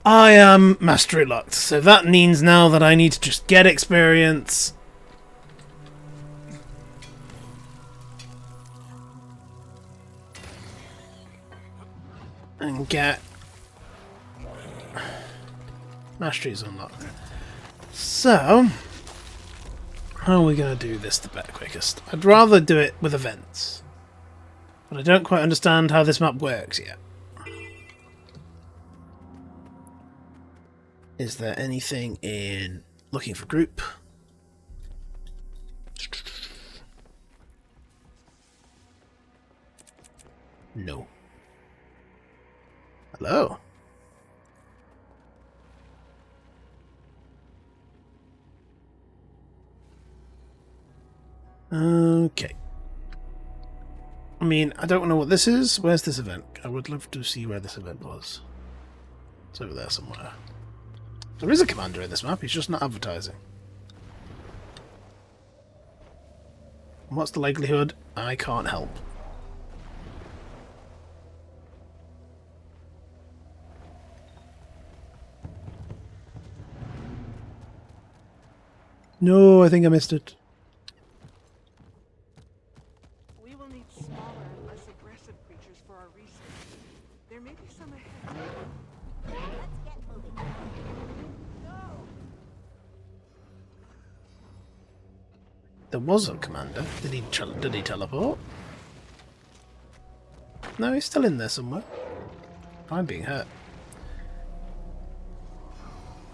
I am Mastery locked. So that means now that I need to just get experience. And get... Masteries unlocked. So... How are we going to do this the quickest? I'd rather do it with events. But I don't quite understand how this map works yet. Is there anything in looking for group? No. Hello. Okay. I mean, I don't know what this is. Where's this event? I would love to see where this event was. It's over there somewhere. There is a commander in this map, he's just not advertising. And what's the likelihood? I can't help. No, I think I missed it. We will need smaller, less aggressive creatures for our research. There may be some ahead. Let's get moving. There was a commander. Did he teleport? No, he's still in there somewhere. I'm being hurt.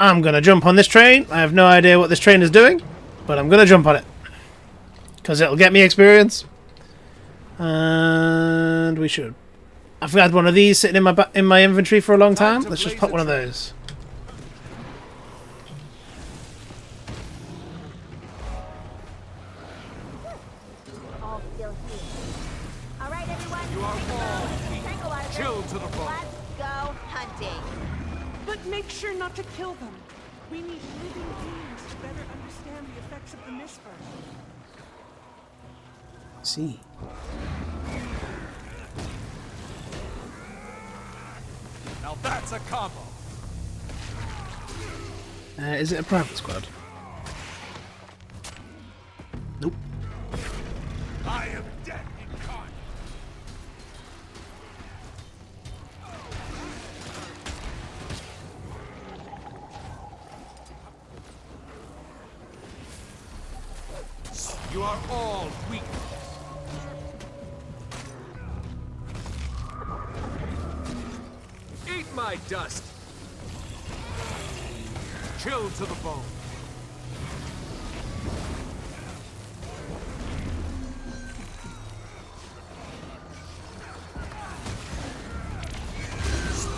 I'm gonna jump on this train. I have no idea what this train is doing, but I'm gonna jump on it. Because it'll get me experience. And we should. I've had one of these sitting in my inventory for a long time. Let's just pop one of those. All still here. All right, everyone. You are all weak. Tranquilizer. Chill to the bone. Let's go hunting. But make sure not to kill them. We need living beings to better understand the effects of the misfire. See. Now that's a combo. Is it a private squad? Nope. I am dead incarnate. You are all weak. Eat my dust. Chill to the bone.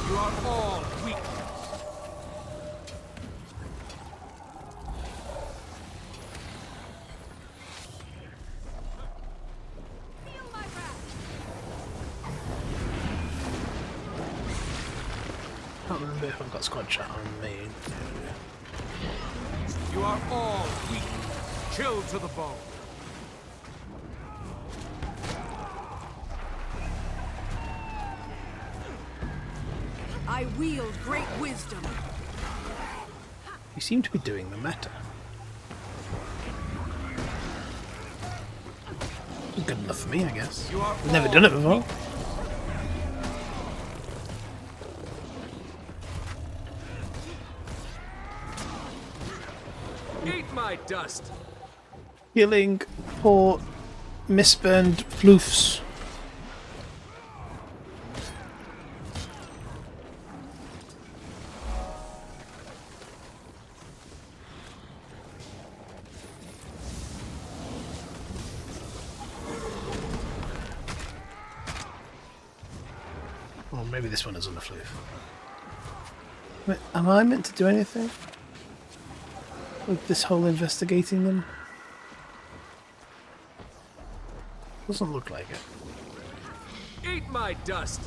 You are all weak. can't remember if I've got squad chat on me. You are all weak. Chill to the bone. I wield great wisdom. You seem to be doing the meta. Good enough for me, I guess. I've never done it before. Eat my dust. Killing poor misspent floofs. Or maybe this one isn't a floof. Wait, am I meant to do anything with this whole investigating them? Doesn't look like it. Eat my dust.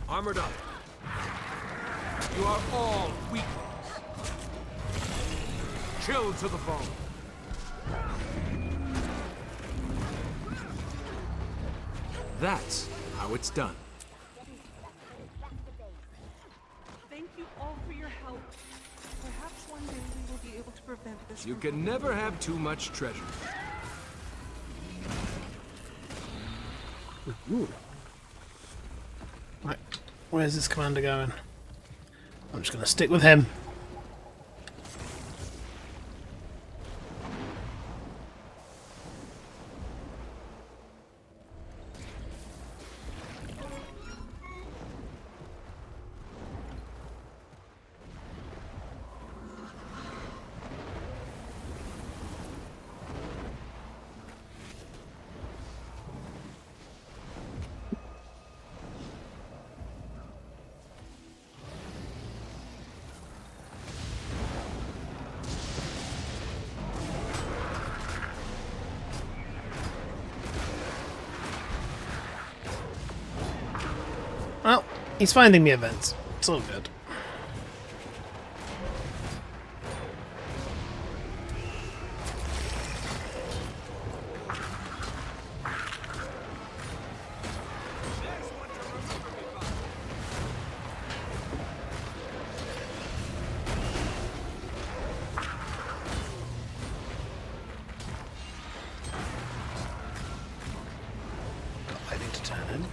Armored up. You are all weak. Chill to the bone. That's how it's done. Thank you all for your help. Perhaps one day we will be able to prevent this. You can never have too much treasure. Ooh. Right, where's this commander going? I'm just going to stick with him. Well, he's finding me events. It's all good. I need to turn in.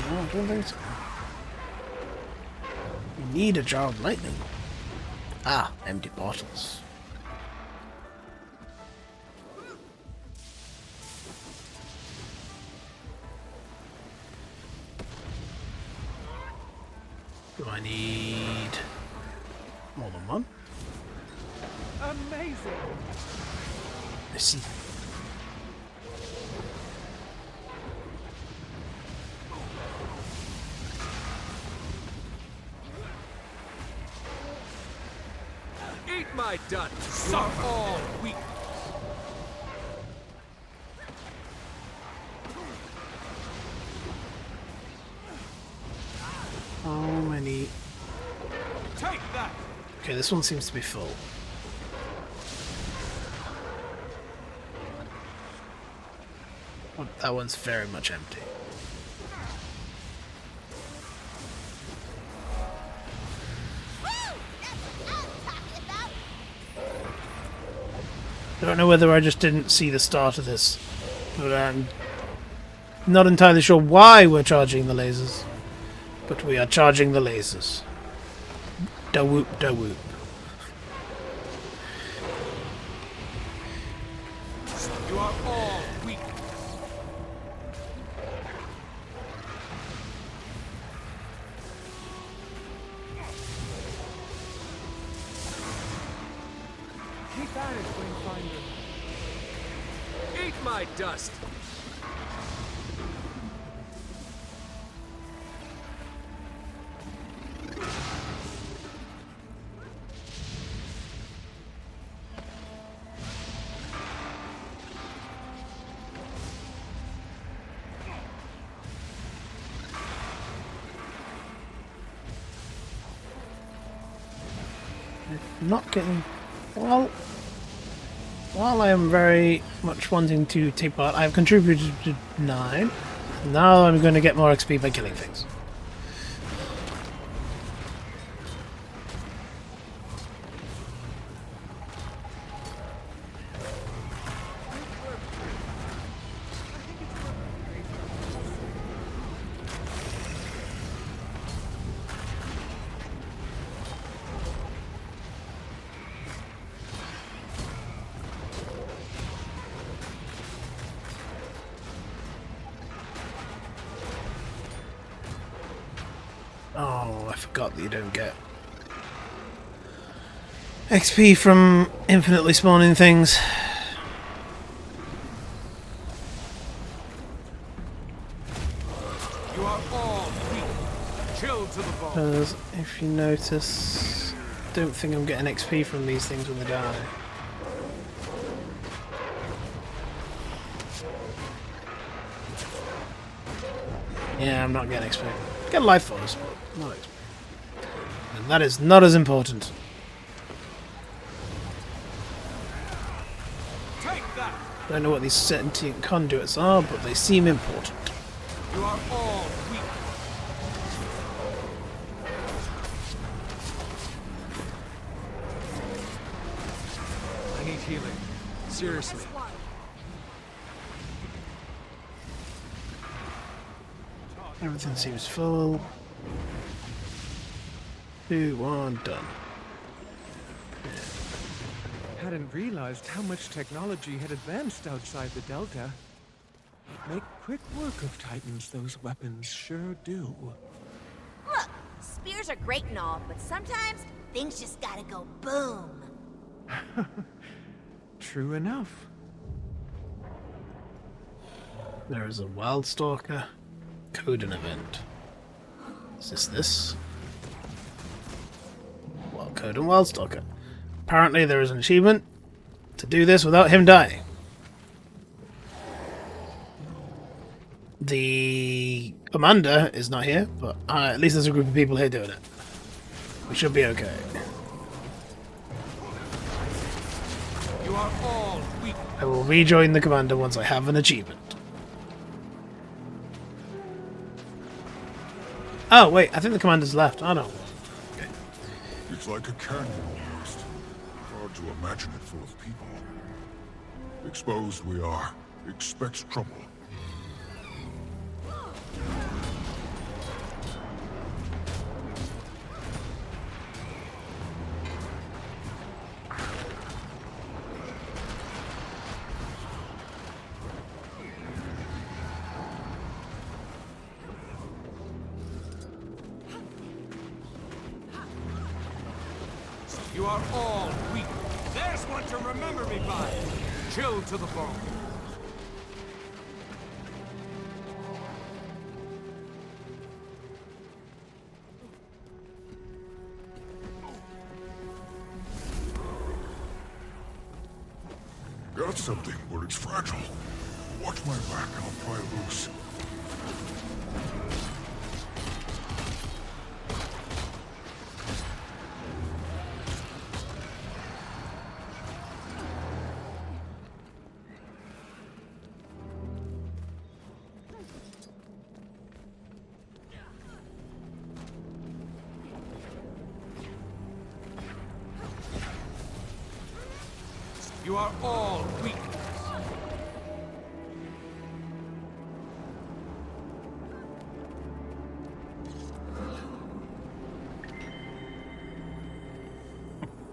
No, I don't think so. We need a jar of lightning. Ah, empty bottles. Do I need more than one? Amazing. I see. Eat my dust. Suck all weak. How many? Take that. Okay, this one seems to be full. Oh, that one's very much empty. I don't know whether I just didn't see the start of this, but I'm not entirely sure why we're charging the lasers. But we are charging the lasers. Da whoop, da whoop. You are all weak. Keep at it, Wayfinder. Eat my dust. not getting... Well, while I am very much wanting to take part, I have contributed to 9. Now I'm going to get more XP by killing things. Oh, I forgot that you don't get XP from infinitely spawning things. You are all weak. Chill to the bone. Because if you notice, I don't think I'm getting XP from these things when they die. Yeah, I'm not getting XP. Get life force, but not XP. And that is not as important. Take that. I don't know what these sentient conduits are, but they seem important. You are all weak. I need healing. Seriously. Everything seems full. 2, 1, done. Hadn't realized how much technology had advanced outside the Delta. Make quick work of Titans, those weapons sure do. Look, spears are great and all, but sometimes things just gotta go boom. True enough. There is a Wildstalker Coden event. Is this? Well, Coden Wildstalker. Apparently there is an achievement to do this without him dying. The commander is not here, but at least there's a group of people here doing it. We should be okay. You are all weak. I will rejoin the commander once I have an achievement. Oh, wait, I think the commander's left. I don't know. Okay. It's like a canyon almost. Hard to imagine it full of people. Exposed we are. Expect trouble. You are all weak. There's one to remember me by. Chill to the bone. Got something, but it's fragile. Watch my back, I'll pry it loose. You are all weak.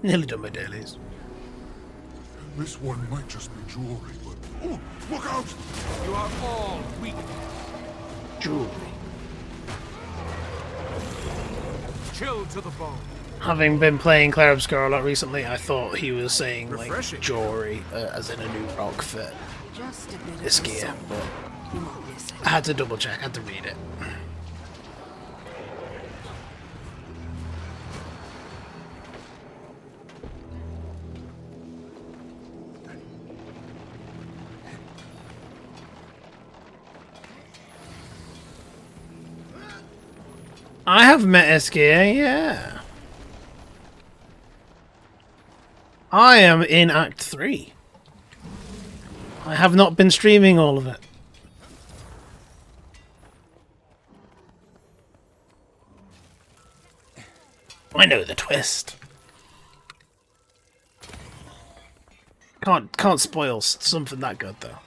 Nearly done my dailies. This one might just be jewelry, but... Oh, look out! You are all weak. Jewelry. Chill to the bone. Having been playing Clair Obscur a lot recently, I thought he was saying like Refreshing. jewelry, as in a new rock for Just a bit this of gear, something. but You won't miss it. I had to double check, I had to read it. I have met Eskia, yeah. I am in Act 3. I have not been streaming all of it. I know the twist. Can't spoil something that good though.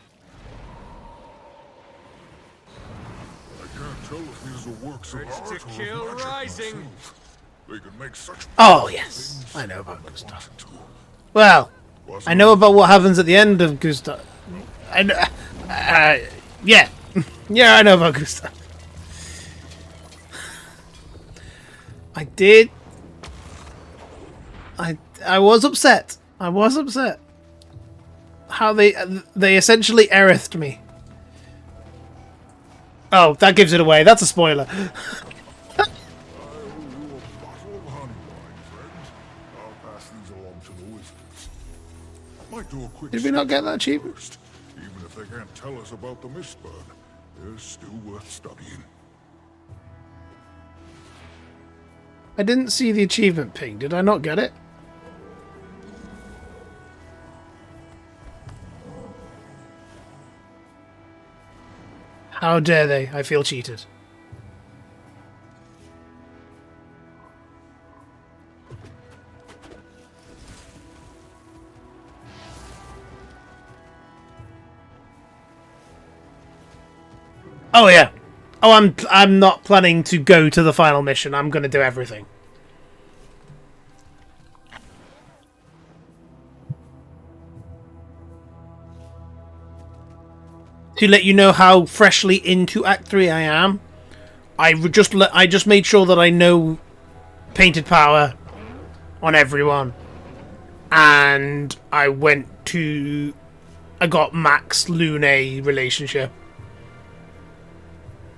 I can't tell if these are works of art or of kill magic rising. myself. They can make such Oh yes, I know about Gustav. Well, I know about what happens at the end of Gustav. I know, yeah, yeah, I know about Gustav. I did. I was upset. I was upset. How they essentially Aerothed me. Oh, that gives it away. That's a spoiler. Did we not get that achievement? First. Even if they can't tell us about the Mistburn, they're still worth studying. I didn't see the achievement ping. Did I not get it? How dare they? I feel cheated. Oh yeah. Oh, I'm not planning to go to the final mission. I'm going to do everything. To let you know how freshly into Act 3 I am, I just made sure that I know Painted Power on everyone, and I got Max Lune relationship.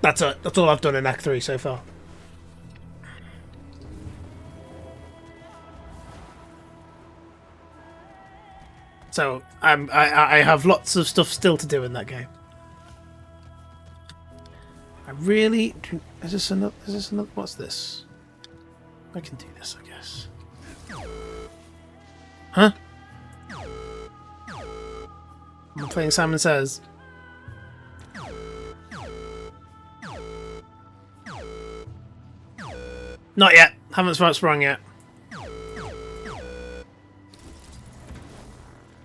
That's all I've done in Act 3 so far. So I have lots of stuff still to do in that game. I really do. Is this another? What's this? I can do this, I guess. Huh? I'm playing Simon Says. Not yet. Haven't sprung yet.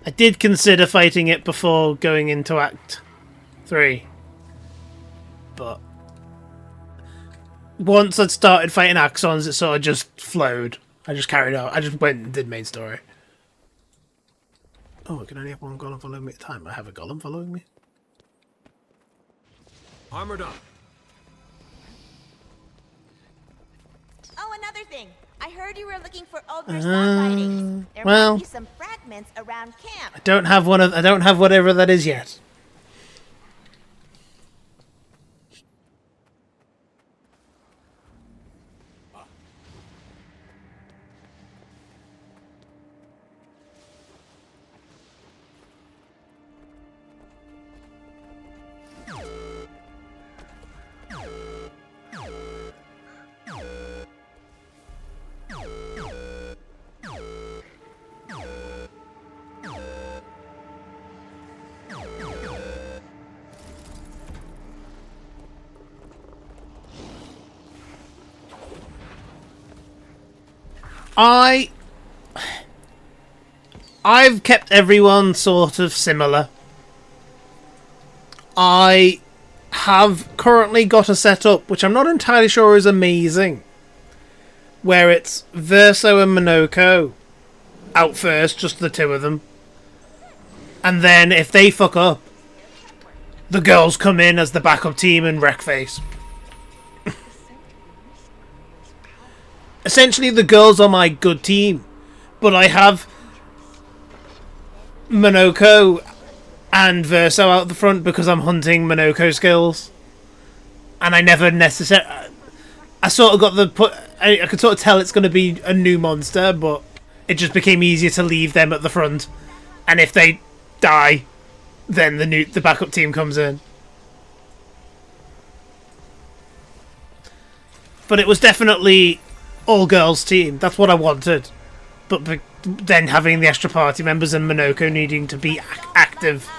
I did consider fighting it before going into Act 3. But once I'd started fighting Axons, it sort of just flowed. I just carried out. I just went and did main story. Oh, I can only have one golem following me at a time. I have a golem following me. Armored up. Oh, another thing. I heard you were looking for old Versailles writings. There well, might be some fragments around camp. I don't have whatever that is yet. I've kept everyone sort of similar. I have currently got a setup which I'm not entirely sure is amazing, where it's Verso and Minoko out first, just the two of them, and then if they fuck up, the girls come in as the backup team and wreck face. Essentially, the girls are my good team, but I have Minoko and Verso out the front because I'm hunting Minoko skills, and I never necessarily. I sort of got I could sort of tell it's going to be a new monster, but it just became easier to leave them at the front, and if they die, then the backup team comes in. But it was definitely all girls team. That's what I wanted, but then having the extra party members and Minoko needing to be active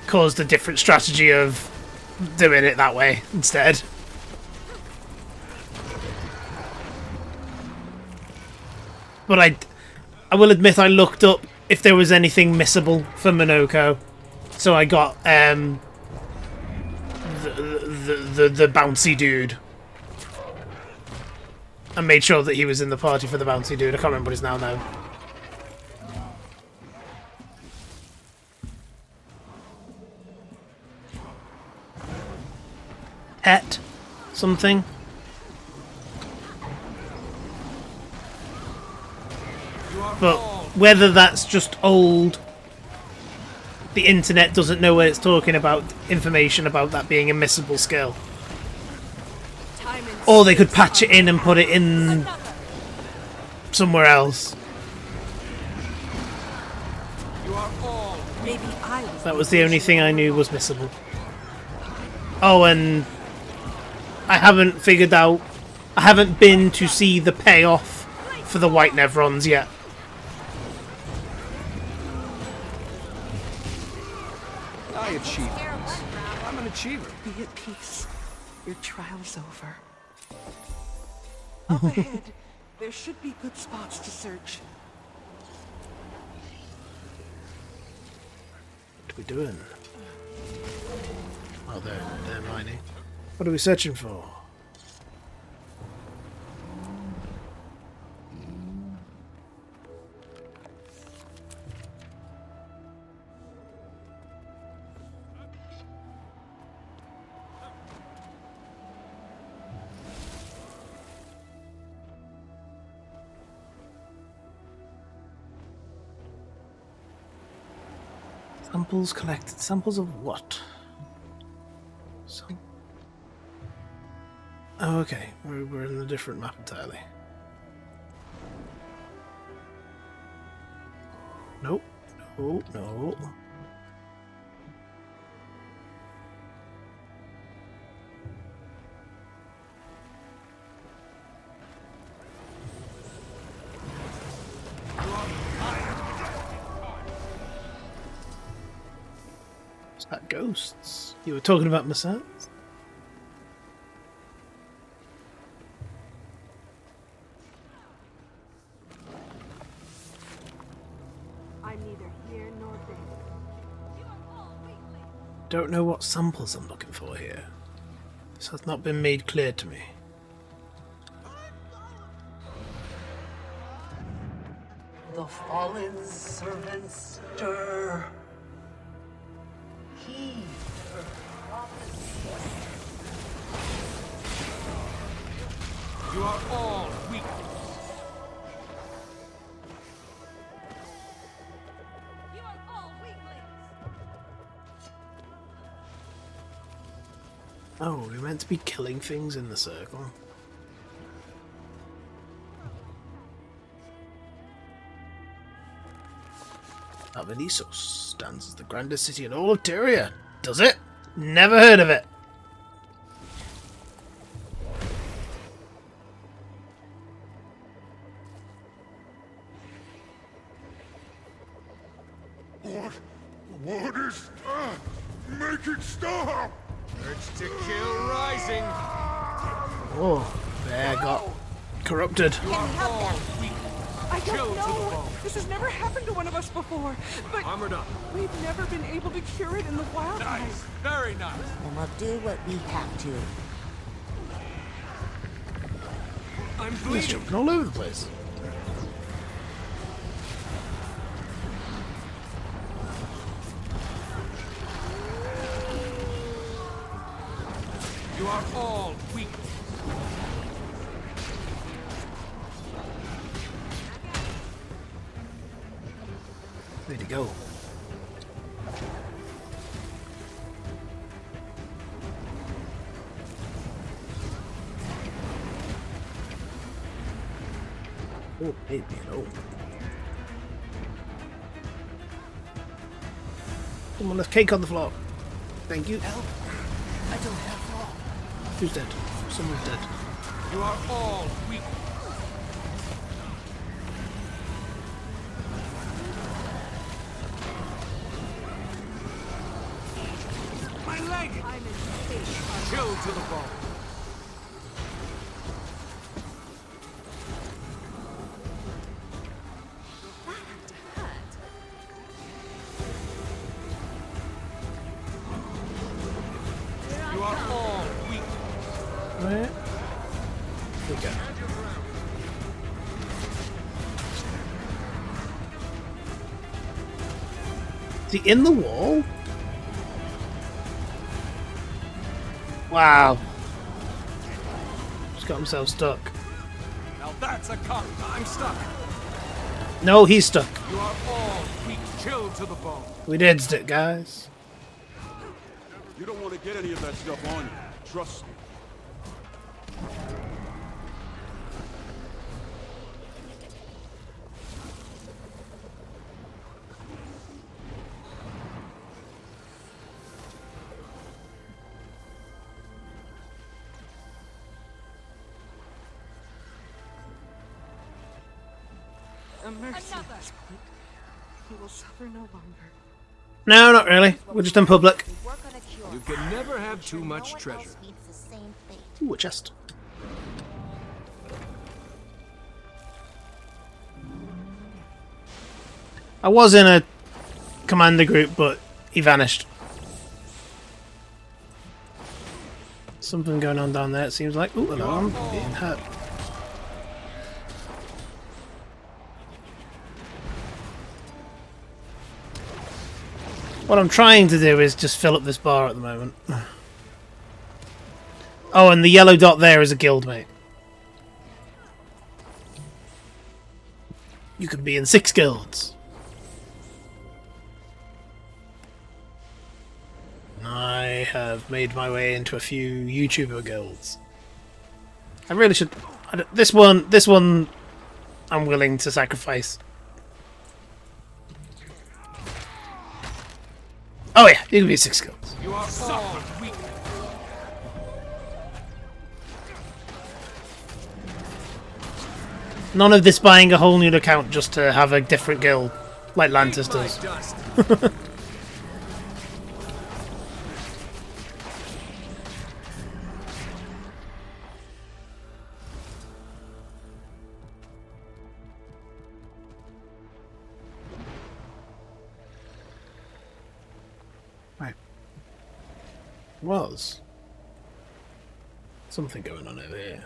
caused a different strategy of doing it that way instead. But I will admit I looked up if there was anything missable for Minoko, so I got the bouncy dude. I made sure that he was in the party for the bouncy dude. I can't remember what he's now though. Pet something. But whether that's just old, the internet doesn't know where it's talking about information about that being a missable skill. Or they could patch it in and put it in somewhere else. That was the only thing I knew was missable. Oh, and I haven't figured out... I haven't been to see the payoff for the white Nevrons yet. I achieve things. I'm an achiever. Be at peace. Your trial's over. Up ahead, there should be good spots to search. What are we doing? Oh, they're mining. What are we searching for? Samples collected. Samples of what? Oh, okay. We're in a different map entirely. Nope. No, no. Is that ghosts? You were talking about Masat? I'm neither here nor there. Don't know what samples I'm looking for here. This has not been made clear to me. The fallen servants stir. Heed her prophecy. You are all weak. Oh, we're meant to be killing things in the circle. Avenisos stands as the grandest city in all of Tyria. Does it? Never heard of it. What is... make it stop! Urge to kill rising. Oh, there got corrupted. I don't know. This has never happened to one of us before. But Armored up. we've never been able to cure it in the wild. Nice. Very nice. And we'll do what we have to. I'm He's bleeding. jumping all over the place. You are all weak. Way to go. Oh, baby, no. Come on, there's cake on the floor. Thank you. Help! I don't have long. Who's dead? Someone's dead. You are all weak. leg! Chill to the bone. You are all weak. Where? We go. Is he in the wall? Wow. Just got himself stuck. Now that's a cut. I'm stuck. No, he's stuck. You are all weak. Chill to the bone. We did it, guys. You don't want to get any of that stuff on you. Trust me. A mercy at this point. He will suffer no longer. No, not really. We're just in public. You can never have too much treasure. Ooh, a chest. I was in a commander group, but he vanished. Something going on down there, it seems like. Ooh, hello, I'm being hurt. What I'm trying to do is just fill up this bar at the moment. Oh, and the yellow dot there is a guildmate. You could be in 6 guilds. I have made my way into a few YouTuber guilds. I really should... This one I'm willing to sacrifice. Oh yeah, you can be 6 guilds. You are all weak. None of this buying a whole new account just to have a different guild, like Lantis does. Was something going on over here.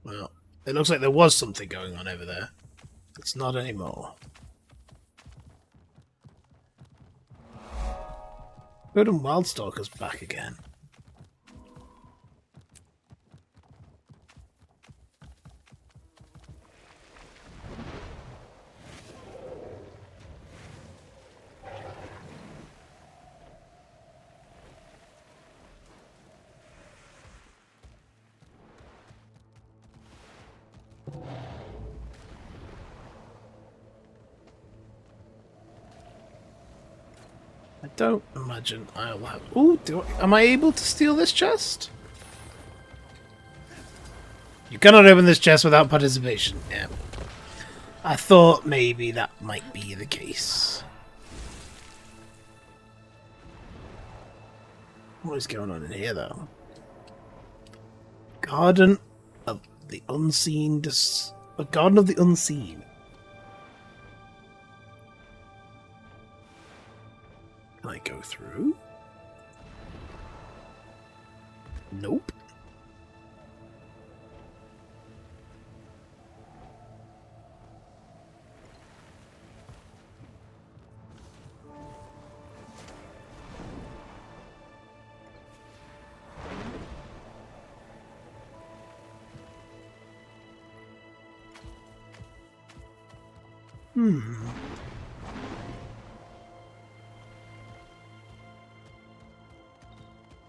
Well, it looks like there was something going on over there. It's not anymore. Good and Wildstalker's back again. I don't imagine I'll have... Ooh, am I able to steal this chest? You cannot open this chest without participation. Yeah. I thought maybe that might be the case. What is going on in here, though? Garden of the Unseen... A Garden of the Unseen. Can I go through? Nope.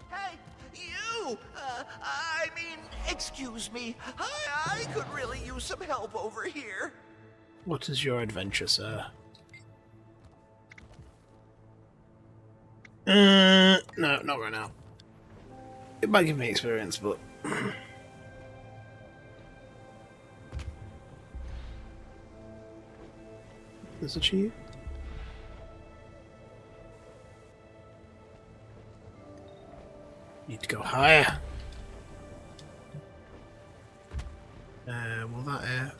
Hey, you! I mean, excuse me. I could really use some help over here. What is your adventure, sir? No, not right now. It might give me experience, but... There's a cheat. Need to go higher. Will that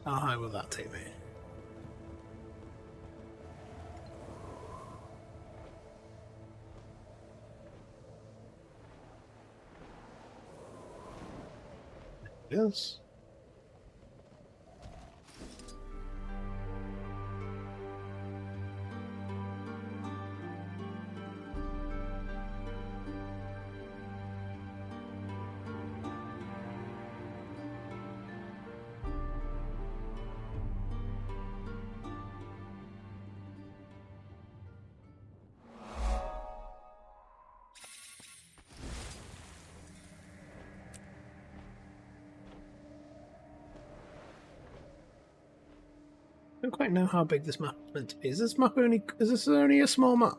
how high will that take me? Yes. I don't quite know how big this map is meant to be. Is this only a small map?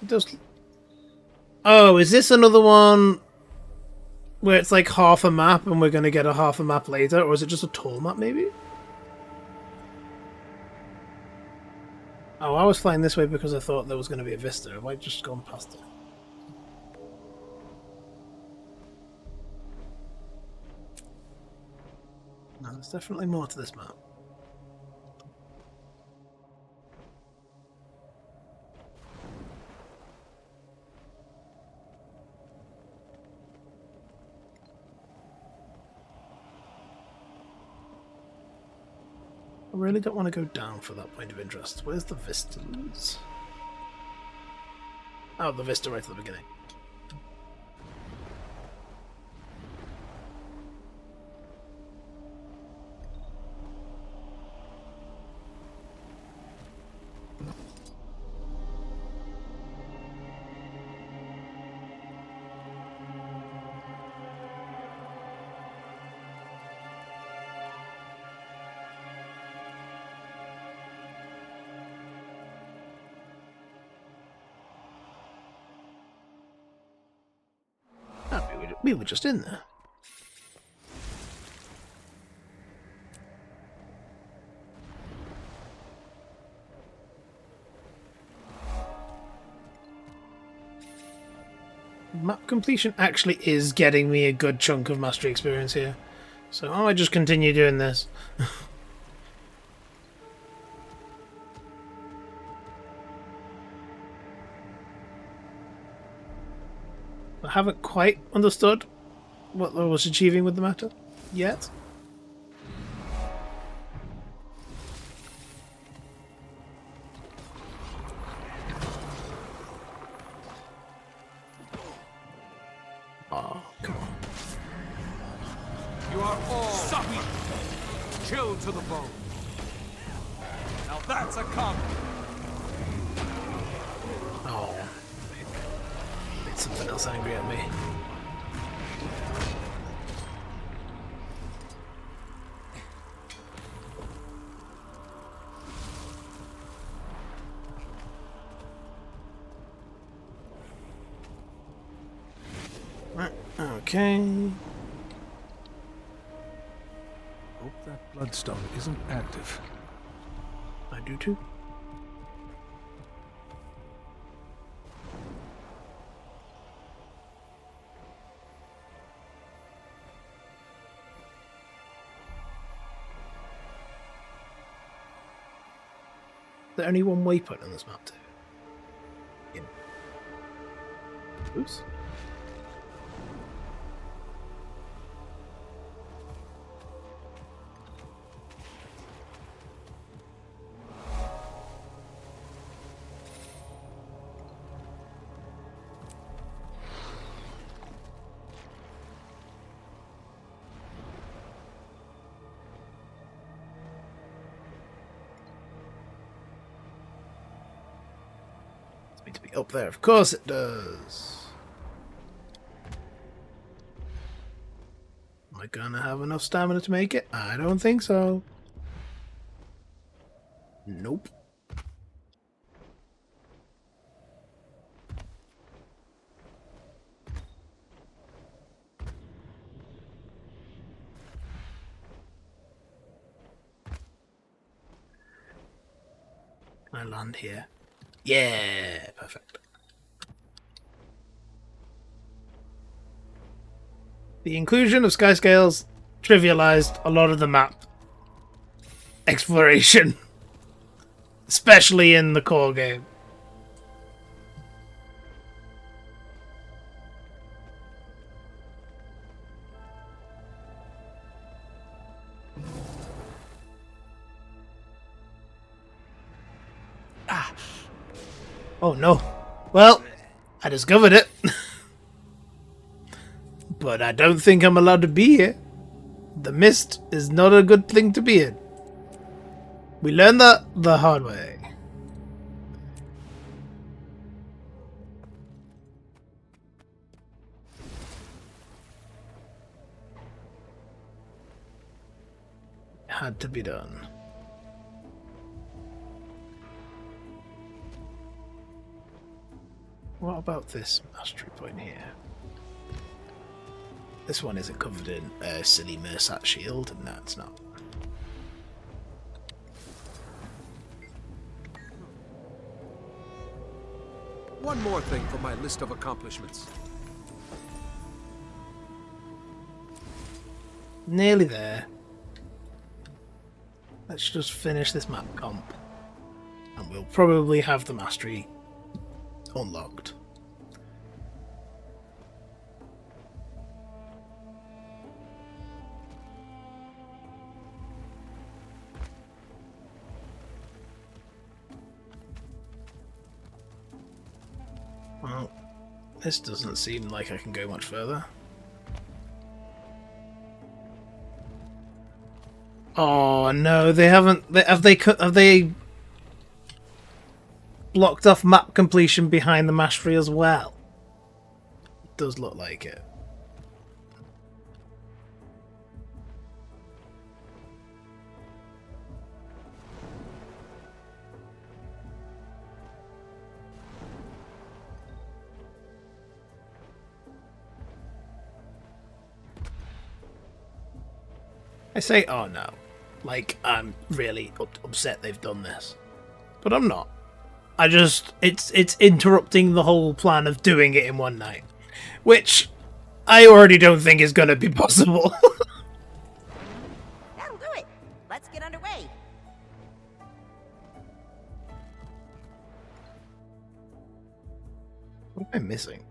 It does. Oh, is this another one where it's like half a map and we're going to get a half a map later, or is it just a tall map maybe? Oh, I was flying this way because I thought there was going to be a vista. Have I just gone past it? No, there's definitely more to this map. I really don't want to go down for that point of interest. Where's the vistas? Oh, the vista right at the beginning. We were just in there. Map completion actually is getting me a good chunk of mastery experience here. So I might just continue doing this. I haven't quite understood what I was achieving with the matter yet. Oh, come on. You are all chilled to the bone. Now that's a compliment. Oh, made something else angry at me. Right, okay. Hope that bloodstone isn't active. I do too. Is there only one waypoint on this map too? Yeah. Oops. It's to be up there, of course it does. Am I gonna have enough stamina to make it? I don't think so. Nope. Can I land here? Yeah, perfect. The inclusion of sky scales trivialized a lot of the map exploration, especially in the core game. Oh no. Well, I discovered it. But I don't think I'm allowed to be here. The mist is not a good thing to be in. We learned that the hard way. Had to be done. What about this mastery point here? This one isn't covered in a silly Mersat shield, and that's not. One more thing for my list of accomplishments. Nearly there. Let's just finish this map comp, and we'll probably have the mastery unlocked. Well, this doesn't seem like I can go much further. Oh no, they haven't. Have they blocked off map completion behind the mastery as well? It does look like it. I say, oh no, like I'm really upset they've done this, but I'm not. I just, it's interrupting the whole plan of doing it in one night, which I already don't think is going to be possible. That'll do it. Let's get underway. What am I missing?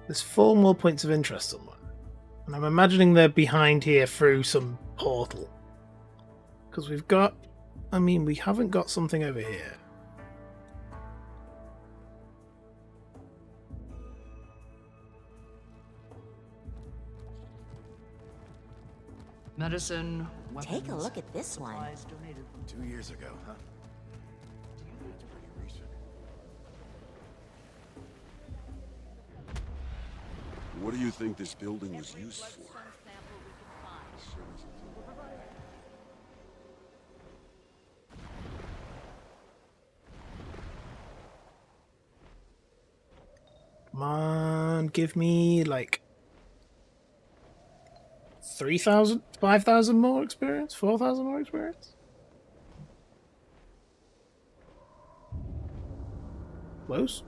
There's 4 more points of interest somewhere. And I'm imagining they're behind here through some portal. Because we've got... I mean, we haven't got something over here. Medicine, weapons, Take a look at this one. donated. 2 years ago, huh? That's pretty recent. What do you think this building was used for? Come on, give me like 3,000, 5,000 more experience, 4,000 more experience. Close.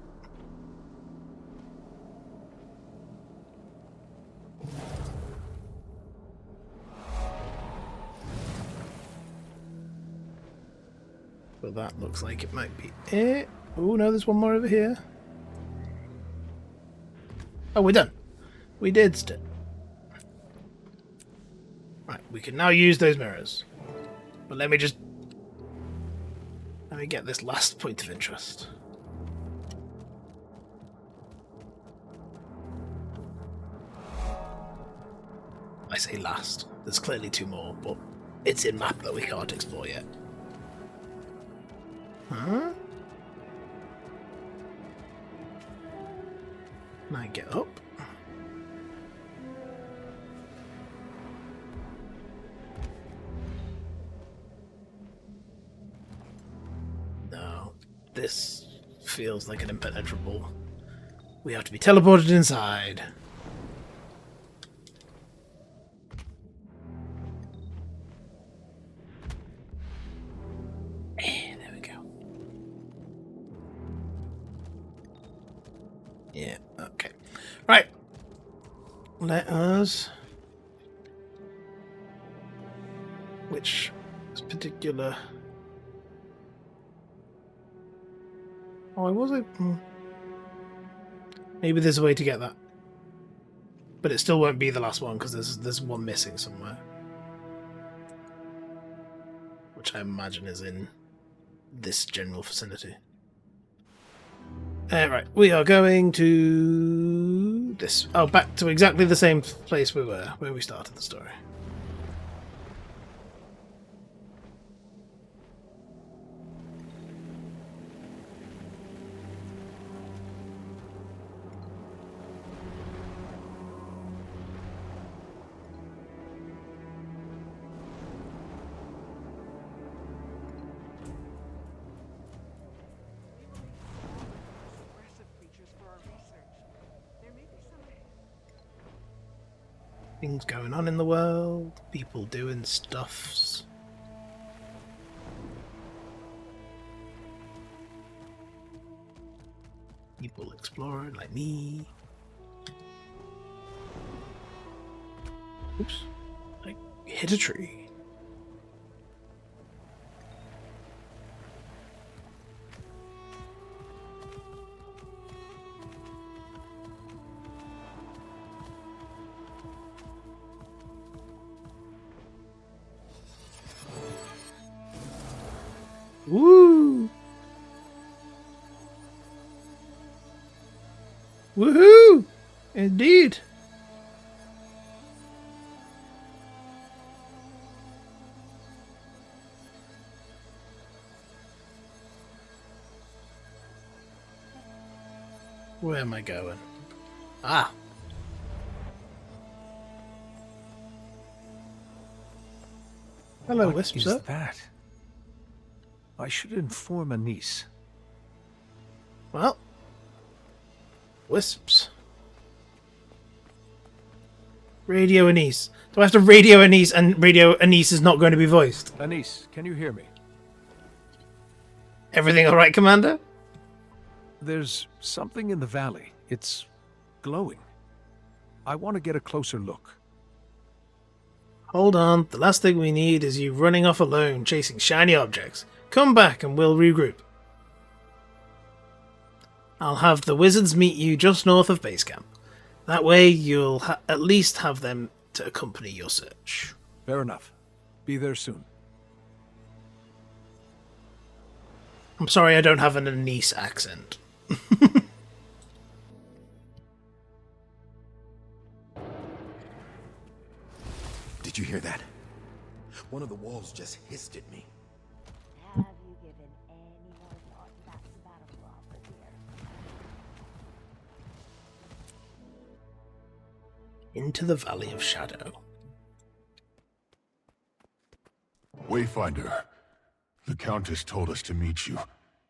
Well, that looks like it might be it. Oh no, there's one more over here. Oh, we're done. We did it. Right, we can now use those mirrors. But let me get this last point of interest. I say last. There's clearly 2 more, but it's in map that we can't explore yet. Huh? Can I get up? No. This feels like an impenetrable. We have to be teleported inside. There we go. Yeah, okay. Right. Let us. Which particular? Oh, I was. Maybe there's a way to get that, but it still won't be the last one because there's one missing somewhere, which I imagine is in this general vicinity. Right, we are going to this. Oh, back to exactly the same place we were where we started the story. Things going on in the world, people doing stuffs. People exploring like me. Oops. I hit a tree. Woo! Woohoo! Indeed. Where am I going? Ah! Hello, Wisp, What sir. is that? I should inform Anise. Well, Wisps. Radio Anise. Do I have to radio Anise and radio Anise is not going to be voiced? Anise, can you hear me? Everything alright, Commander? There's something in the valley. It's glowing. I want to get a closer look. Hold on. The last thing we need is you running off alone, chasing shiny objects. Come back and we'll regroup. I'll have the wizards meet you just north of base camp. That way you'll at least have them to accompany your search. Fair enough. Be there soon. I'm sorry I don't have an Anise accent. Did you hear that? One of the walls just hissed at me. Have you given any more thought to that sabbatical offer, dear? Into the Valley of Shadow. Wayfinder, the Countess told us to meet you.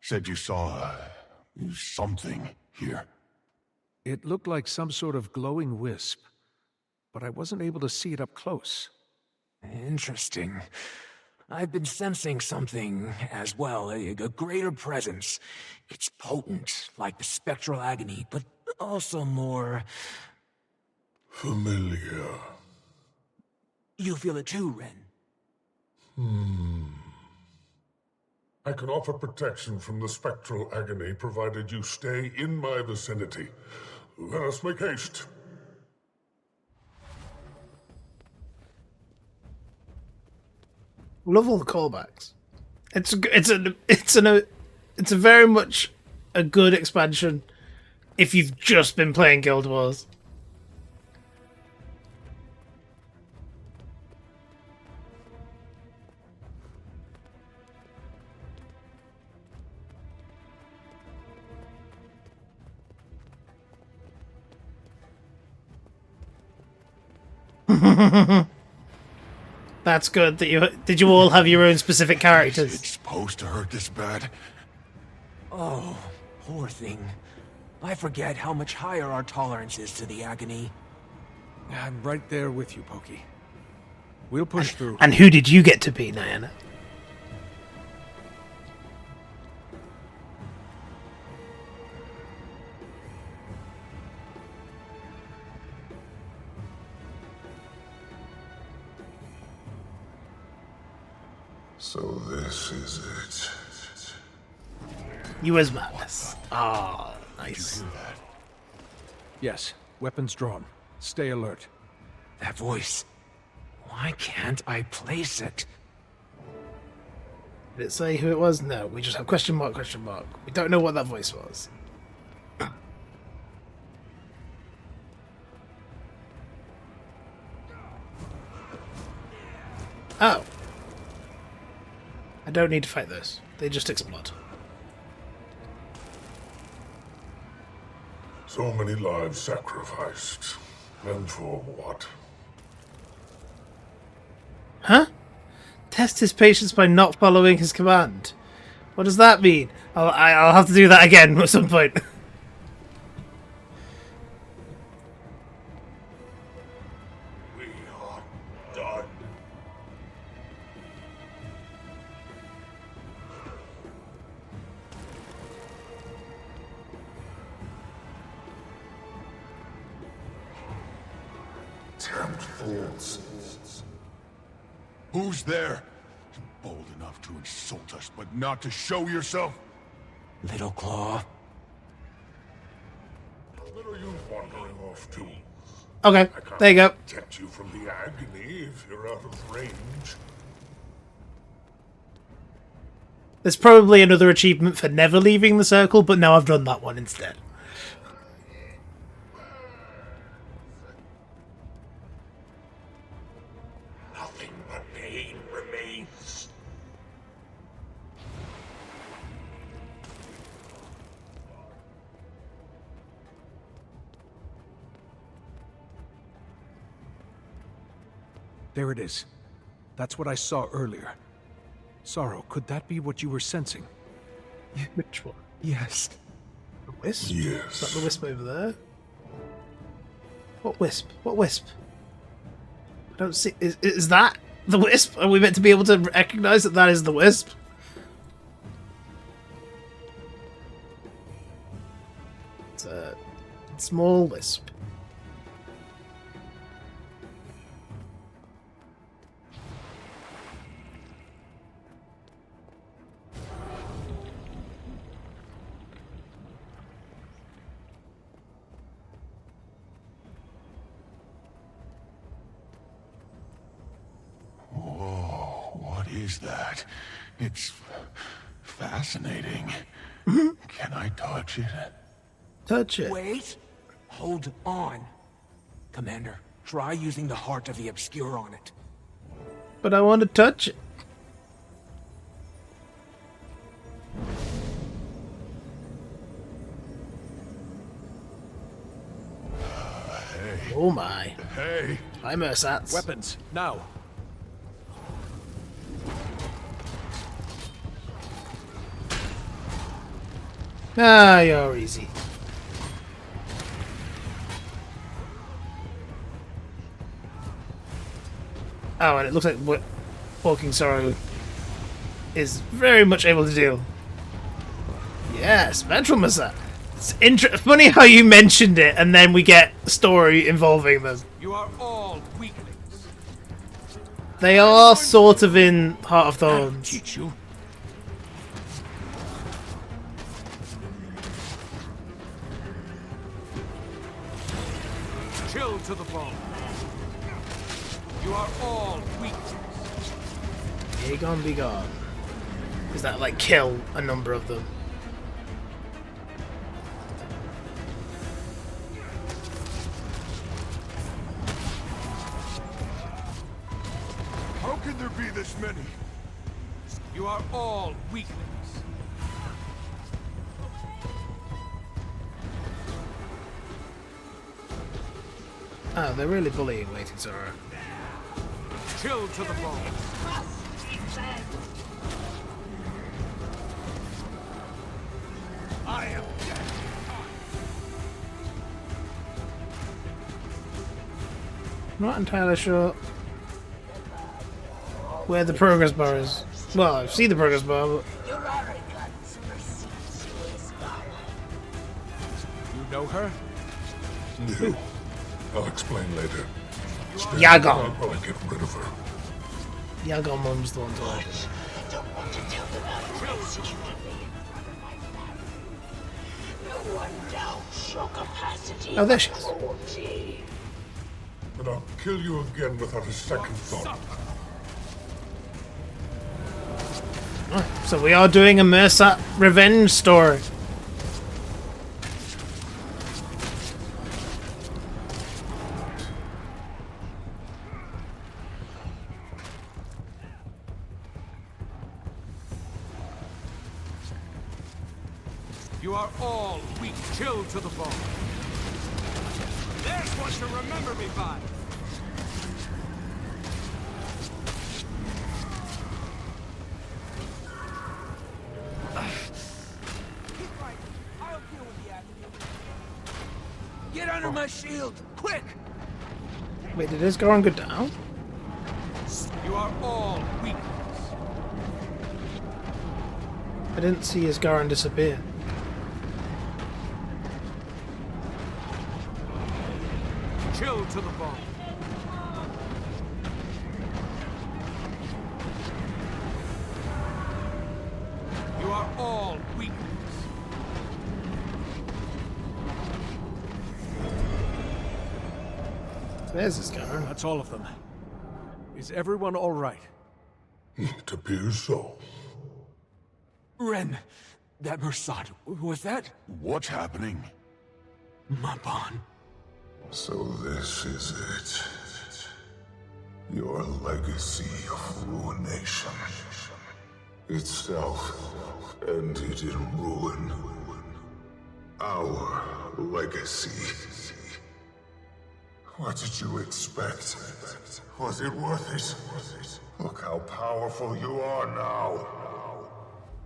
Said you saw something here. It looked like some sort of glowing wisp, but I wasn't able to see it up close. Interesting. I've been sensing something as well, a greater presence. It's potent, like the spectral agony, but also more... familiar. You feel it too, Ren? I can offer protection from the spectral agony provided you stay in my vicinity. Let us make haste. Love all the callbacks. It's a very much a good expansion if you've just been playing Guild Wars. That's good that you did. You all have your own specific characters. It's supposed to hurt this bad. Oh, poor thing. I forget how much higher our tolerance is to the agony. I'm right there with you, Pokey. We'll push through. And who did you get to be, Niana? So this is it. You as madness. Ah, nice. Did you hear that? Yes, weapons drawn. Stay alert. That voice. Why can't I place it? Did it say who it was? No, we just have question mark, question mark. We don't know what that voice was. Oh. I don't need to fight this. They just explode. So many lives sacrificed. And for what? Huh? Test his patience by not following his command. What does that mean? I'll have to do that again at some point. We are done. Tempt thoughts. Who's there? Bold enough to insult us, but not to show yourself? Little Claw. Where are you wandering off to? Okay, I can't there you go. protect you from the agony if you're out of range. There's probably another achievement for never leaving the circle, but now I've done that one instead. Nothing but pain remains. There it is. That's what I saw earlier. Sorrow, could that be what you were sensing? Which one? Yes. The wisp? Yes. Is that the wisp over there? What wisp? What wisp? I don't see... Is that the wisp? Are we meant to be able to recognize that that is the wisp? It's a small wisp. Whoa, what is that? It's fascinating. Can I touch it? Touch it. Wait. Hold on. Commander, try using the Heart of the Obscure on it. But I want to touch it. Hey. Oh my. Hey. Hi, Mersats. Weapons, now. Ah, you're easy. Oh, and it looks like what Walking Sorrow is very much able to do. Yes, Ventral Massa. It's funny how you mentioned it, and then we get a story involving them. You are all weaklings. They are sort of in Heart of Thorns. Teach you. Chill to the bone. You are all weak. Be gone, be gone. Is that like kill a number of them? How can there be this many? You are all weaklings. Ah, they're really bullying Waiting Sorrow. Chill to the bone. I am dead. Not entirely sure where the progress bar is. Well, I've seen the progress bar, but... You know her? No. I'll explain later. Yagon. How will I get rid of her? Yagon Mum's the one to like. to tell them how crazy you can be in front of my family. No one doubts your capacity. Oh, there she is. Cruelty. And I'll kill you again without a second thought. So we are doing a Mersat revenge story. You are all weak, chilled to the bone. There's what to remember me by. Get under my shield, quick! Wait, did his Goron go down? You are all weak. I didn't see his Goron disappear. Chilled to the bone. You are all weak. There's his Goron. That's all of them. Is everyone all right? It appears so. Ren, that Mersat, was that? What's happening? Mabon. So this is it. Your legacy of ruination. Itself ended in ruin. Our legacy. What did you expect? Was it worth it? Look how powerful you are now.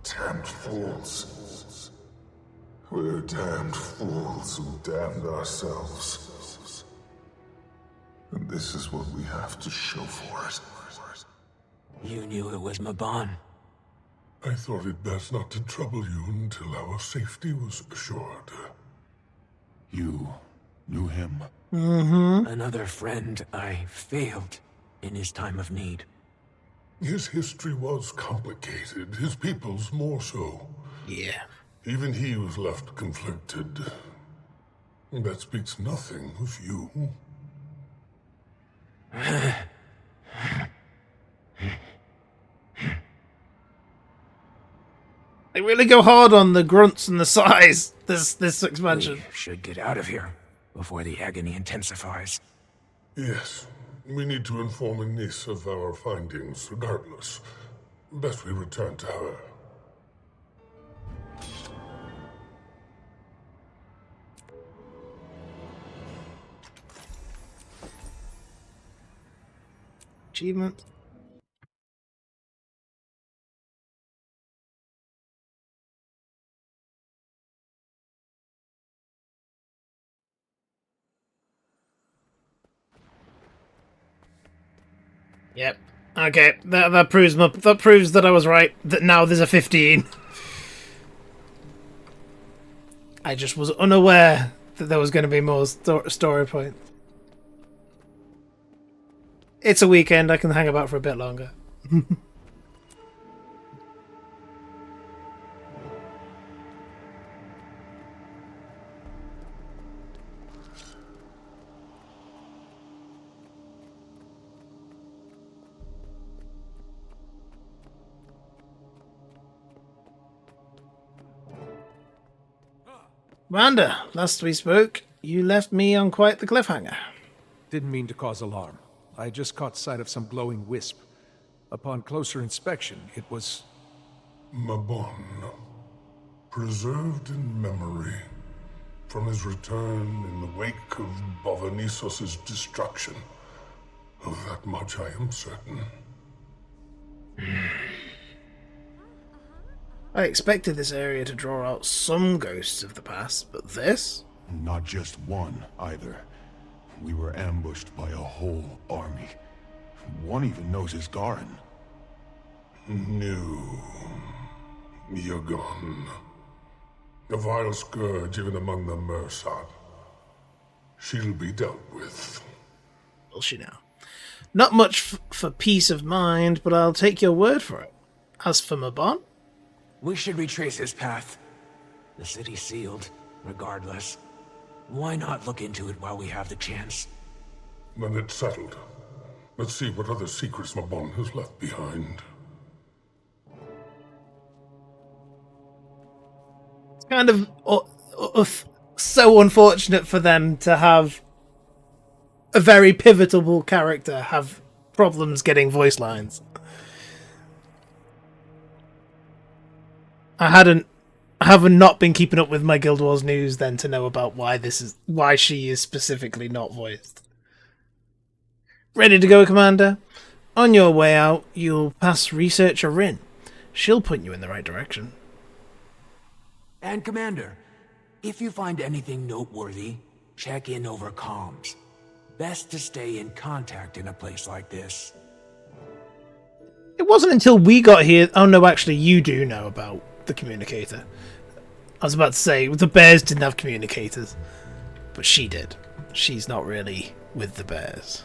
Damned fools. We're damned fools who damned ourselves. And this is what we have to show for it. You knew it was Mabon. I thought it best not to trouble you until our safety was assured. You knew him? Mm-hmm. Another friend I failed in his time of need. His history was complicated, his people's more so. Yeah. Even he was left conflicted. That speaks nothing of you. They really go hard on the grunts and the size this expansion. We should get out of here before the agony intensifies. Yes. We need to inform Anise of our findings, regardless. Best we return to her. Achievement. Yep. Okay, that proves that I was right. That now there's a 15. I just was unaware that there was going to be more story points. It's a weekend. I can hang about for a bit longer. Randa, last we spoke, you left me on quite the cliffhanger. Didn't mean to cause alarm. I just caught sight of some glowing wisp. Upon closer inspection, it was... Mabon. Preserved in memory. From his return in the wake of Bavanissos' destruction. Of that much I am certain. I expected this area to draw out some ghosts of the past, but this? Not just one, either. We were ambushed by a whole army. One even knows his Garin. New. Yagon. A vile scourge even among the Mersat. She'll be dealt with. Will she now? Not much for peace of mind, but I'll take your word for it. As for Mabon? We should retrace his path. The city's sealed, regardless. Why not look into it while we have the chance? Then it's settled. Let's see what other secrets Mabon has left behind. It's kind of so unfortunate for them to have a very pivotal character have problems getting voice lines. I haven't not been keeping up with my Guild Wars news then to know about why she is specifically not voiced. Ready to go, Commander? On your way out, you'll pass Researcher Rin. She'll point you in the right direction. And Commander, if you find anything noteworthy, check in over comms. Best to stay in contact in a place like this. It wasn't until we got here... Oh no, actually, you do know about the communicator. I was about to say, the bears didn't have communicators. But she did. She's not really with the bears.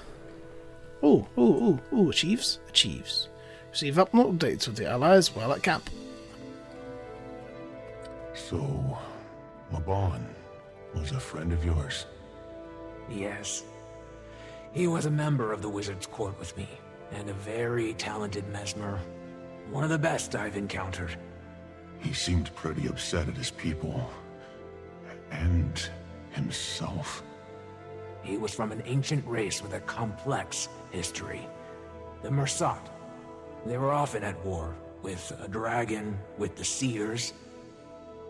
Ooh, achieves. Receive updates with the allies while at camp. So, Mabon was a friend of yours? Yes. He was a member of the Wizard's Court with me, and a very talented mesmer. One of the best I've encountered. He seemed pretty upset at his people. And himself. He was from an ancient race with a complex history. The Mersat. They were often at war, with a dragon, with the Seers.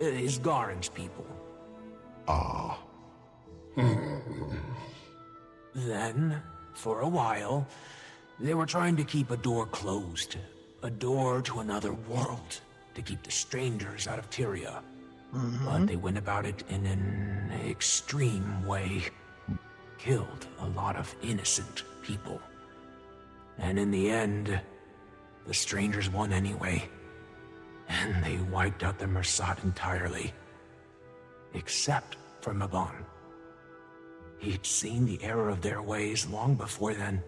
His Garen's people. Ah. Then, for a while, they were trying to keep a door closed. A door to another world, to keep the strangers out of Tyria. But they went about it in an extreme way. Killed a lot of innocent people. And in the end, the strangers won anyway. And they wiped out the Mersat entirely. Except for Mabon. He'd seen the error of their ways long before then.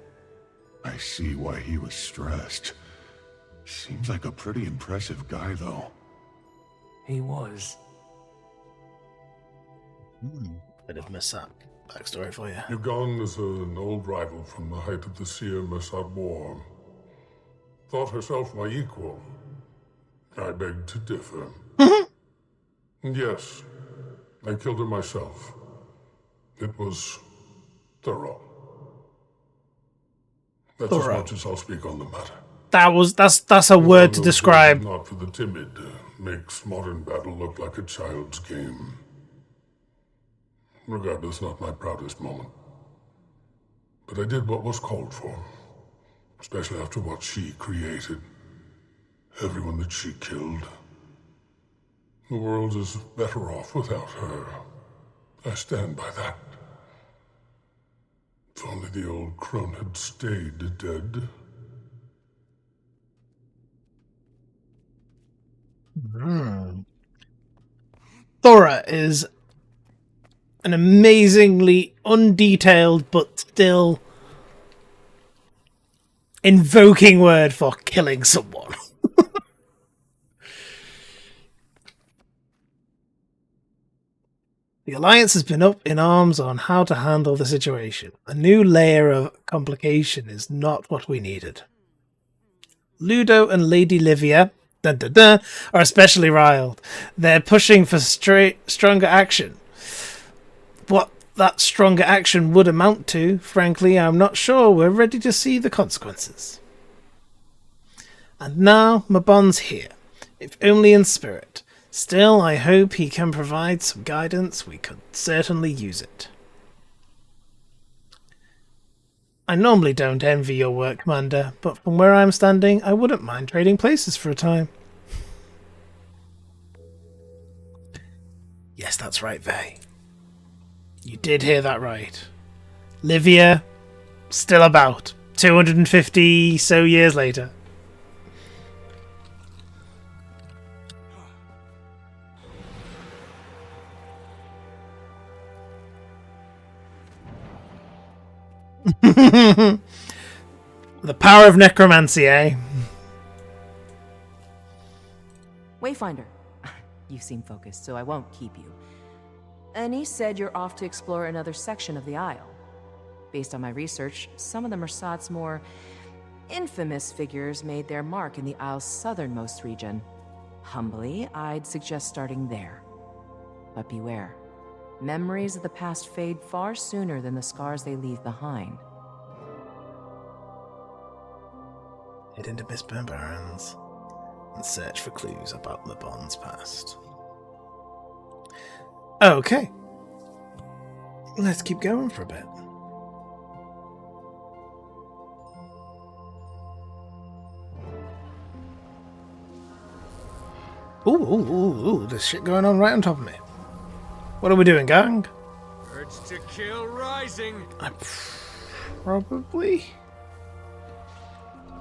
I see why he was stressed. Seems like a pretty impressive guy, though. He was. Bit of Mersat backstory for you. Yugon is an old rival from the height of the Seer-Mersat War. Thought herself my equal. I beg to differ. And yes, I killed her myself. It was thorough. That's as much as I'll speak on the matter. That's a word to describe. Not for the timid. Makes modern battle look like a child's game. Regardless, not my proudest moment. But I did what was called for. Especially after what she created. Everyone that she killed. The world is better off without her. I stand by that. If only the old crone had stayed dead. Thora is an amazingly undetailed but still invoking word for killing someone. The Alliance has been up in arms on how to handle the situation. A new layer of complication is not what we needed. Ludo and Lady Livia are especially riled. They're pushing for stronger action. What that stronger action would amount to, frankly, I'm not sure we're ready to see the consequences. And now Mabon's here, if only in spirit. Still, I hope he can provide some guidance. We could certainly use it. I normally don't envy your work, Commander, but from where I'm standing, I wouldn't mind trading places for a time. Yes, that's right, Vay. You did hear that right. Livia, still about. 250 so years later. The power of necromancy, eh? Wayfinder. You seem focused, so I won't keep you. Anise said you're off to explore another section of the Isle. Based on my research, some of the Mersat's more infamous figures made their mark in the Isle's southernmost region. Humbly, I'd suggest starting there. But beware. Memories of the past fade far sooner than the scars they leave behind. Head into Mistburn Barrens and search for clues about Mabon's past. Okay. Let's keep going for a bit. Ooh, there's shit going on right on top of me. What are we doing, gang? Urge to kill rising. I probably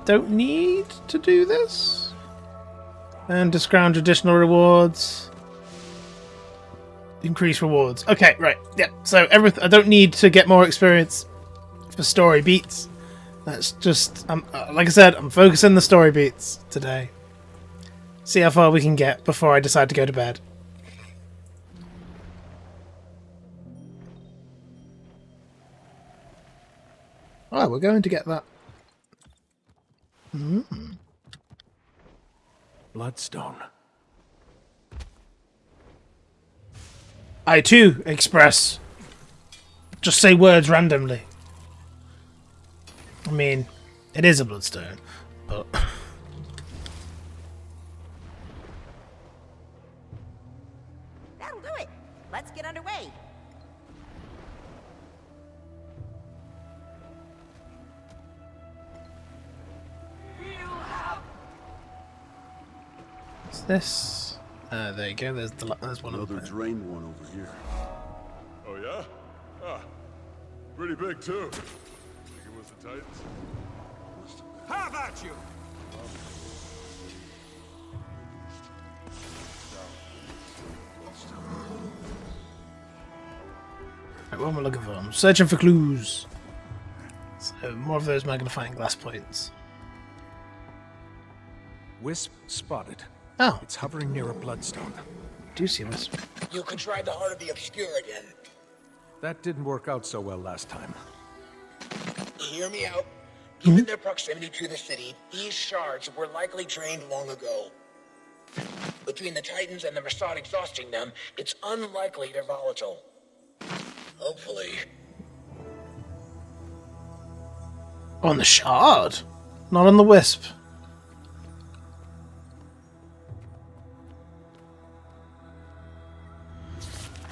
don't need to do this. And to scrounge additional rewards. Increase rewards. Okay, right. Yeah, so everything. I don't need to get more experience for story beats. That's just, like I said, I'm focusing the story beats today. See how far we can get before I decide to go to bed. Oh, we're going to get that. Bloodstone. I too express. Just say words randomly. I mean, it is a bloodstone, but... That'll do it. Let's get underway. What's this? There you go. There's one. Another drained one over here. Oh yeah? Ah, pretty big too. Think it was the Titans? Have at you! Right, what am I looking for? I'm searching for clues. So more of those magnifying glass points. Wisp spotted. Oh. It's hovering near a bloodstone. Do you see Wisp? You could try the Heart of the Obscure again. That didn't work out so well last time. Hear me out. Given their proximity to the city, these shards were likely drained long ago. Between the Titans and the Mersat exhausting them, it's unlikely they're volatile. Hopefully. On the shard, not on the Wisp.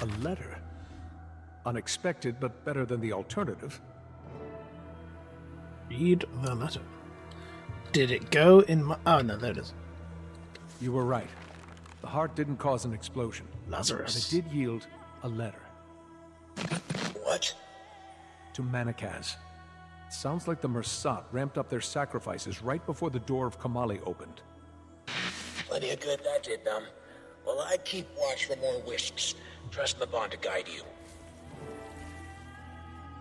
A letter. Unexpected, but better than the alternative. Read the letter. Did it go in my... Oh, no, there it is. You were right. The heart didn't cause an explosion. Lazarus. But it did yield a letter. What? To Manakaz. It sounds like the Mersat ramped up their sacrifices right before the door of Kamali opened. Plenty of good that did them. Well, I'd keep watch for more wisps. Trust Mabon to guide you.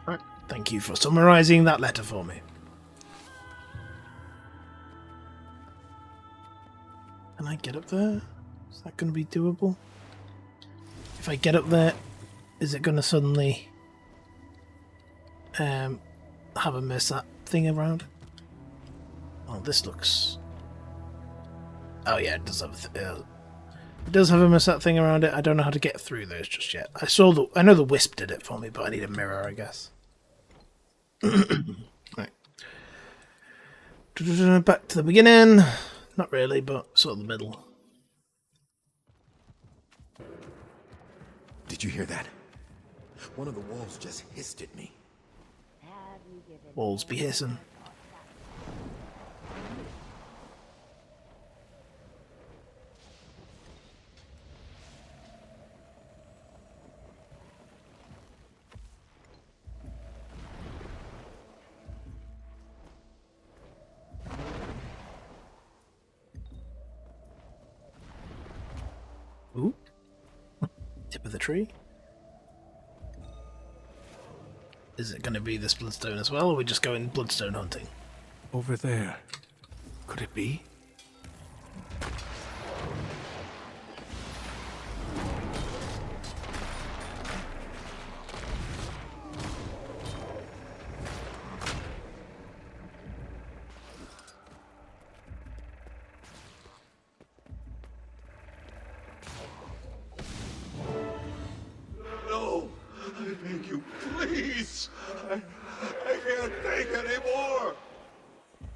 Right. Thank you for summarizing that letter for me. Can I get up there? Is that going to be doable? If I get up there, is it going to suddenly have a Mersat thing around? Oh, this looks... Oh yeah, it does have it does have a Mersat thing around it. I don't know how to get through those just yet. I know the Wisp did it for me, but I need a mirror, I guess. Right. Back to the beginning. Not really, but sort of the middle. Did you hear that? One of the wolves just hissed at me. Walls be hissing. Ooh. Tip of the tree. Is it going to be this bloodstone as well, or are we just going bloodstone hunting? Over there. Could it be?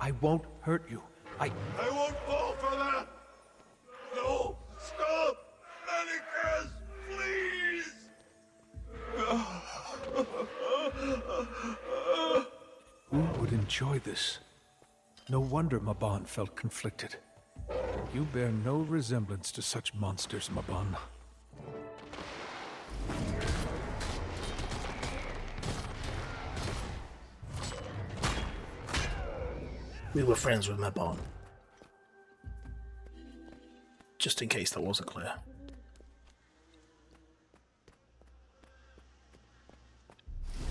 I won't hurt you. I won't fall for that! No! Stop! Manicus! Please! Who would enjoy this? No wonder Mabon felt conflicted. You bear no resemblance to such monsters, Mabon. We were friends with Mabon. Just in case that wasn't clear.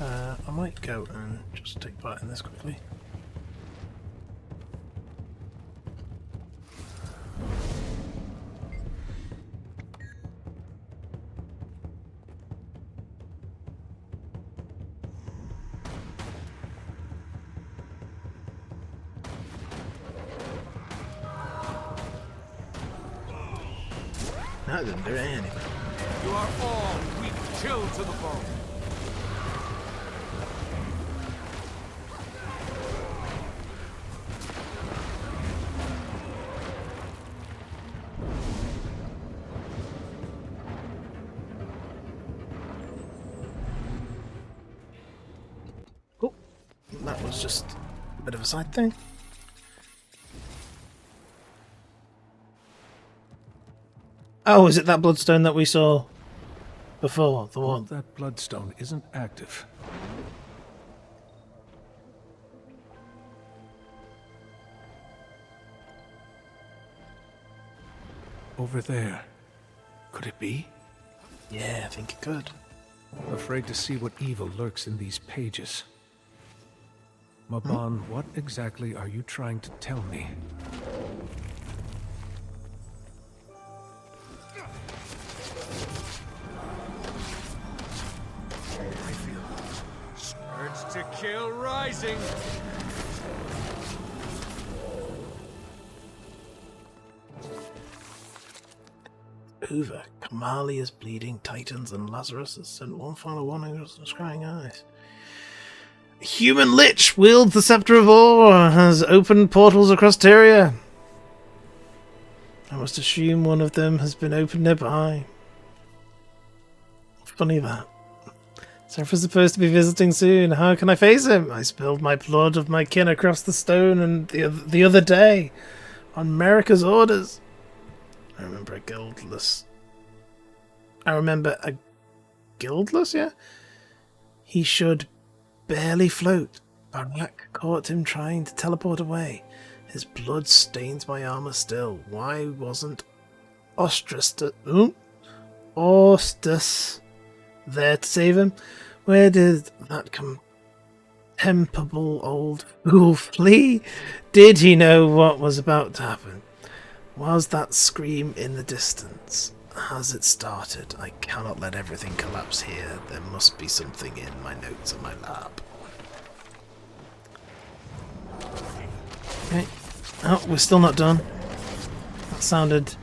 I might go and just take part in this quickly. That didn't do anything. You are all weak, chilled to the bone. Oh, that was just a bit of a side thing. Oh, is it that bloodstone that we saw before? The one. That bloodstone isn't active. Over there. Could it be? Yeah, I think it could. Afraid to see what evil lurks in these pages. Mabon, what exactly are you trying to tell me? Urge to kill rising. Over. Kamali is bleeding, Titans and Lazarus has sent one final warning to the scrying eyes. A human lich wields the scepter of Ore, has opened portals across Tyria. I must assume one of them has been opened nearby. Funny that. Seraph supposed to be visiting soon. How can I face him? I spilled my blood of my kin across the stone and the other day on America's orders. I remember a guildless, yeah? He should barely float. Barak caught him trying to teleport away. His blood stains my armor still. Why wasn't Ostus there to save him? Where did that contemptible old fool flee? Did he know what was about to happen? Was that scream in the distance? Has it started? I cannot let everything collapse here. There must be something in my notes in my lab. Okay. Oh, we're still not done. That sounded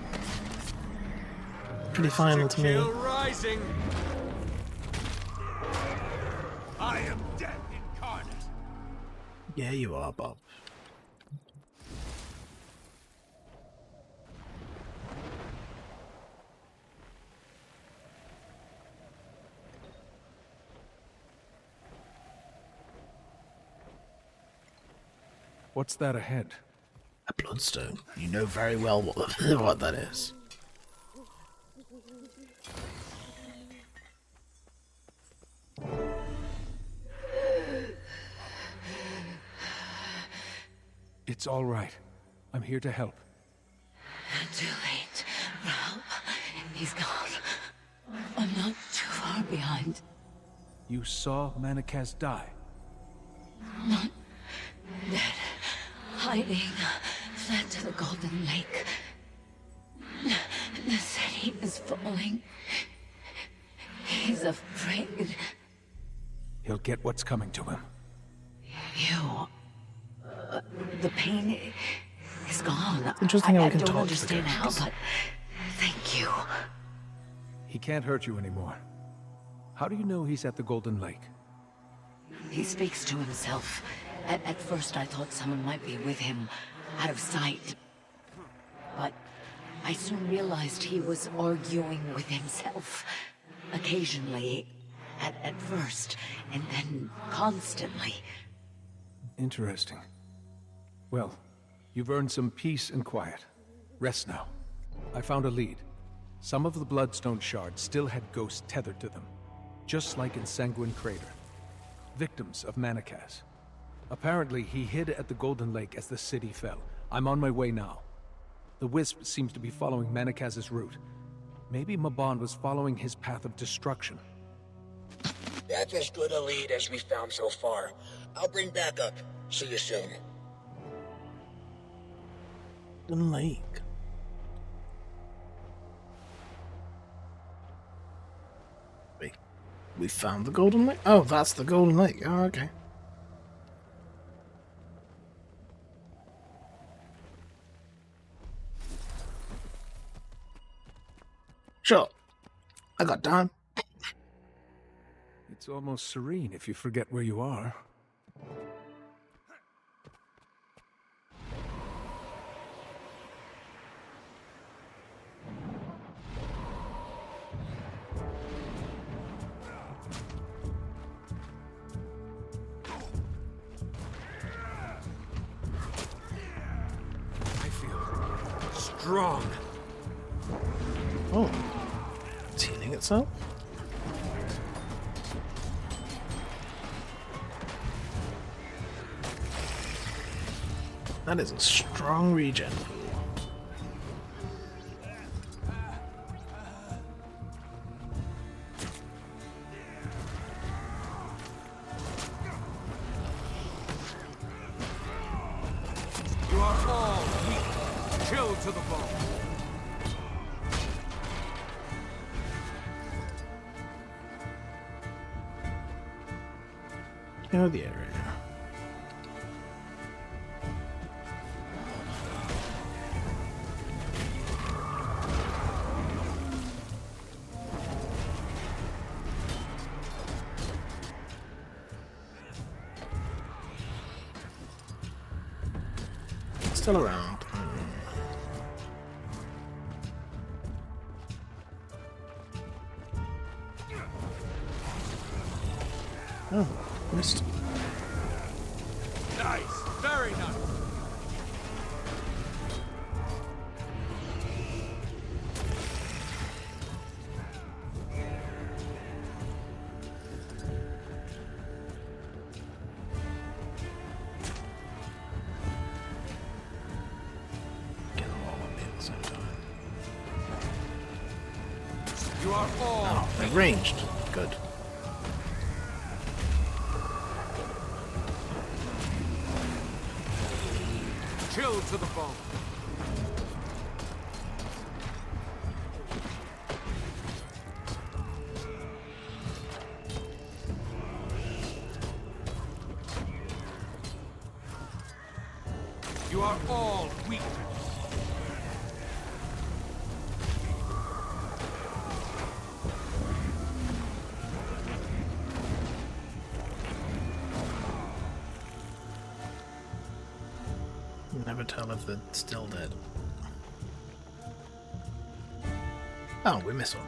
pretty final to me. Rising. I am death incarnate. Yeah, you are, Bob. What's that ahead? A bloodstone. You know very well what that is. It's all right. I'm here to help. Too late, Ralph. He's gone. I'm not too far behind. You saw Manikaz die? Not dead. Hiding. Fled to the Golden Lake. The city is falling. He's afraid. He'll get what's coming to him. You... the pain is gone. Interesting how we can I don't talk understand to the how, ghosts. but thank you. He can't hurt you anymore. How do you know he's at the Golden Lake? He speaks to himself At first I thought someone might be with him, out of sight. But I soon realized he was arguing with himself. Occasionally, at first, and then constantly. Interesting. Well, you've earned some peace and quiet. Rest now. I found a lead. Some of the Bloodstone shards still had ghosts tethered to them, just like in Sanguine Crater. Victims of Manakaz. Apparently, he hid at the Golden Lake as the city fell. I'm on my way now. The Wisp seems to be following Manakaz's route. Maybe Mabon was following his path of destruction. That's as good a lead as we've found so far. I'll bring backup. See you soon. Golden Lake. Wait, we found the Golden Lake? Oh, that's the Golden Lake. Oh, okay. Sure. I got time. It's almost serene if you forget where you are. I feel strong. Oh. It's healing itself? That is a strong regen. You are all weak, chilled to the bone. You know the area. Still around. Oh, missed. Nice, very nice. Get them all on me at the same time. You are all. Oh, they're ranged. Good. Chilled to the bone. You are all weak. You never tell if they're still dead. Oh, we missed one.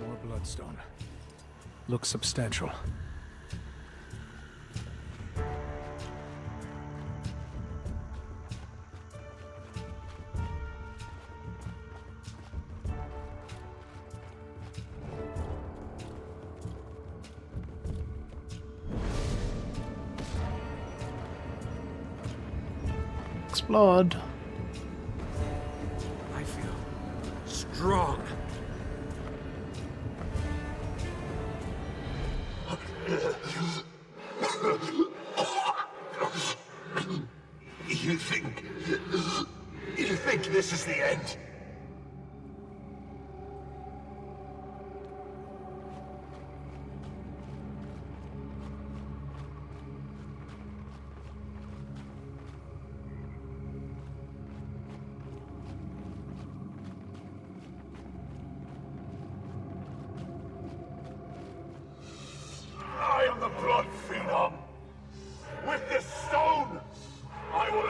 More bloodstone. Looks substantial. Explode. I feel strong. You think this is the end?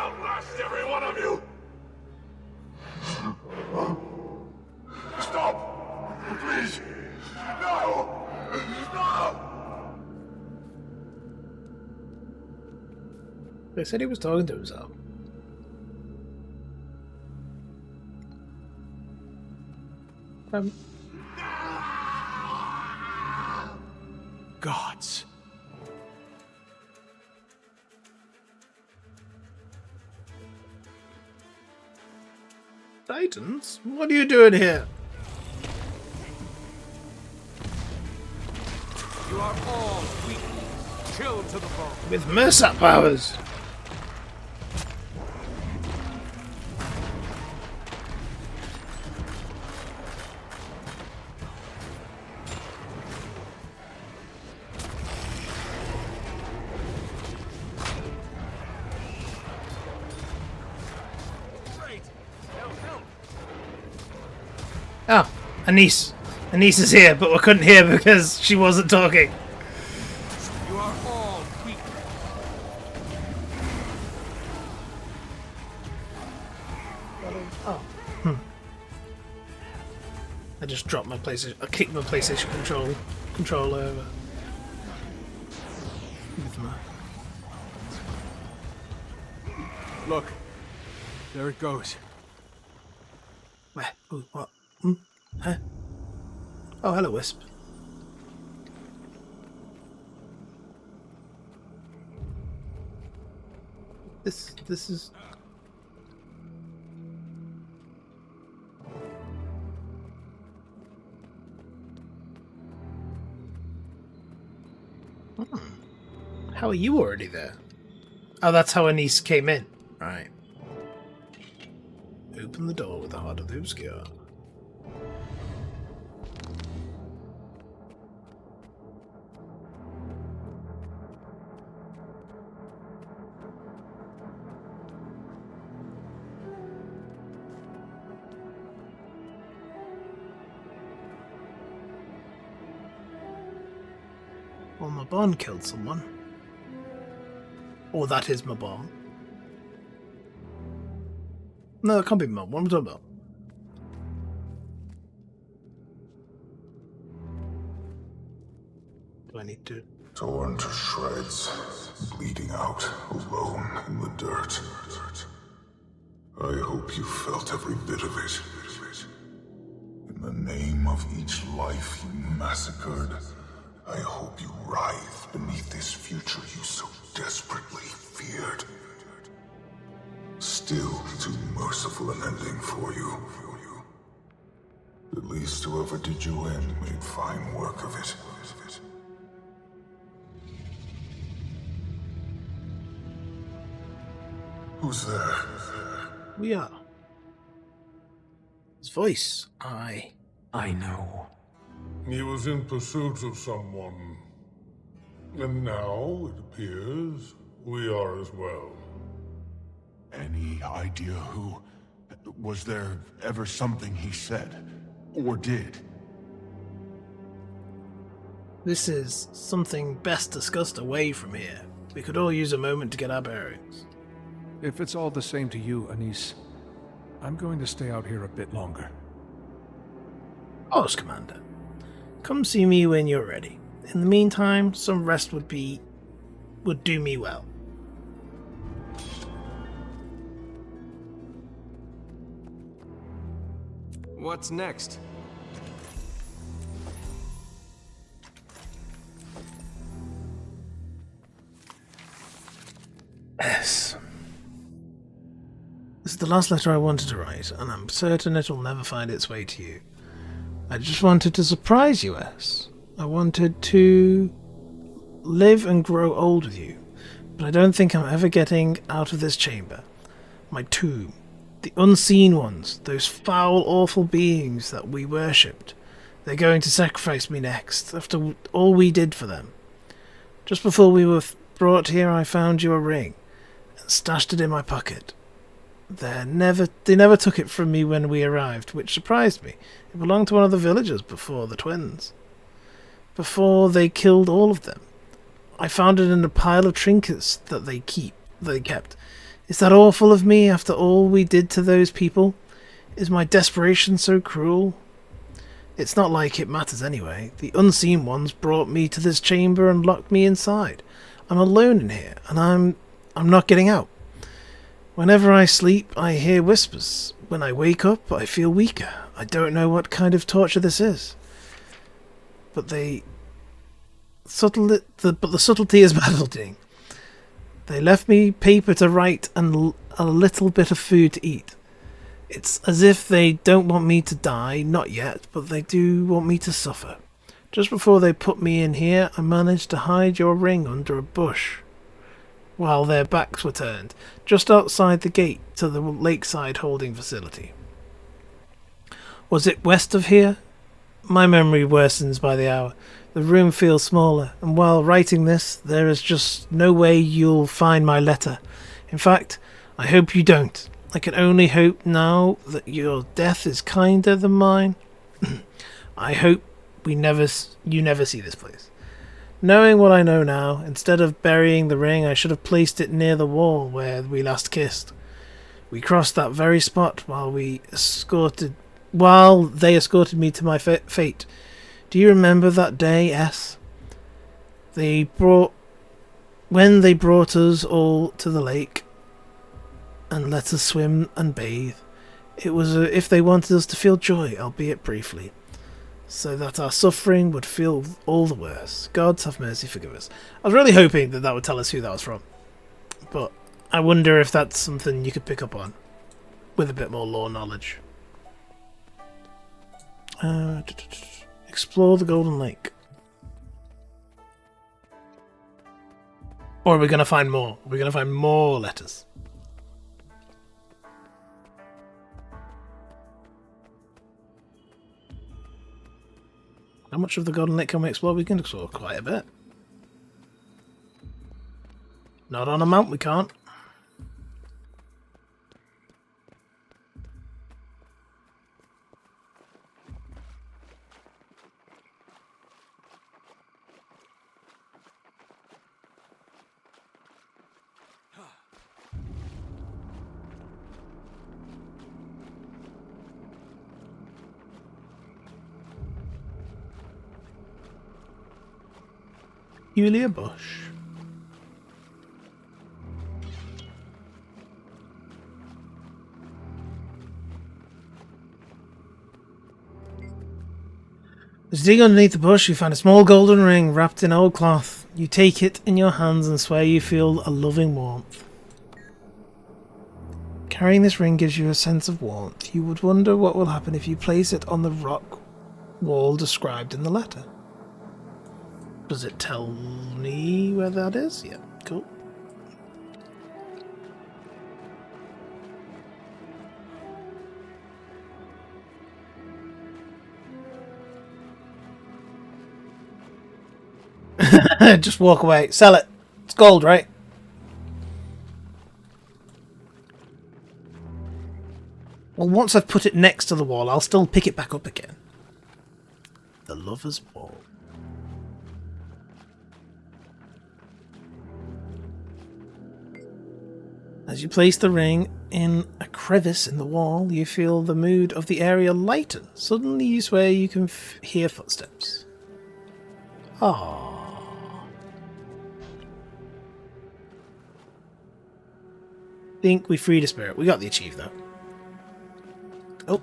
outlast every one of you! Stop! Please! No! No! They said he was talking to himself. Gods. Titans? What are you doing here? You are all weaklings, chilled to the bone. With Mersat powers. Oh, Anise. Anise is here, but we couldn't hear because she wasn't talking. You are all weak. Oh. I just dropped my PlayStation. I kicked my PlayStation controller over. Look, there it goes. Where? Ooh, what? Huh? Oh, hello, Wisp. This is... How are you already there? Oh, that's how Anise came in. Right. Open the door with the heart of the obscure. Well, my barn killed someone. Or that is my barn. No, that can't be my barn. What am I talking about? Do I need to... Torn to shreds, bleeding out, alone in the dirt. I hope you felt every bit of it. In the name of each life you massacred, I hope you writhe beneath this future you so desperately feared. Still too merciful an ending for you. At least whoever did you in made fine work of it. Who's there? We are. His voice. I know. He was in pursuit of someone. And now, it appears, we are as well. Any idea who? Was there ever something he said? Or did? This is something best discussed away from here. We could all use a moment to get our bearings. If it's all the same to you, Anise, I'm going to stay out here a bit longer. Of course, Commander. Come see me when you're ready. In the meantime, some rest would do me well. What's next? Yes. This is the last letter I wanted to write, and I'm certain it'll never find its way to you. I just wanted to surprise you, S. I wanted to live and grow old with you, but I don't think I'm ever getting out of this chamber. My tomb. The unseen ones, those foul, awful beings that we worshipped. They're going to sacrifice me next, after all we did for them. Just before we were brought here, I found you a ring, and stashed it in my pocket. They never took it from me when we arrived, which surprised me. It belonged to one of the villagers before the twins. Before they killed all of them. I found it in a pile of trinkets that they kept. Is that awful of me after all we did to those people? Is my desperation so cruel? It's not like it matters anyway. The unseen ones brought me to this chamber and locked me inside. I'm alone in here, and I'm not getting out. Whenever I sleep, I hear whispers. When I wake up, I feel weaker. I don't know what kind of torture this is. But the subtlety is baffling. They left me paper to write and a little bit of food to eat. It's as if they don't want me to die, not yet, but they do want me to suffer. Just before they put me in here, I managed to hide your ring under a bush, while their backs were turned, just outside the gate to the lakeside holding facility. Was it west of here? My memory worsens by the hour. The room feels smaller, and while writing this, there is just no way you'll find my letter. In fact, I hope you don't. I can only hope now that your death is kinder than mine. I hope you never see this place. Knowing what I know now, instead of burying the ring, I should have placed it near the wall where we last kissed. We crossed that very spot while they escorted me to my fate. Do you remember that day, S? When they brought us all to the lake and let us swim and bathe. It was as if they wanted us to feel joy, albeit briefly, so that our suffering would feel all the worse. God have mercy, forgive us. I was really hoping that would tell us who that was from, but I wonder if that's something you could pick up on with a bit more lore knowledge. Explore the Golden Lake. Or are we going to find more? Are we going to find more letters? How much of the Golden Lake can we explore? We can explore quite a bit. Not on a mount, we can't. Julia Bush. As you dig underneath the bush, you find a small golden ring wrapped in old cloth. You take it in your hands and swear you feel a loving warmth. Carrying this ring gives you a sense of warmth. You would wonder what will happen if you place it on the rock wall described in the letter. Does it tell me where that is? Yeah, cool. Just walk away. Sell it. It's gold, right? Well, once I've put it next to the wall, I'll still pick it back up again. The Lover's Wall. As you place the ring in a crevice in the wall, you feel the mood of the area lighten. Suddenly you swear you can hear footsteps. Aww. Think we freed a spirit. We got the achieve though. Oh,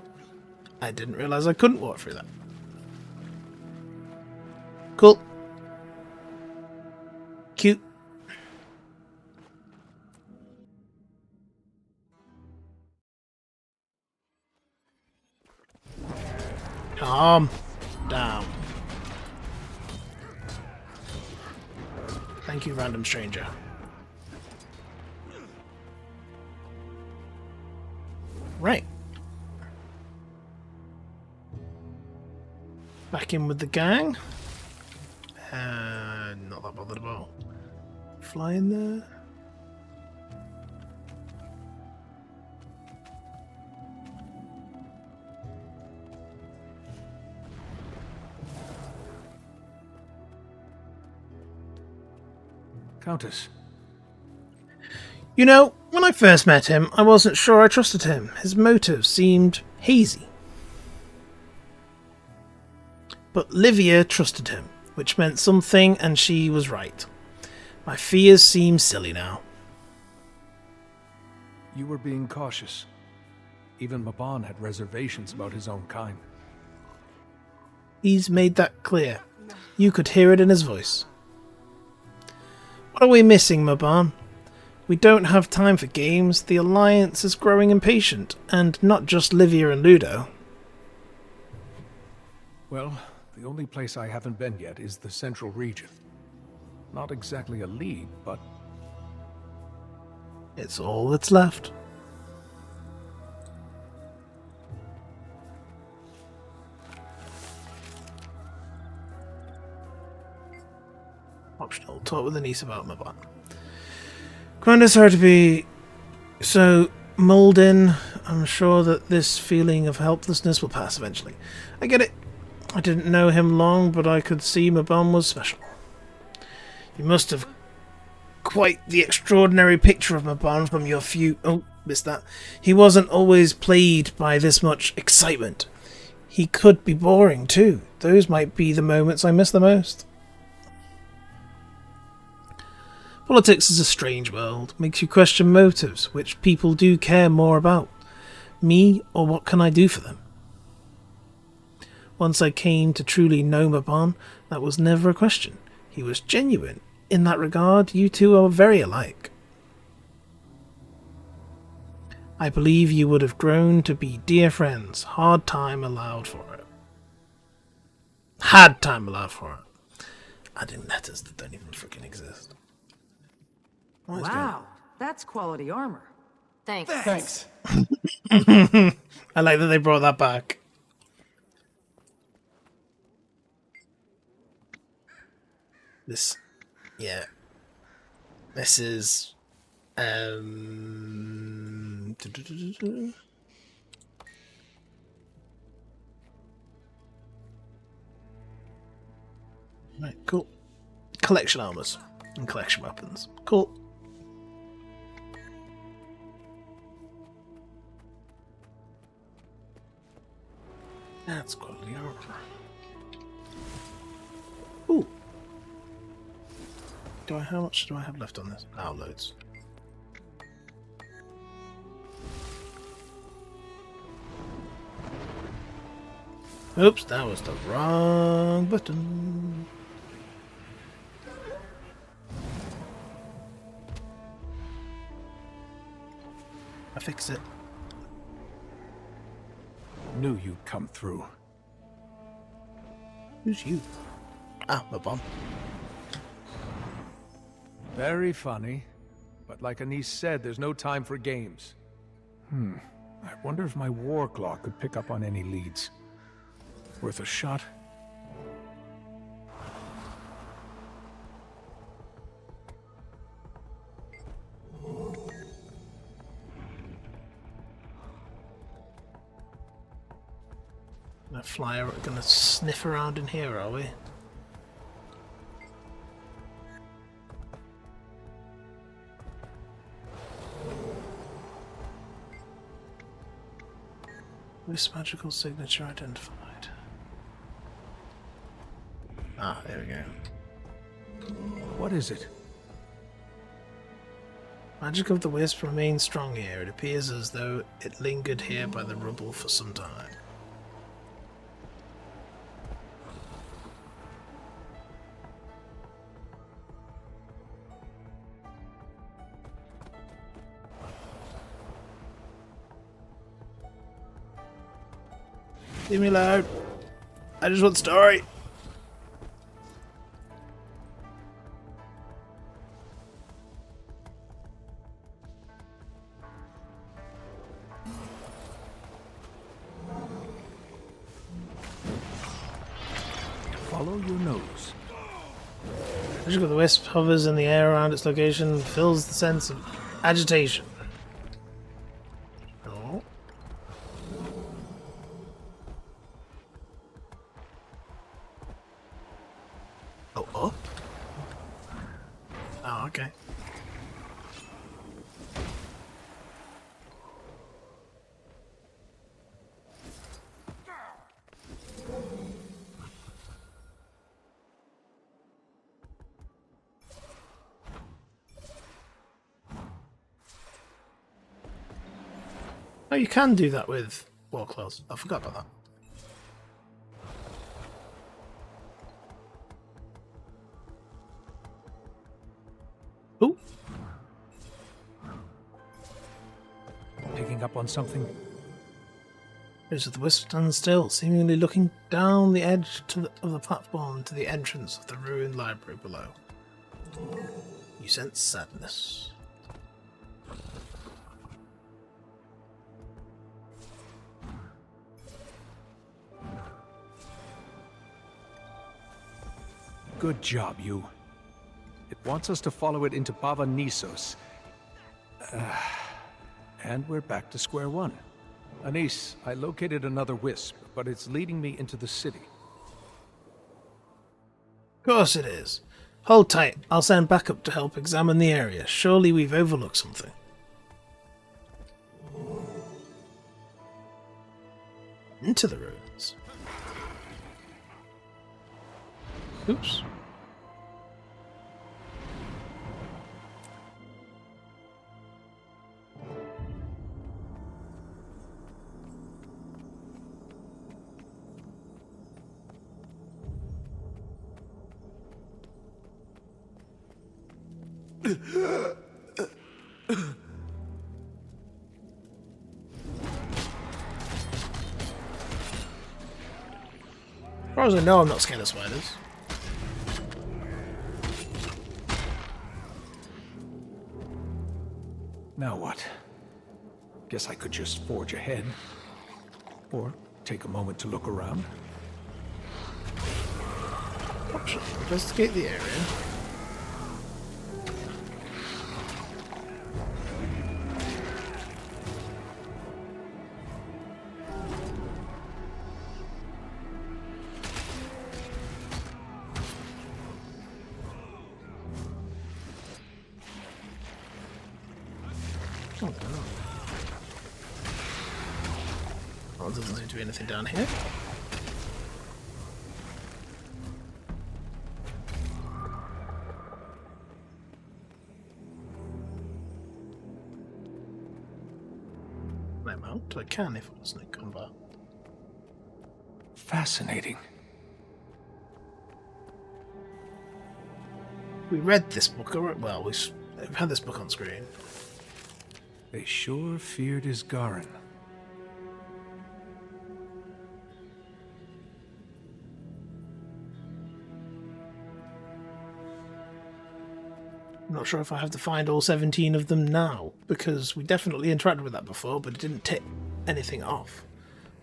I didn't realise I couldn't walk through that. Cool. Cute. Calm down. Thank you, random stranger. Right. Back in with the gang. Not that bothered about. Fly in there. Countess. You know, When I first met him, I wasn't sure I trusted him. His motives seemed hazy. But Livia trusted him, which meant something, and she was right. My fears seem silly now. You were being cautious. Even Mabon had reservations about his own kind. He's made that clear. You could hear it in his voice. What are we missing, Mabon? We don't have time for games. The Alliance is growing impatient, and not just Livia and Ludo. Well, the only place I haven't been yet is the Central Region. Not exactly a lead, but... It's all that's left. Optional. Talk with Anise about Mabon. Commander, sorry to be so mulled in. I'm sure that this feeling of helplessness will pass eventually. I get it. I didn't know him long, but I could see Mabon was special. You must have quite the extraordinary picture of Mabon from your few... Oh, missed that. He wasn't always plagued by this much excitement. He could be boring too. Those might be the moments I miss the most. Politics is a strange world. Makes you question motives, which people do care more about. Me, or what can I do for them? Once I came to truly know Mabon, that was never a question. He was genuine. In that regard, you two are very alike. I believe you would have grown to be dear friends. Hard time allowed for it. Had time allowed for it. Adding letters that don't even freaking exist. Wow, that's quality armor. Thanks. Thanks. I like that they brought that back. This, yeah. This is, right, cool. Collection armors and collection weapons. Cool. That's quality armor. Ooh. How much do I have left on this? Oh, loads. Oops, that was the wrong button. I fixed it. Knew you'd come through. Who's you? Ah, Mabon. Very funny. But like Anise said, there's no time for games. I wonder if my war claw could pick up on any leads. Worth a shot? Gonna sniff around in here, are we? This magical signature identified. Ah, there we go. What is it? Magic of the Wisp remains strong here. It appears as though it lingered here by the rubble for some time. Leave me alone. I just want story. Follow your nose. Magic of the Wisp hovers in the air around its location, fills the sense of agitation. Oh. Oh, up? Oh, okay. Oh, you can do that with wall claws. I forgot about that. Ooh. Picking up on something. Rose of the Wisp stands still, seemingly looking down the edge of the platform to the entrance of the ruined library below. You sense sadness. Good job, you. It wants us to follow it into Bava Nisos. And we're back to square one. Anise, I located another wisp, but it's leading me into the city. Of course it is. Hold tight. I'll send backup to help examine the area. Surely we've overlooked something. Into the ruins. Oops. As far as I know, I'm not scared of spiders. Now what? Guess I could just forge ahead. Or take a moment to look around. Option. Investigate the area. Oh, no. Well, there doesn't seem to be anything down here. I mount? I can if I snake combat. Fascinating. We read this book, well, we've had this book on screen. They sure feared Isgarin. I'm not sure if I have to find all 17 of them now, because we definitely interacted with that before, but it didn't tick anything off.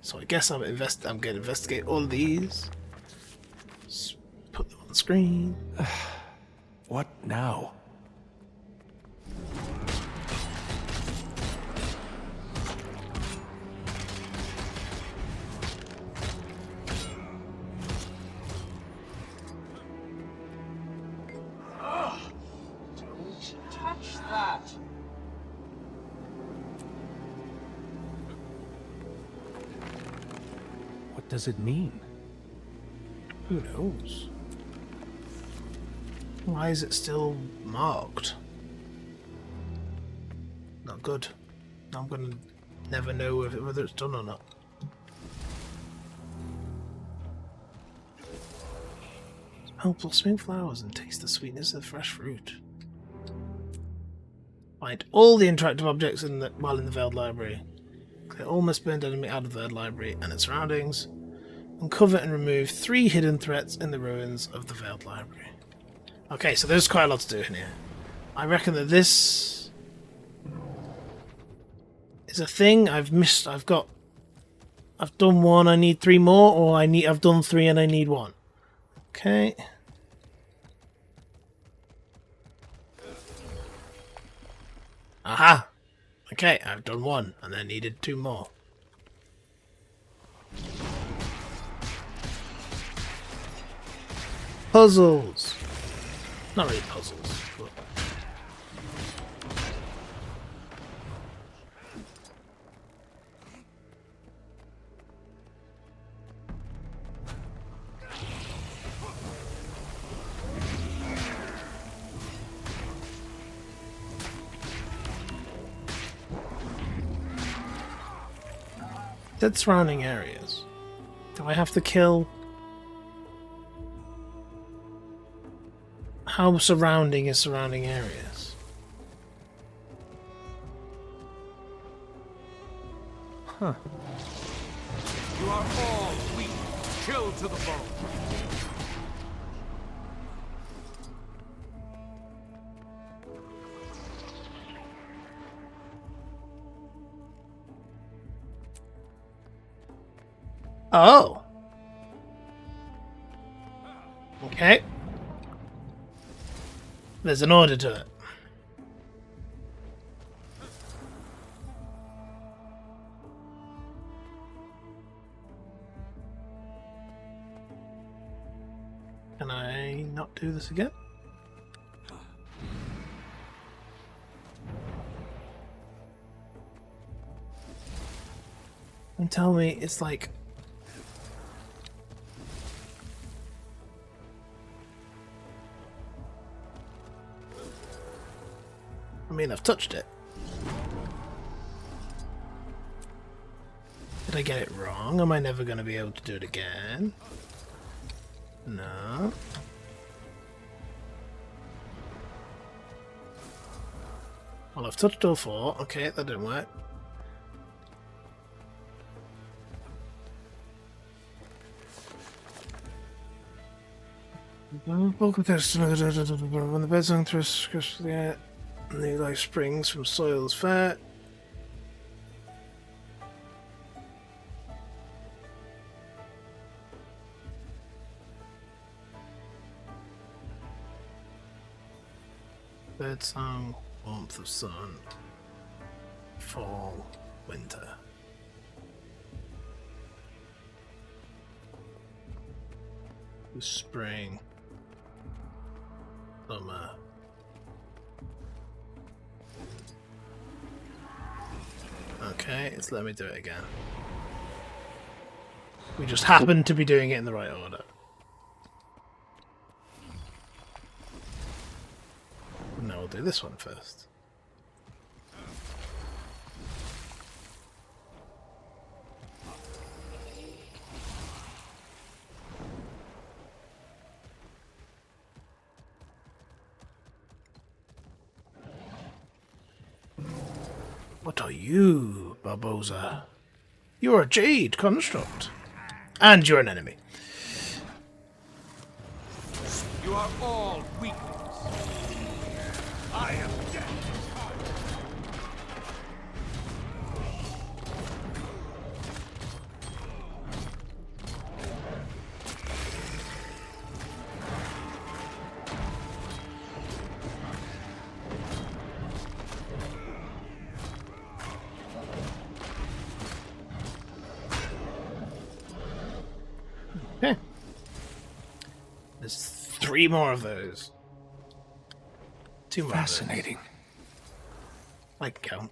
So I guess I'm going to investigate all of these. Just put them on the screen. What now? Touch that! What does it mean? Who knows? Why is it still marked? Not good. I'm gonna never know whether it's done or not. Smell blossoming flowers and taste the sweetness of fresh fruit. Find all the interactive objects while in the Veiled Library. Clear all misburned enemy out of the Veiled Library and its surroundings. Uncover and remove 3 hidden threats in the ruins of the Veiled Library. Okay, so there's quite a lot to do in here. I reckon that this is a thing I've missed. I've done 1, I need 3 more, or I've done 3 and I need 1. Okay. Aha! Okay, I've done 1 and I needed 2 more. Puzzles! Not really puzzles, but... Said surrounding areas. Do I have to kill? How surrounding is surrounding areas? Huh. You are all weak, chilled to the bone. Oh. Okay. There's an order to it. Can I not do this again? And tell me it's like... I mean, I've touched it. Did I get it wrong? Am I never going to be able to do it again? No. Well, I've touched all four. Okay, that didn't work. When the bed's on through the air, new life springs from soils fair. Birdsong, warmth of sun, fall, winter. Spring, summer. Okay, it's let me do it again. We just happen to be doing it in the right order. Now we'll do this one first. What are you, Barboza? You're a Jade construct. And you're an enemy. You are all weaklings. I am dead. Okay. There's 3 more of those. 2 more. Fascinating. I can count.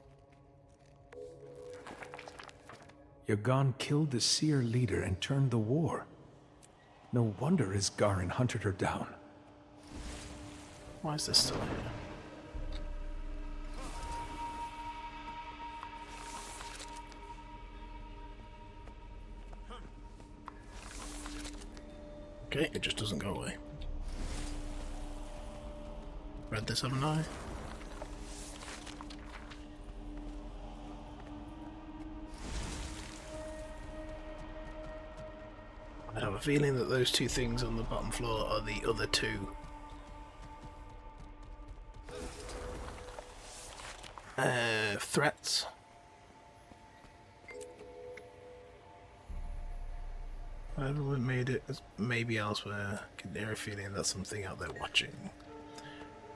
Yagan killed the Seer leader and turned the war. No wonder Isgarin hunted her down. Why is this still here? Okay, it just doesn't go away. Read this, haven't I? I have a feeling that those 2 things on the bottom floor are the other 2. Threats. Whatever would made it, maybe elsewhere. I can hear a feeling that something out there watching.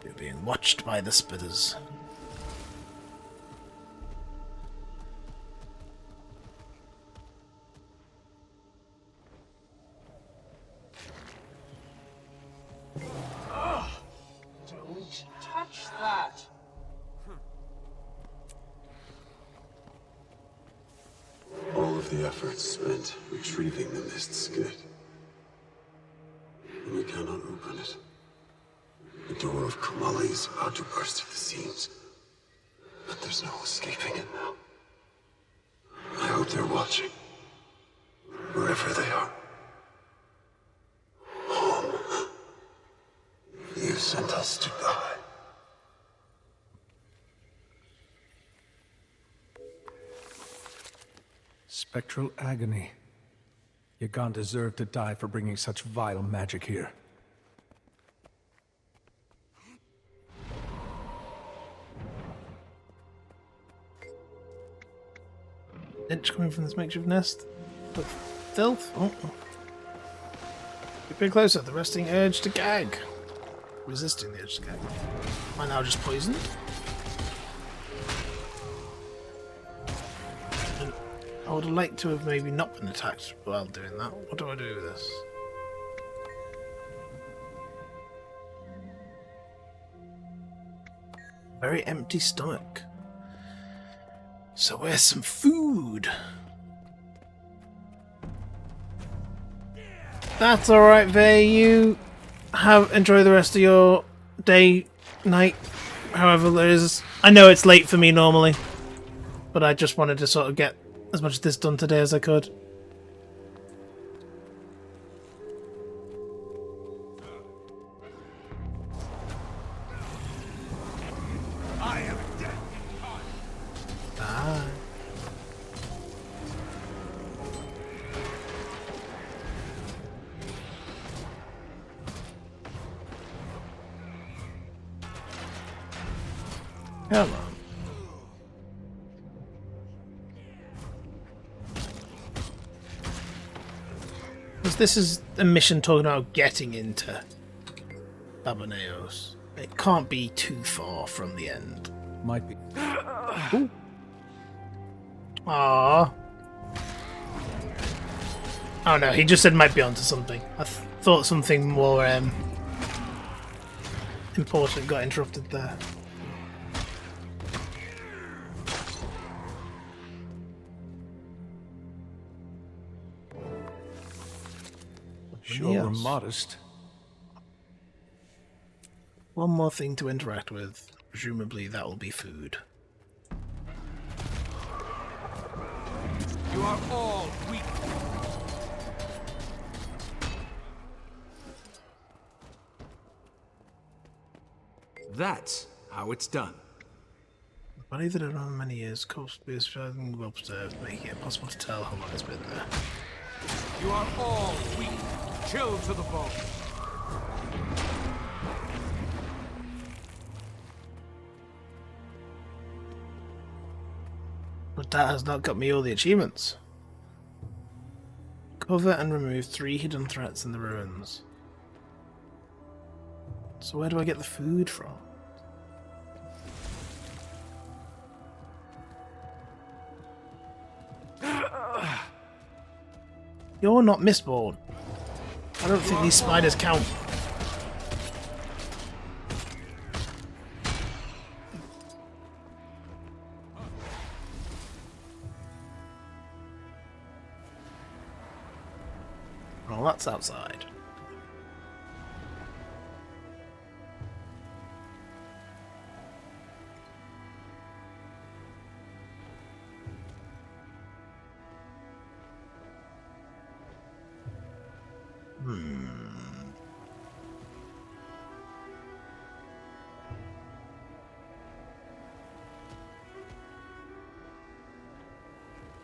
You're being watched by the spitters. Don't touch that! All of the efforts spent retrieving the mist skid. And we cannot open it. The door of Kamali is about to burst at the seams. But there's no escaping it now. I hope they're watching. Wherever they are. Home. You sent us to die. Spectral agony. Yagan deserved to die for bringing such vile magic here. Stench coming from this makeshift nest. But filth? Oh. Get a bit closer. The resting urge to gag. Resisting the urge to gag. Am I now just poisoned? I would like to have maybe not been attacked while doing that. What do I do with this? Very empty stomach. So where's some food? That's alright, Vay. You enjoy the rest of your day, night, however it is. I know it's late for me normally, but I just wanted to sort of get as much of this done today as I could. I am dead. Ah. Come on. Because this is a mission talking about getting into Babaneos. It can't be too far from the end. Might be. Ooh. Aww. Oh no, he just said might be onto something. I thought something more important got interrupted there. Sure, Yes. we're modest. One more thing to interact with. Presumably that will be food. You are all weak. That's how it's done. Believe it or not, many years, corpse is well observed, making it impossible to tell how long it's been there. You are all weak. Chill to the bone. But that has not got me all the achievements. Cover and remove 3 hidden threats in the ruins. So where do I get the food from? You're not Mistborn. I don't think these spiders count. Well, that's outside.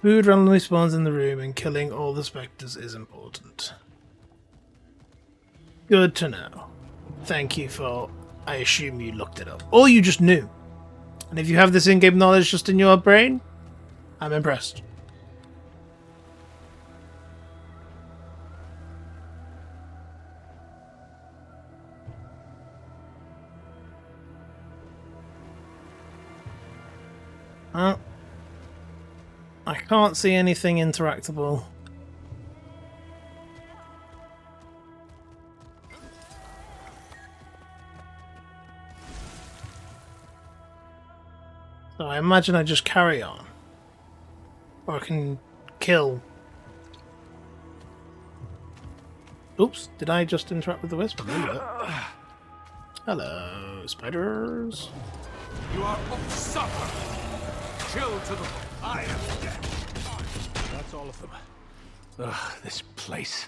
Food randomly spawns in the room and killing all the spectres is important. Good to know. Thank you for... I assume you looked it up. Or you just knew. And if you have this in-game knowledge just in your brain, I'm impressed. Oh. I can't see anything interactable. So I imagine I just carry on. Or I can kill. Oops, did I just interact with the wisp? Hello, spiders. You are suffer. Chill to the. I am dead. That's all of them. Ugh, this place.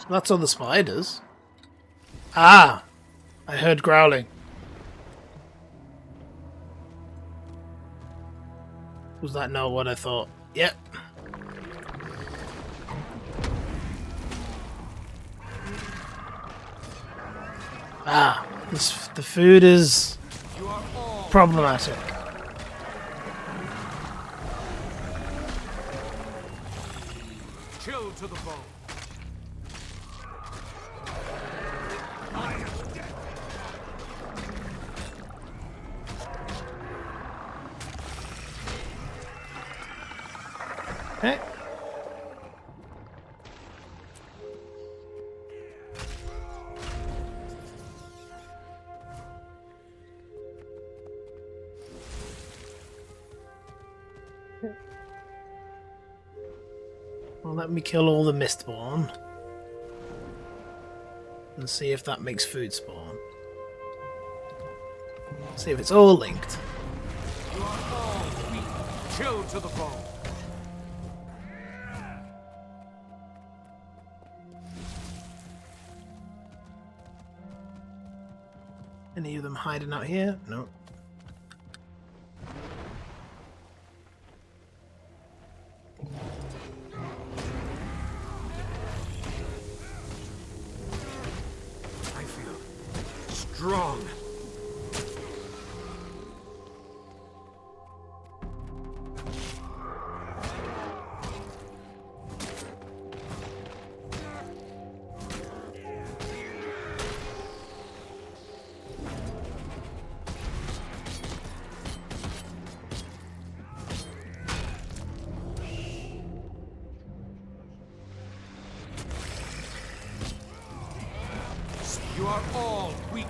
That's all the spiders. Ah! I heard growling. Was that not what I thought? Yep. Ah, the food is problematic. Chill to the bone. Okay. Well, let me kill all the Mistborn and see if that makes food spawn. See if it's all linked. You are all weak. Chill to the bone. Any of them hiding out here? No. I feel strong. You are all weak.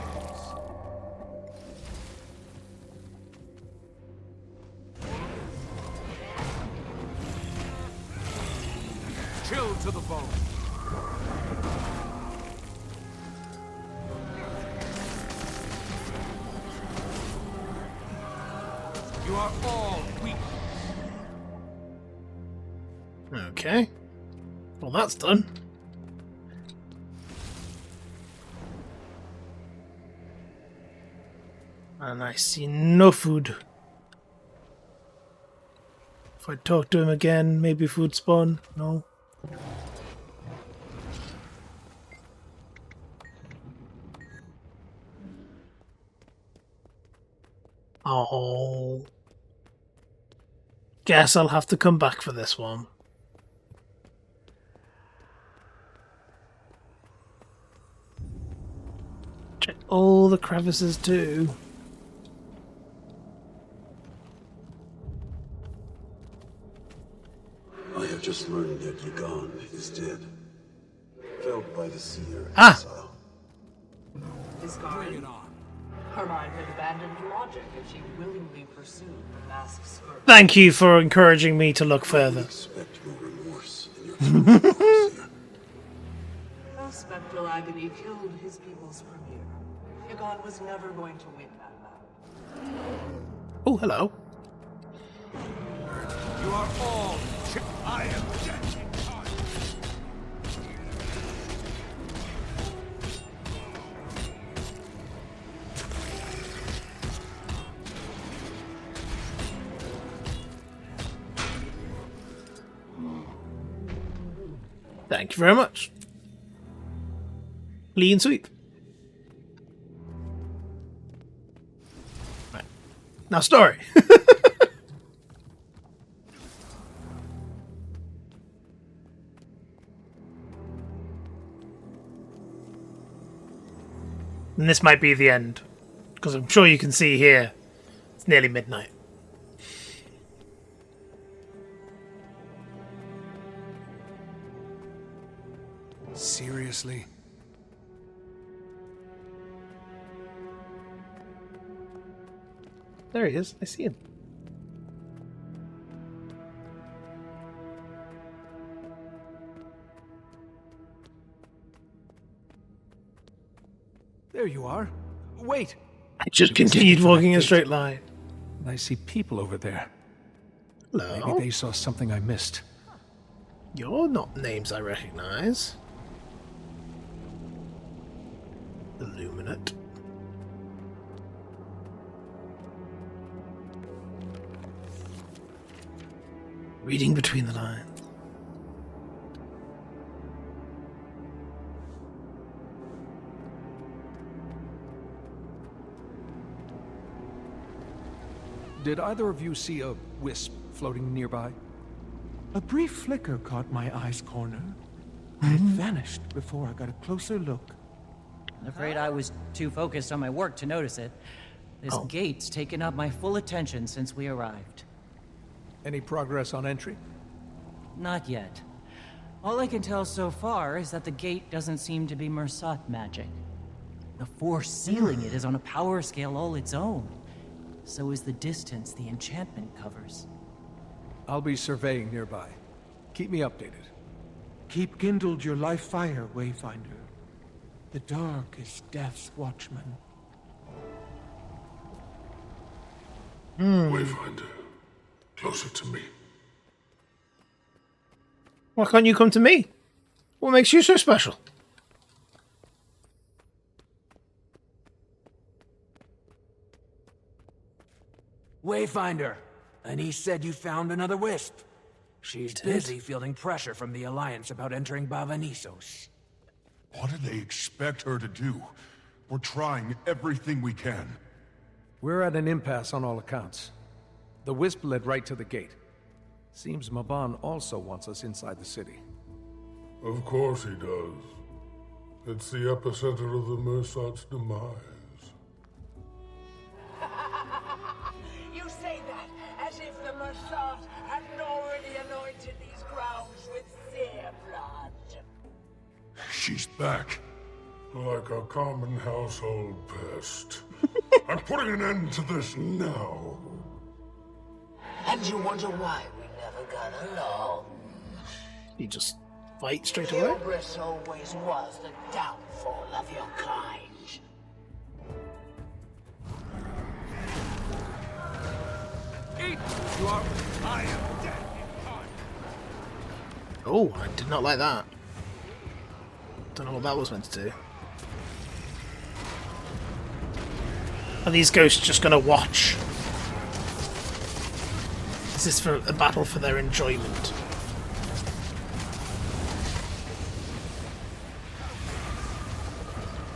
Chill to the bone. You are all weak. Okay. Well, that's done. And I see no food. If I talk to him again, maybe food spawn? No. Oh. Guess I'll have to come back for this one. Check all the crevices too. I have just learned that Yagan is dead. Felled by the seer. Is gone. Her mind had abandoned logic if she willingly pursued the masked scourge. Thank you for encouraging me to look further. Expect no remorse in your seer. Her spectral agony killed his people's premier. Yagan was never going to win that battle. Oh, hello. You are all. I am dead. Thank you very much. Clean sweep. Right. Now story. And this might be the end, because I'm sure you can see here, it's nearly midnight. Seriously? There he is. I see him. There you are. Wait. I just continued walking in a straight line. I see people over there. Hello. Maybe they saw something I missed. You're not names I recognize. Illuminate. Reading between the lines. Did either of you see a wisp floating nearby? A brief flicker caught my eye's corner. It vanished before I got a closer look. I'm afraid I was too focused on my work to notice it. This gate's taken up my full attention since we arrived. Any progress on entry? Not yet. All I can tell so far is that the gate doesn't seem to be Mersat magic. The force sealing it is on a power scale all its own. So is the distance the enchantment covers. I'll be surveying nearby. Keep me updated. Keep kindled your life fire, Wayfinder. The dark is death's watchman. Wayfinder, closer to me. Why can't you come to me? What makes you so special? Wayfinder, Anise said you found another wisp. She's busy fielding pressure from the Alliance about entering Bavanisos. What do they expect her to do? We're trying everything we can. We're at an impasse on all accounts. The wisp led right to the gate. Seems Maban also wants us inside the city. Of course he does. It's the epicenter of the Mersat's demise. You say that as if the Mersat hadn't already anointed these grounds with their blood. She's back. Like a common household pest. I'm putting an end to this now. And you wonder why we never got along? You just fight straight away? Hubris always was the downfall of your kind. Eat! You are... I am dead. Oh, I did not like that. Don't know what that was meant to do. Are these ghosts just gonna watch? Is this for a battle for their enjoyment?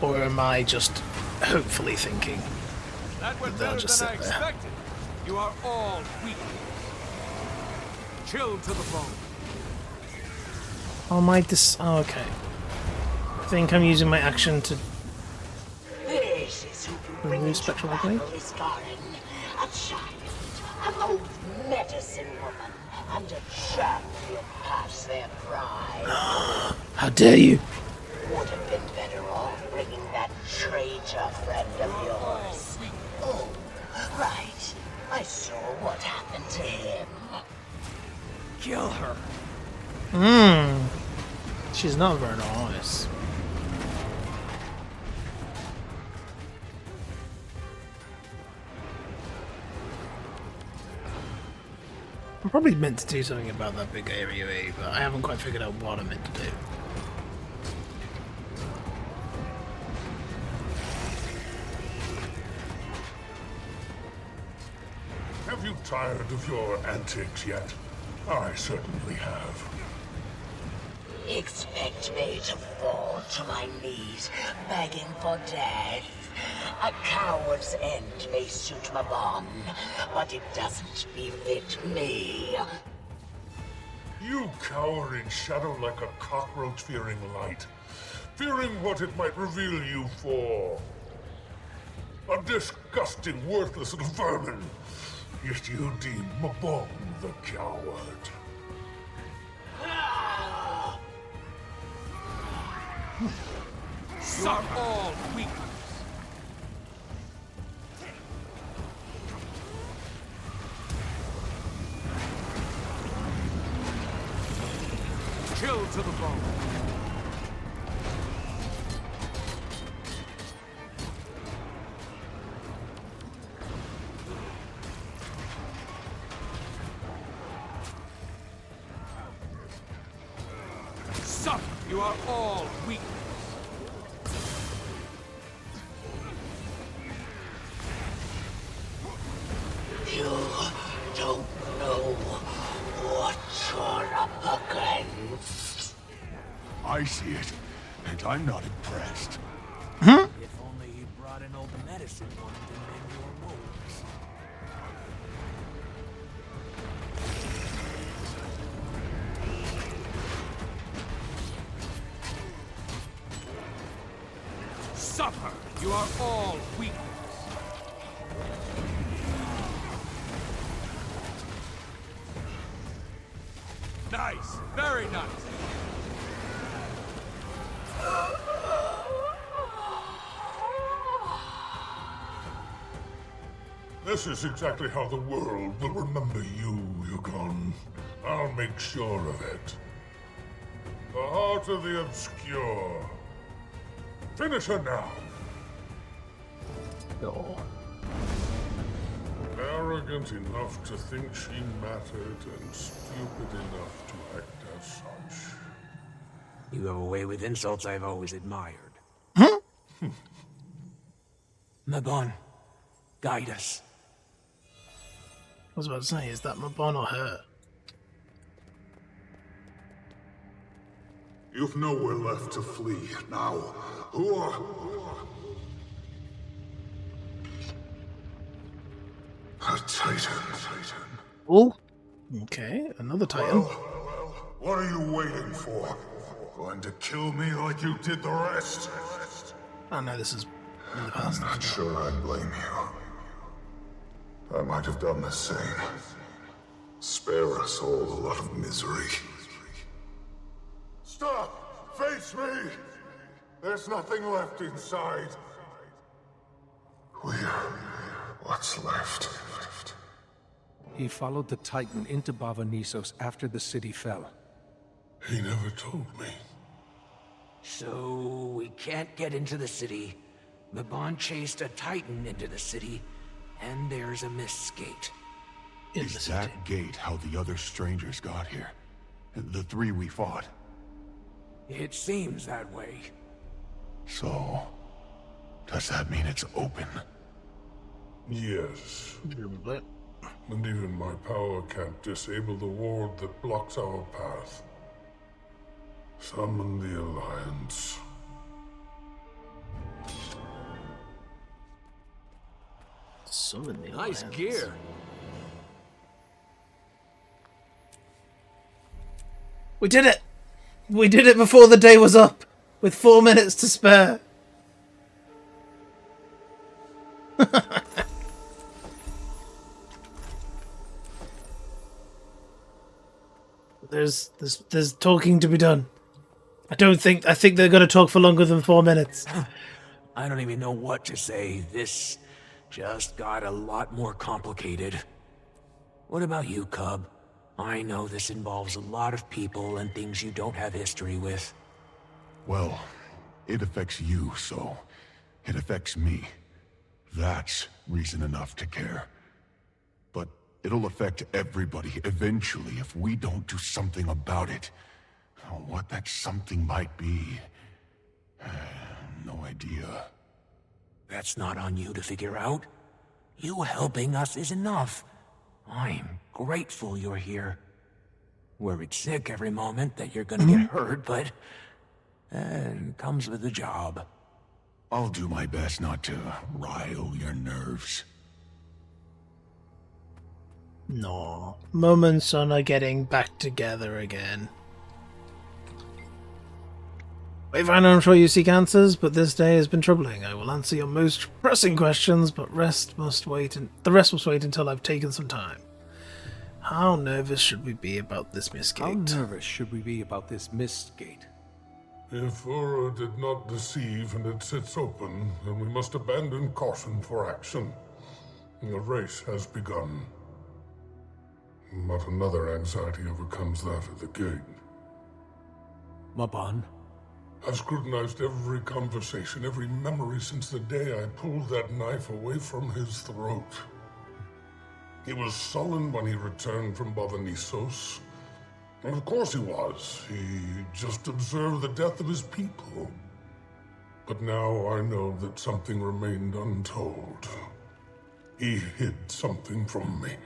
Or am I just hopefully thinking That that they'll just sit there? expected. You are all weak. Chill to the bone. Oh, oh, okay. I think I'm using my action to This is who you bring remove into spectral battle, agony. Iskarin. A child, an old medicine woman, and a champion past their prime. How dare you! Would have been better off bringing that traitor friend of yours. Oh, right. I saw what happened to him. Kill her. She's not very nice. I'm probably meant to do something about that big area, but I haven't quite figured out what I'm meant to do. Have you tired of your antics yet? I certainly have. Expect me to fall to my knees, begging for death. A coward's end may suit Maban, but it doesn't befit me. You cower in shadow like a cockroach fearing light, fearing what it might reveal you for. A disgusting, worthless little vermin. Yet you deem Maban the coward. You are all weak. Chill to the bone. You are all weak. You don't know what you're against. I see it, and I'm not impressed. If only you brought an old medicine one to mend your wounds. Suffer! You are all weak. Nice! Very nice! This is exactly how the world will remember you, Yukon. I'll make sure of it. The heart of the obscure. Finish her now. No. Arrogant enough to think she mattered and stupid enough to act as such. You have a way with insults I've always admired. Mabon, guide us. I was about to say, is that Mabon or her? You've nowhere left to flee. Now, who are... A Titan. Oh, okay, another Titan. Well, what are you waiting for? Going to kill me like you did the rest? Oh no, this is in the past. I'm not sure I blame you. I might have done the same. Spare us all a lot of misery. Stop! Face me! There's nothing left inside. We're what's left. He followed the Titan into Bava after the city fell. He never told me. So we can't get into the city. Mabon chased a Titan into the city, and there's a mist gate. Is that gate how the other strangers got here? The three we fought? It seems that way. So, does that mean it's open? Yes. And even my power can't disable the ward that blocks our path. Summon the Alliance. Summon the Nice Alliance. gear. We did it! We did it before the day was up, with 4 minutes to spare. There's talking to be done. I think they're going to talk for longer than 4 minutes. I don't even know what to say. This just got a lot more complicated. What about you, Cub? I know this involves a lot of people and things you don't have history with. Well, it affects you, so it affects me. That's reason enough to care. But it'll affect everybody eventually if we don't do something about it. What that something might be, no idea. That's not on you to figure out. You helping us is enough. I'm grateful you're here. Worried sick every moment that you're gonna get hurt, but it comes with the job. I'll do my best not to rile your nerves. No. Mum and son are getting back together again. Wayfinder, I'm sure you seek answers, but this day has been troubling. I will answer your most pressing questions, but the rest must wait until I've taken some time. How nervous should we be about this mist gate? How nervous should we be about this mist gate? If Ura did not deceive and it sits open, then we must abandon caution for action. The race has begun. But another anxiety overcomes that at the gate. Mabon? I've scrutinized every conversation, every memory since the day I pulled that knife away from his throat. He was sullen when he returned from Bava. Of course he was. He just observed the death of his people. But now I know that something remained untold. He hid something from me.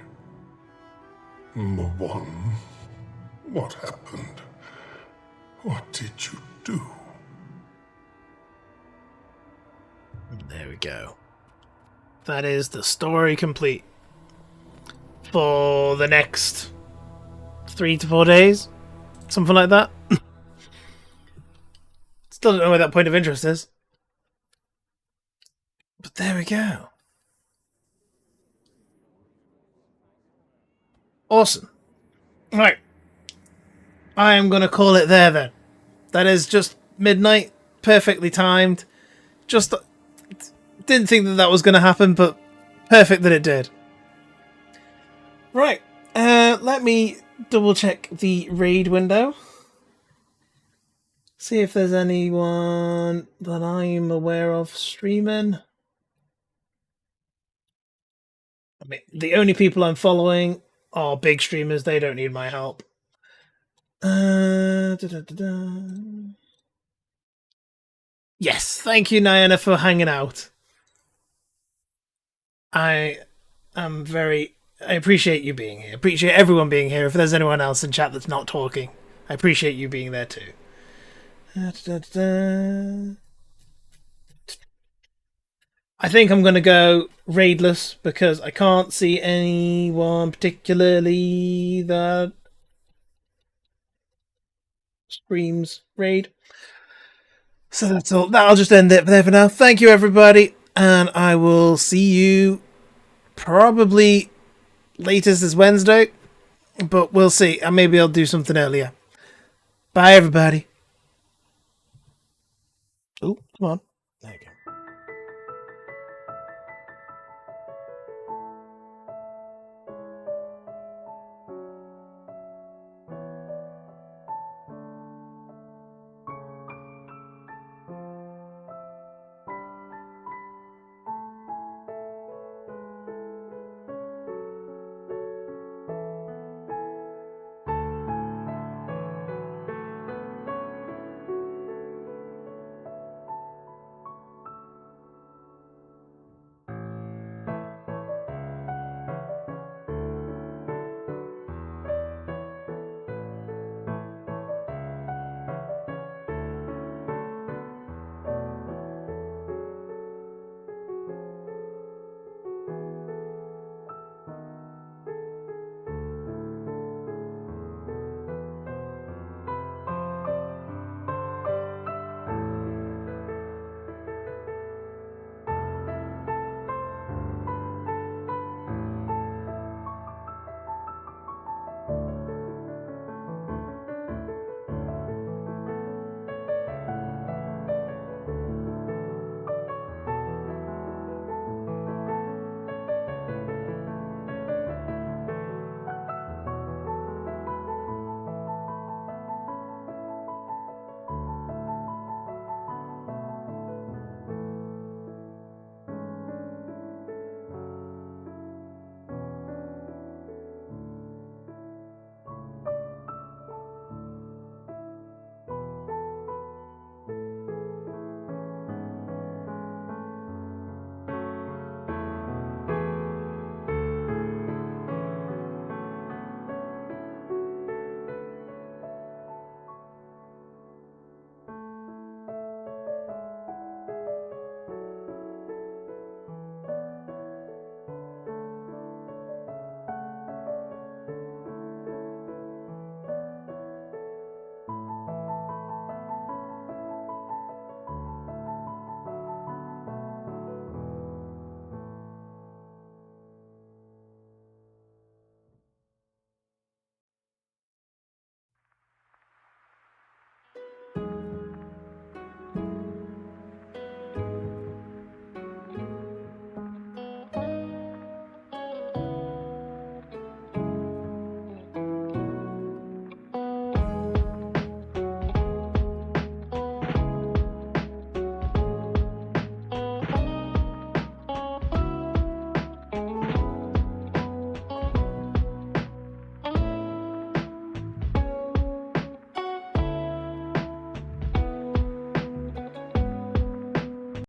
Mabon, what happened? What did you do? There we go. That is the story complete. For the next 3 to 4 days. Something like that. Still don't know where that point of interest is. But there we go. Awesome. Right. I am going to call it there then. That is just midnight. Perfectly timed. Just didn't think that was going to happen, but perfect that it did. Right. Let me double check the raid window. See if there's anyone that I'm aware of streaming. I mean, the only people I'm following are big streamers. They don't need my help. Yes, thank you, Niana, for hanging out. I appreciate you being here. Appreciate everyone being here. If there's anyone else in chat that's not talking, I appreciate you being there too. I think I'm going to go raidless because I can't see anyone particularly that streams raid. So that's all. That'll just end it there for now. Thank you, everybody, and I will see you probably latest this Wednesday, but we'll see. And maybe I'll do something earlier. Bye, everybody. Oh, come on.